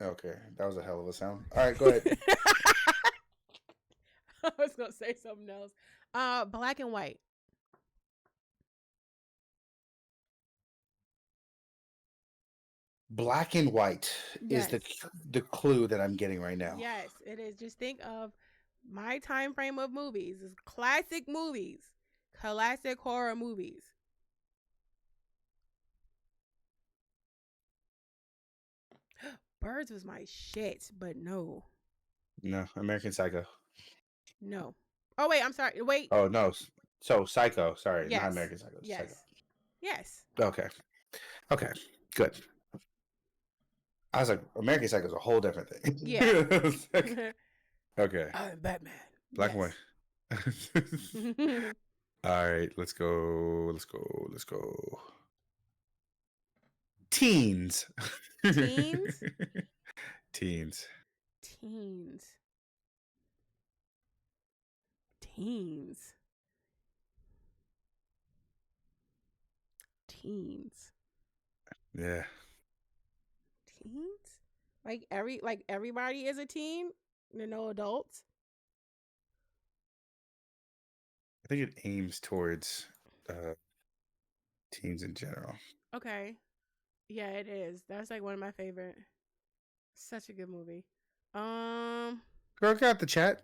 Okay, that was a hell of a sound. All right, go ahead. I was gonna say something else. Black and white. Black and white Yes. is the clue that I'm getting right now. Yes, it is. Just think of my time frame of movies. It's classic movies, classic horror movies. Birds was my shit, but no. No, American Psycho. No. Oh wait, I'm sorry. Wait. Oh no, so Psycho. Sorry, Yes. not American Psycho. Yes. Psycho. Yes. Okay, good. I was like, American Psycho is a whole different thing. Yeah. Okay. I'm Batman. Black and white. Yes. All right, let's go. Let's go. Let's go. Teens. Teens? Teens. Teens. Teens. Teens. Yeah. Teens? Like everybody is a teen? There are no adults? I think it aims towards teens in general. Okay. Yeah, it is. That's like one of my favorite. Such a good movie. Girl, got the chat.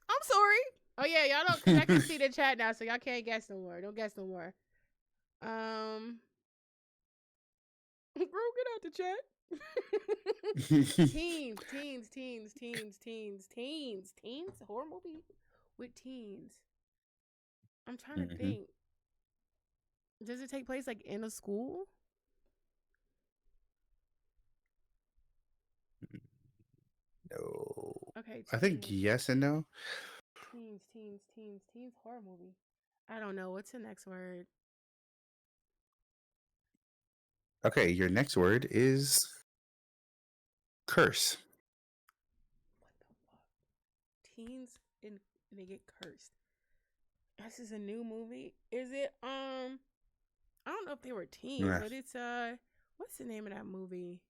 I'm sorry. Oh yeah, y'all don't, cause I can see the chat now, so y'all can't guess no more. Don't guess no more. Girl, get out the chat. Teens. Horror movie with teens. I'm trying to think. Does it take place like in a school? No. Okay. I think yes and no. Teens. Horror movie. I don't know. What's the next word? Okay, your next word is curse. What the fuck? Teens and they get cursed. This is a new movie. Is it I don't know if they were teens, Yeah. but it's what's the name of that movie?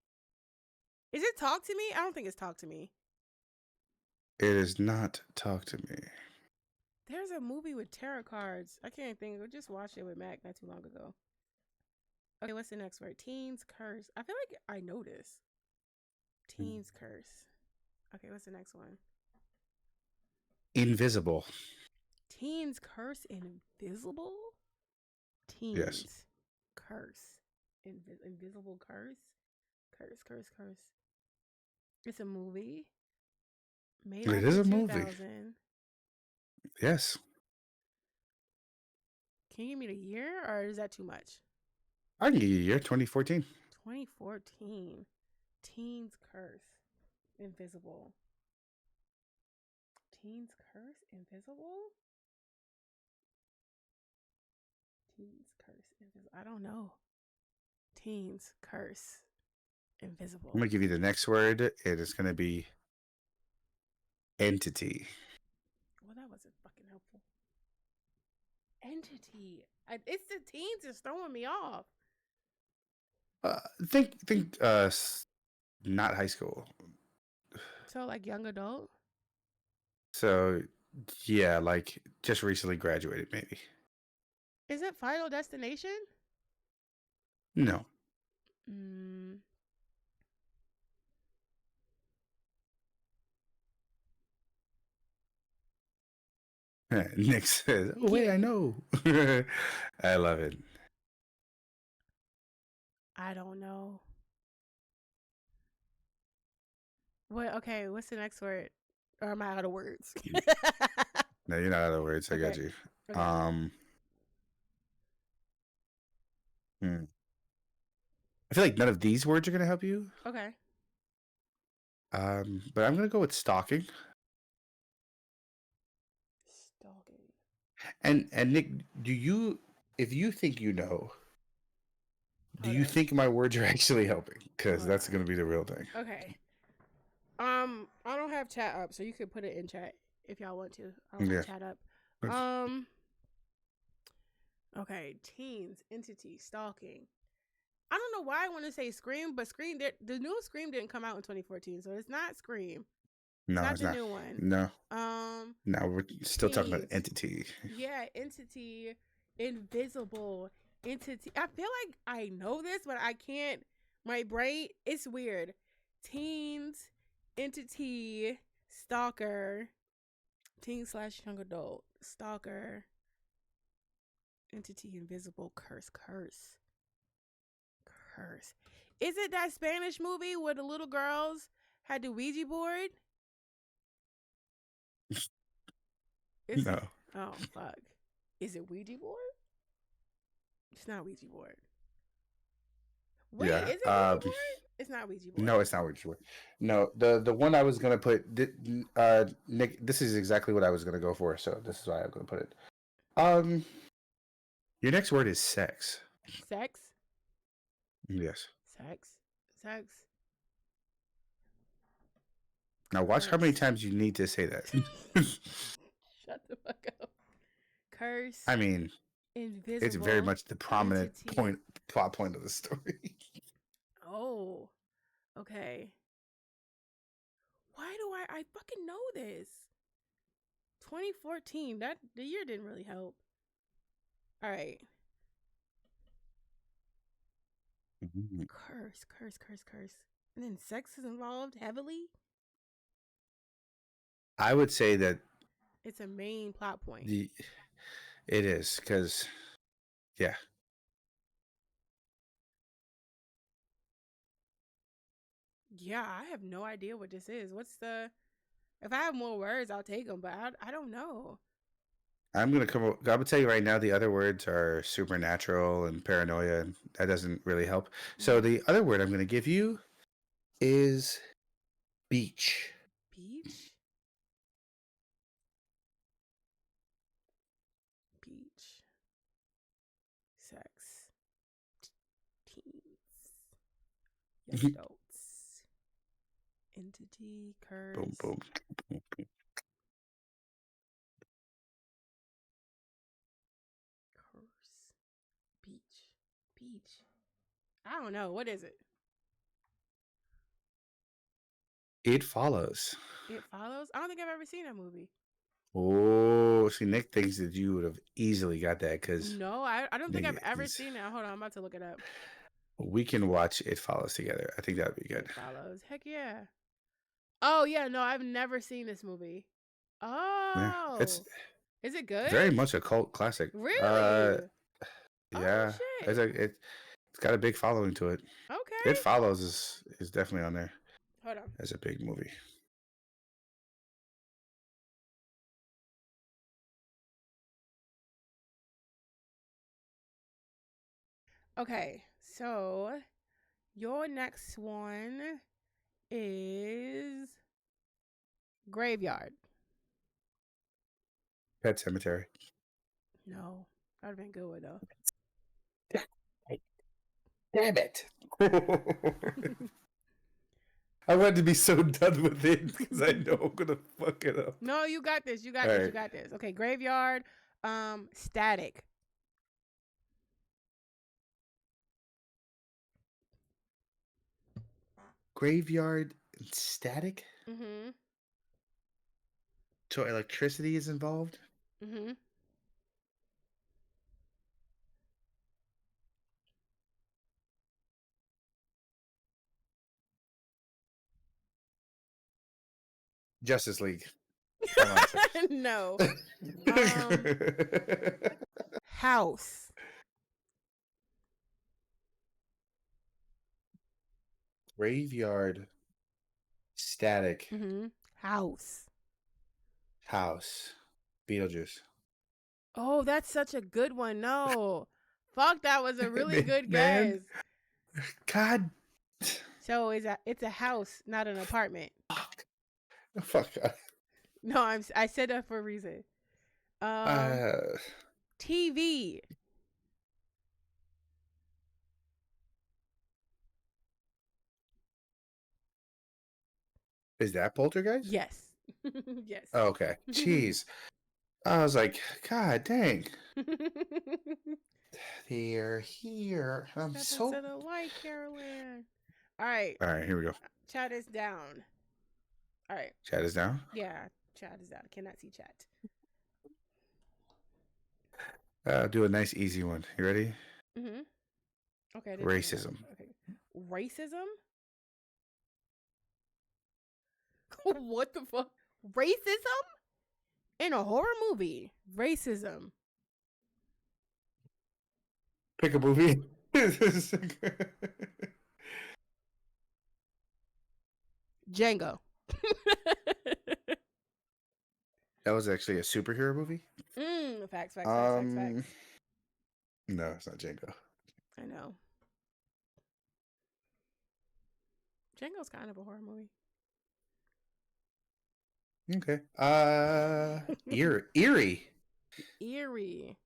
Is it Talk to Me? I don't think it's Talk to Me. It is not Talk to Me. There's a movie with tarot cards. I can't think. I just watched it with Mac not too long ago. Okay, what's the next word? Teens curse. I feel like I know this. Teens curse. Okay, what's the next one? Invisible. Teens curse invisible? Teens Yes. curse. Invisible curse? Curse. It's a movie. Made It after is a movie. 2000. Yes. Can you give me the year or is that too much? I can give you a year, 2014. 2014. Teens curse. Invisible. Teens curse. Invisible? Teens curse. Invisible. I don't know. Teens curse. Invisible. I'm going to give you the next word. It is going to be entity. Well, that wasn't fucking helpful. Entity. It's the teens that's throwing me off. Think not high school. So, like, young adult? So, yeah, like just recently graduated, maybe. Is it Final Destination? No. Nick says, oh, wait, I know. I love it. I don't know. What? Okay, what's the next word? Or am I out of words? No, you're not out of words. I got you. Okay. I feel like none of these words are going to help you. Okay. But I'm going to go with stalking. Stalking. And Nick, if you think you know, do Hold you on. think my words are actually helping? Because Hold that's on. going to be the real thing. Okay. I don't have chat up, so you could put it in chat if y'all want to. I don't have chat up. Okay, teens, entity, stalking. I don't know why I want to say Scream, but the new Scream didn't come out in 2014, so it's not Scream. No, Not it's the not. new one. No. No, we're still talking about teens. entity. Yeah, entity, invisible, entity. I feel like I know this, but I can't. My brain, it's weird. Teens, entity, stalker, teen/young adult, stalker, entity, invisible, curse. Is it that Spanish movie where the little girls had the Ouija board? No. Oh, fuck. Is it Ouija board? It's not Ouija board. Wait, Yeah, is it Ouija board? It's not Ouija board. No, it's not Ouija board. No, the one I was gonna put, Nick. This is exactly what I was gonna go for. So this is why I'm gonna put it. Your next word is sex. Sex. Yes. Sex. Sex. Now watch how many Curse. times you need to say that. Shut the fuck up. Curse. I mean, Invisible. it's very much the prominent entity. plot point of the story. Oh. Okay. Why do I fucking know this? 2014. The year didn't really help. All right. Curse. And then sex is involved heavily. I would say that It's a main plot point. it is because, yeah. Yeah, I have no idea what this is. If I have more words, I'll take them, but I don't know. I'm gonna tell you right now. The other words are supernatural and paranoia, and that doesn't really help. So the other word I'm gonna give you is beach. Beach. Sex. Teens. Young adults. Entity. Curse. Boom, boom, boom, boom. Curse. Beach. I don't know. What is it? It Follows. It Follows? I don't think I've ever seen that movie. Oh, see, Nick thinks that you would have easily got that because No, I don't think nigga, I've ever seen it. Hold on, I'm about to look it up. we can watch It Follows together. I think that would be good. It Follows. Heck yeah. Oh yeah, no, I've never seen this movie. Oh, Yeah, it's is it good? very much a cult classic. Really? Yeah, shit. it's got a big following to it. Okay. It Follows is definitely on there Hold on. as a big movie. Okay, so your next one is Graveyard. Pet Cemetery. No, that'd have been a good one though. Damn it! I wanted to be so done with it because I know I'm gonna fuck it up. No, you got this. You got All this. right. You got this. Okay, Graveyard. Static. Graveyard and static. Mm-hmm. So electricity is involved. Mm-hmm. Justice League. No. House. Graveyard. Static. Mm-hmm. House. House. Beetlejuice. Oh, that's such a good one. No. Fuck, that was a really good Man. guess. God. So it's a house, not an apartment. Fuck. No, I said that for a reason. TV. Is that Poltergeist? Yes. Yes. Oh, okay. Jeez. I was like, God dang. They're here. I'm Step so. into the light, Carolyn. All right. All right, here we go. Chat is down. All right. Chat is down. Yeah, chat is down. I cannot see chat. Do a nice easy one. You ready? Mm-hmm. Okay. Racism. Okay. Racism? What the fuck? Racism? In a horror movie. Racism. Pick a movie. Django. That was actually a superhero movie. Facts. No, it's not Django. I know. Django's kind of a horror movie. Okay. Eerie. Eerie.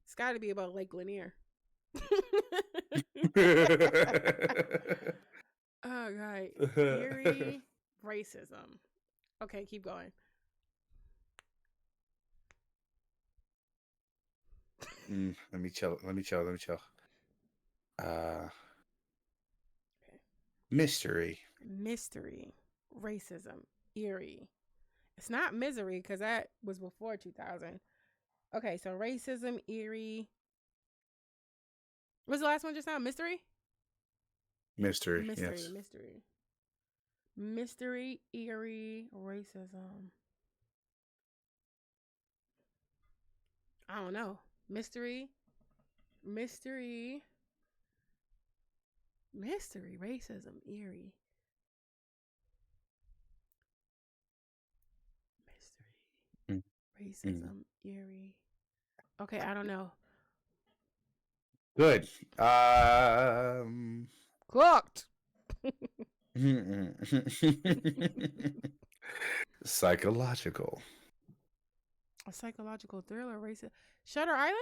It's got to be about Lake Lanier. Oh, God. Eerie racism. Okay, keep going. Let me chill. Okay. Mystery. Racism. Eerie. It's not misery because that was before 2000. Okay, so racism, eerie. What's the last one just now? Mystery, Yes. Mystery, eerie, racism. I don't know. Mystery, racism, eerie. Mm. Racism, eerie. Okay, I don't know. Good. Cooked. Psychological. A psychological thriller, racist. Shutter Island?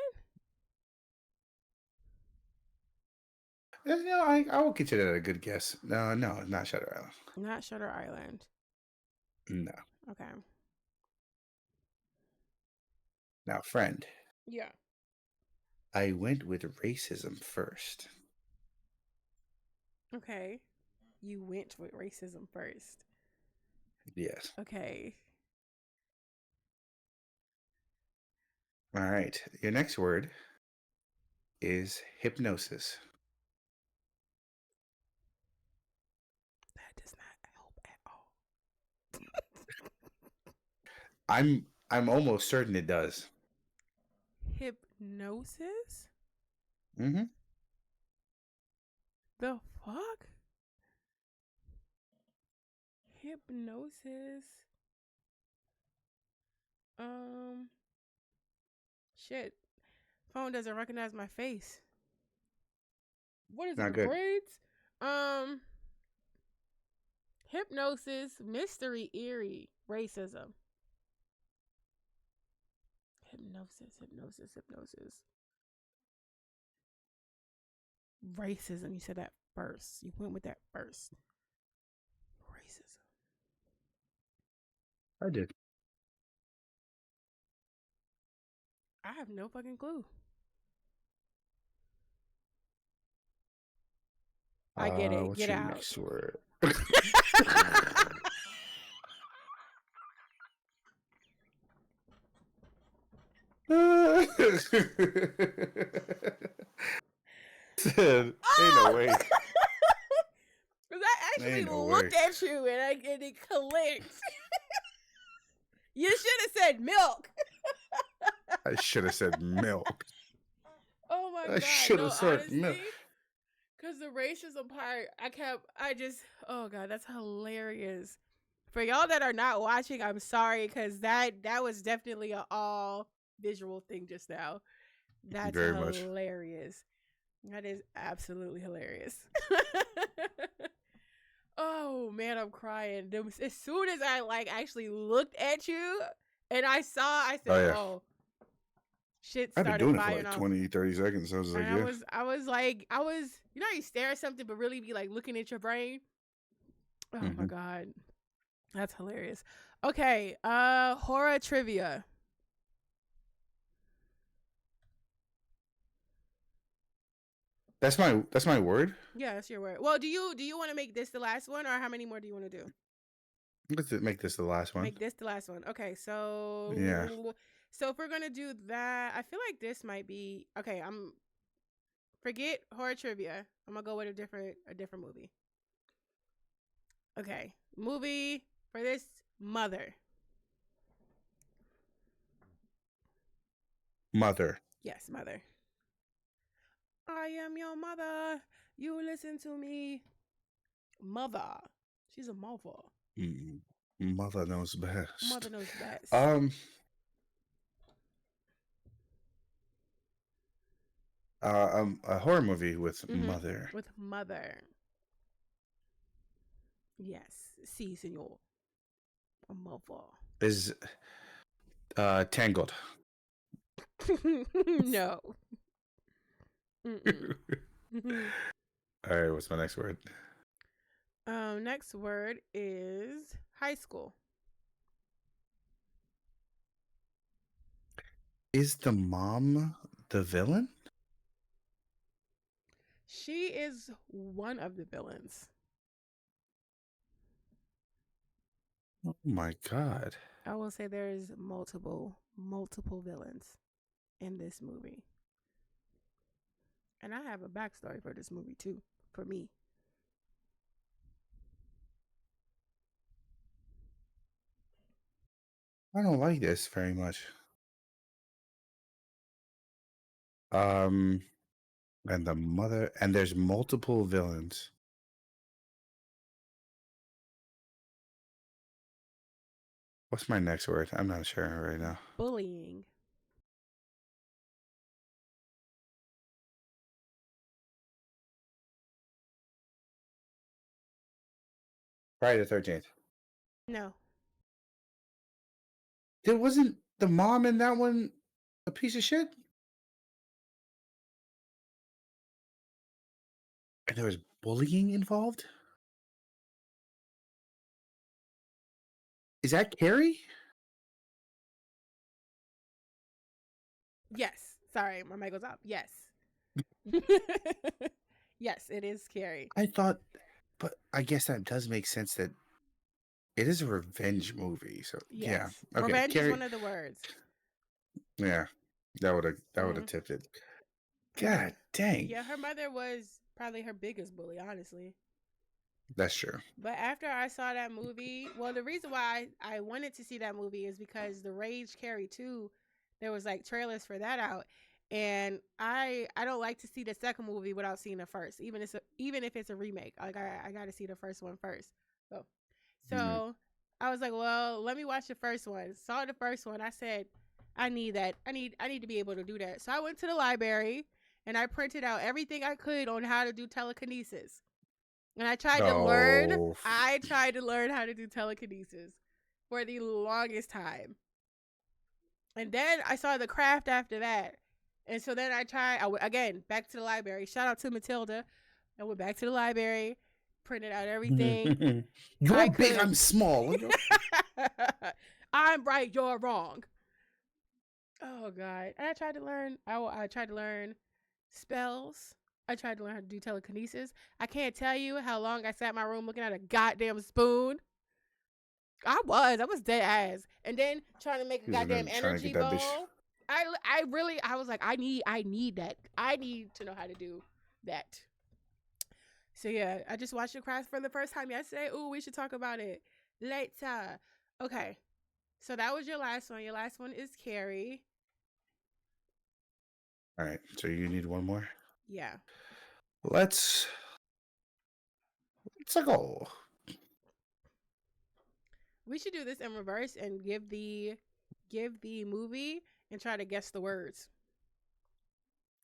I will consider that a good guess. No, not Shutter Island. Not Shutter Island. No. Okay. Now, friend. Yeah. I went with racism first. Okay. You went with racism first. Yes. Okay. All right. Your next word is hypnosis. That does not help at all. I'm almost certain it does. Hypnosis? Mm-hmm. The fuck? Hypnosis. Shit. Phone doesn't recognize my face. What is Not it? The good. braids? Hypnosis, mystery, eerie, racism. Hypnosis. Racism. You said that first. You went with that first. Racism. I did. I have no fucking clue. I get it. What's Get your out. next word? Said, ain't no way. Because I actually Ain't no looked way. at you and it clicked. You should have said milk. I should have said milk. Oh my I God. should have said honestly, milk. because the racism part, oh God, that's hilarious. For y'all that are not watching, I'm sorry, because that was definitely an all visual thing just now. That's Very much. hilarious. That is absolutely hilarious. Oh man, I'm crying. As soon as I actually looked at you and I said, oh, shit I've been started doing it for firing like off. 20, 30 seconds. I was like, And I was you know how you stare at something but really be like looking at your brain? Oh my God. That's hilarious. Okay, horror trivia. That's my word. Yeah, that's your word. Well, do you want to make this the last one, or how many more do you want to do? Let's make this the last one. Make this the last one. Okay, so Yeah. So if we're gonna do that, I feel like this might be okay. Forget horror trivia. I'm gonna go with a different movie. Okay, movie for this, Mother. Mother. Yes, Mother. I am your mother. You listen to me. Mother. She's a mother. Mother knows best. Mother knows best. A horror movie with Mother. With Mother. Yes. Si, senor. A mother. Is Tangled. No. Mm-mm. All right, what's my next word? Next word is high school. Is the mom the villain? She is one of the villains. Oh my god. I will say there's multiple villains in this movie. And I have a backstory for this movie too, for me. I don't like this very much. And the mother, and there's multiple villains. What's my next word? I'm not sure right now. Bullying. Friday the 13th. No. There wasn't the mom in that one a piece of shit? And there was bullying involved? Is that Carrie? Yes. Sorry, my mic was off. Yes. Yes, it is Carrie. I thought, but I guess that does make sense that it is a revenge movie. So Yes. yeah, okay. Revenge is Carrie, one of the words. yeah, that would have tipped it. God dang. Yeah, her mother was probably her biggest bully, honestly. That's true. But after I saw that movie, well, the reason why I wanted to see that movie is because the Rage Carrie 2, there was like trailers for that out. And I don't like to see the second movie without seeing the first, even if it's a remake. Like I got to see the first one first. So I was like, well, let me watch the first one. Saw the first one. I said, I need that. I need to be able to do that. So I went to the library and I printed out everything I could on how to do telekinesis. And I tried to learn. I tried to learn how to do telekinesis for the longest time. And then I saw the craft after that. And so then again, back to the library. Shout out to Matilda. I went back to the library, printed out everything. You're big, I'm small. I'm right, you're wrong. Oh God. And I tried to learn. I tried to learn spells. I tried to learn how to do telekinesis. I can't tell you how long I sat in my room looking at a goddamn spoon. I was dead ass. And then trying to make a goddamn energy ball. I was like, I need that. I need to know how to do that. So yeah, I just watched the craft for the first time yesterday. Ooh, we should talk about it later. Okay. So that was your last one. Your last one is Carrie. All right. So you need one more? Yeah. Let's go. We should do this in reverse and give the movie and try to guess the words.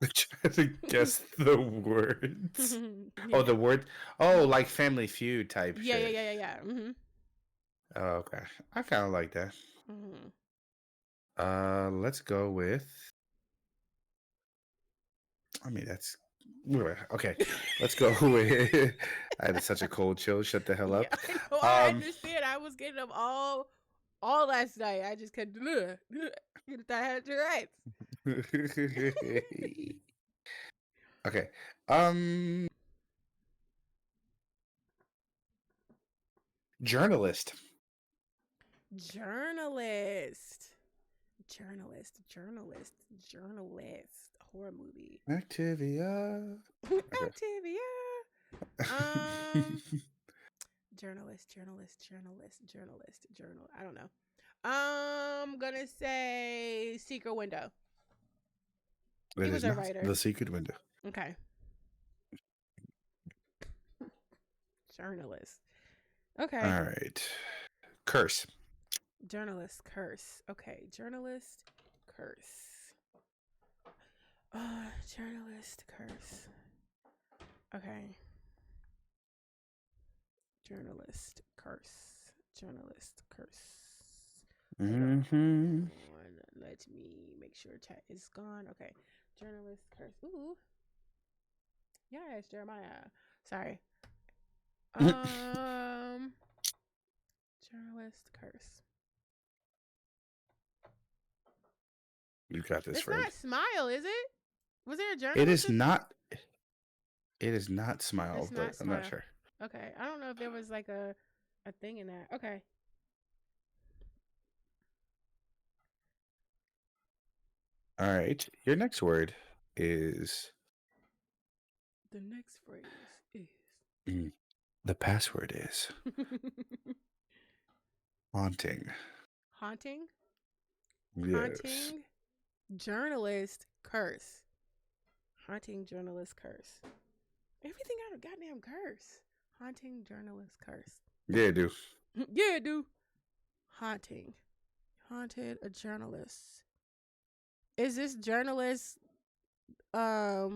Try to guess the words. Yeah. Oh, the word. Oh, like Family Feud type shit. Yeah. Mm-hmm. Oh, okay. I kind of like that. Mm-hmm. Let's go with. I mean, that's okay. Let's go with. I had such a cold chill. Shut the hell up. Yeah, I know. I understand. I was getting them all last night. I just couldn't. You thought I had your rights. Okay. Journalist. Horror movie. Activia. Activia. Journalist. I don't know. I'm gonna say Secret Window. He was a writer. The Secret Window. Okay. Journalist. Okay. All right. Curse. Journalist curse. Okay. Journalist curse. Journalist curse. Okay. Journalist curse. Journalist curse. Mm-hmm. Let me make sure chat is gone. Okay. Journalist curse. Ooh. Yes, Jeremiah. Sorry. Journalist curse. You got this, It's friend. not Smile, is it? Was there a journalist? It is not. It is not Smile, It's but not I'm not Smile. sure. Okay. I don't know if there was like a thing in that. Okay. All right. Your next word is. The next phrase is. The password is haunting. Haunting. Yes. Haunting. Journalist curse. Haunting journalist curse. Everything got a goddamn curse. Haunting journalist curse. Yeah, dude. Yeah, dude. Haunting. Haunted a journalist. Is this journalist a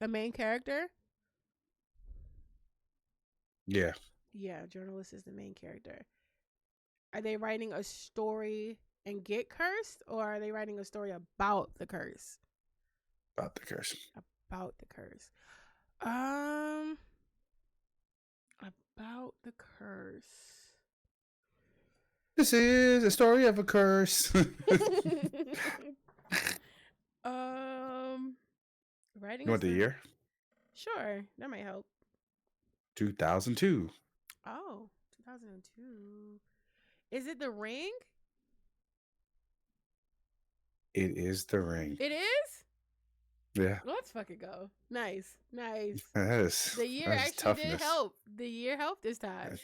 main character? Yeah. Yeah, journalist is the main character. Are they writing a story and get cursed, or are they writing a story about the curse? About the curse. About the curse. About the curse. This is a story of a curse. Writing. You want the year? Sure, that might help. 2002. Oh, 2002. Is it The Ring? It is The Ring. It is? Yeah. Let's fucking go. Nice. That is. The year that is actually did toughness. help. The year helped this time.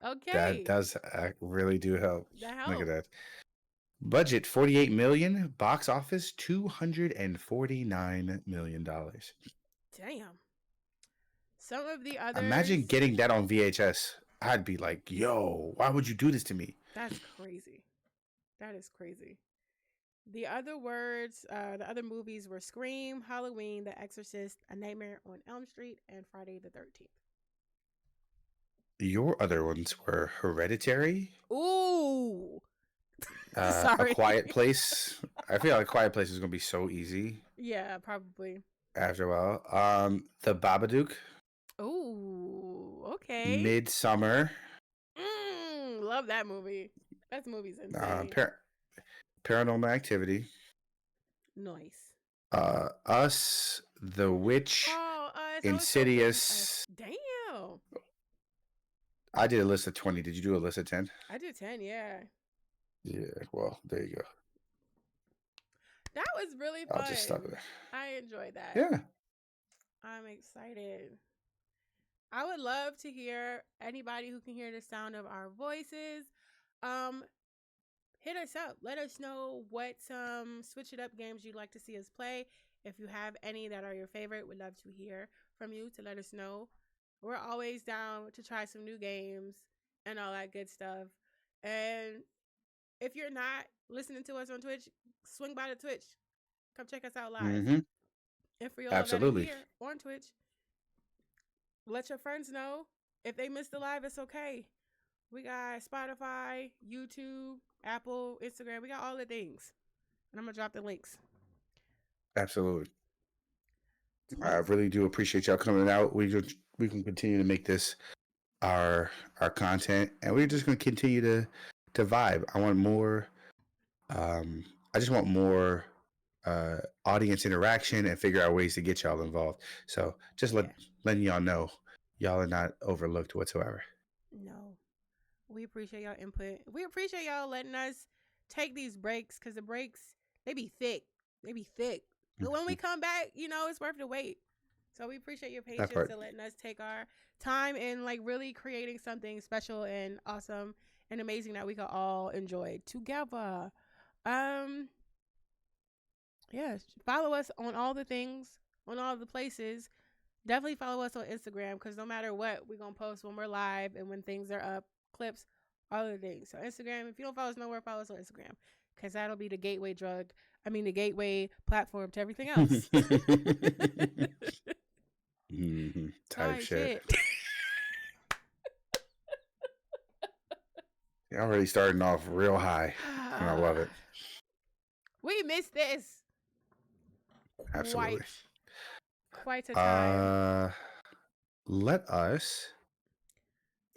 Okay. That does really do help. That Look at helped. that. Budget 48 million. Box office 249 million dollars. Damn. Some of the others. Imagine getting that on VHS. I'd be like, yo, why would you do this to me? That's crazy. That is crazy. The other words, the other movies were Scream, Halloween, The Exorcist, A Nightmare on Elm Street, and Friday the 13th. Your other ones were Hereditary. Ooh. A Quiet Place. I feel like Quiet Place is gonna be so easy. Yeah, probably. After a while, The Babadook. Ooh, okay. Midsummer. Love that movie. That movie's insane. Paranormal Activity. Nice. Us, The Witch, Us. Insidious. Damn. I did a list of 20. Did you do a list of 10? I did 10, yeah. Yeah, well, there you go. That was really fun. I'll just stop it. I enjoyed that. Yeah. I'm excited. I would love to hear anybody who can hear the sound of our voices. Hit us up. Let us know what switch it up games you'd like to see us play. If you have any that are your favorite, we'd love to hear from you to let us know. We're always down to try some new games and all that good stuff. And if you're not listening to us on Twitch, swing by the Twitch. Come check us out live. Mm-hmm. And for y'all that are here on Twitch, let your friends know. If they missed the live, it's okay. We got Spotify, YouTube, Apple, Instagram. We got all the things. And I'm going to drop the links. Absolutely. I really do appreciate y'all coming out. We can continue to make this our content, and we're just going to continue to vibe. I want more. I just want more audience interaction and figure out ways to get y'all involved. So just letting y'all know, y'all are not overlooked whatsoever. No, we appreciate y'all input. We appreciate y'all letting us take these breaks, because the breaks, they be thick. But when we come back, it's worth the wait. So we appreciate your patience and letting us take our time in really creating something special and awesome and amazing that we can all enjoy together. Yeah, follow us on all the things, on all the places. Definitely follow us on Instagram, because no matter what, we're going to post when we're live and when things are up, clips, all of the things. So Instagram, if you don't follow us nowhere, follow us on Instagram, because that'll be the gateway the gateway platform to everything else. Type shit. You're already starting off real high, and I love it. We missed this. Absolutely. Quite a time. Let us.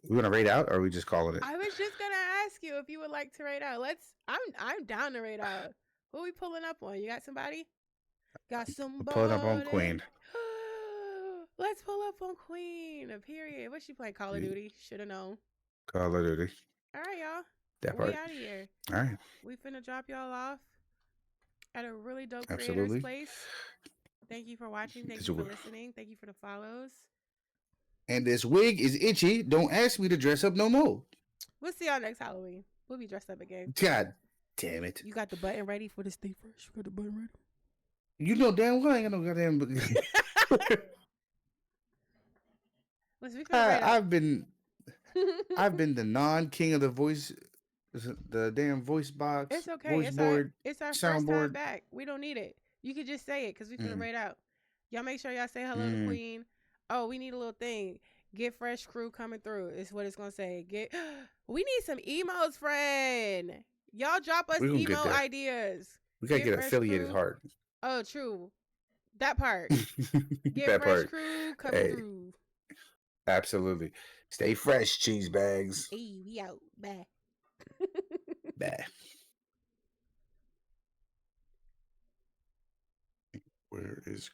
We want to rate out, or are we just calling it? I was just gonna ask you if you would like to rate out. I'm down to rate out. Who we pulling up on? You got somebody? Got somebody? Pulling up on Queen. Let's pull up on Queen. Period. What's she playing? Call of Duty. Should have known. Call of Duty. All right, y'all. That We part. out of here. All right. We finna drop y'all off at a really dope Absolutely. creators place. Thank you for watching. Thank you for listening. Thank you for the follows. And this wig is itchy. Don't ask me to dress up no more. We'll see y'all next Halloween. We'll be dressed up again. God damn it. You got the button ready for the Stay Fresh? You got the button ready? You know damn well I ain't got no goddamn. I've been the non-king of the voice, the damn voice box. It's okay. Voice board. It's our first soundboard. time back. We don't need it. You could just say it because we finna rate out. Y'all make sure y'all say hello to Queen. Oh, we need a little thing. Get Fresh crew coming through. Is what it's gonna say. We need some emos, friend. Y'all drop us emo ideas. We gotta get affiliated hard. Oh, true. That part. Get that Fresh part. crew coming through. Absolutely. Stay fresh, cheese bags. Hey, we out. Bye. Bye. Where is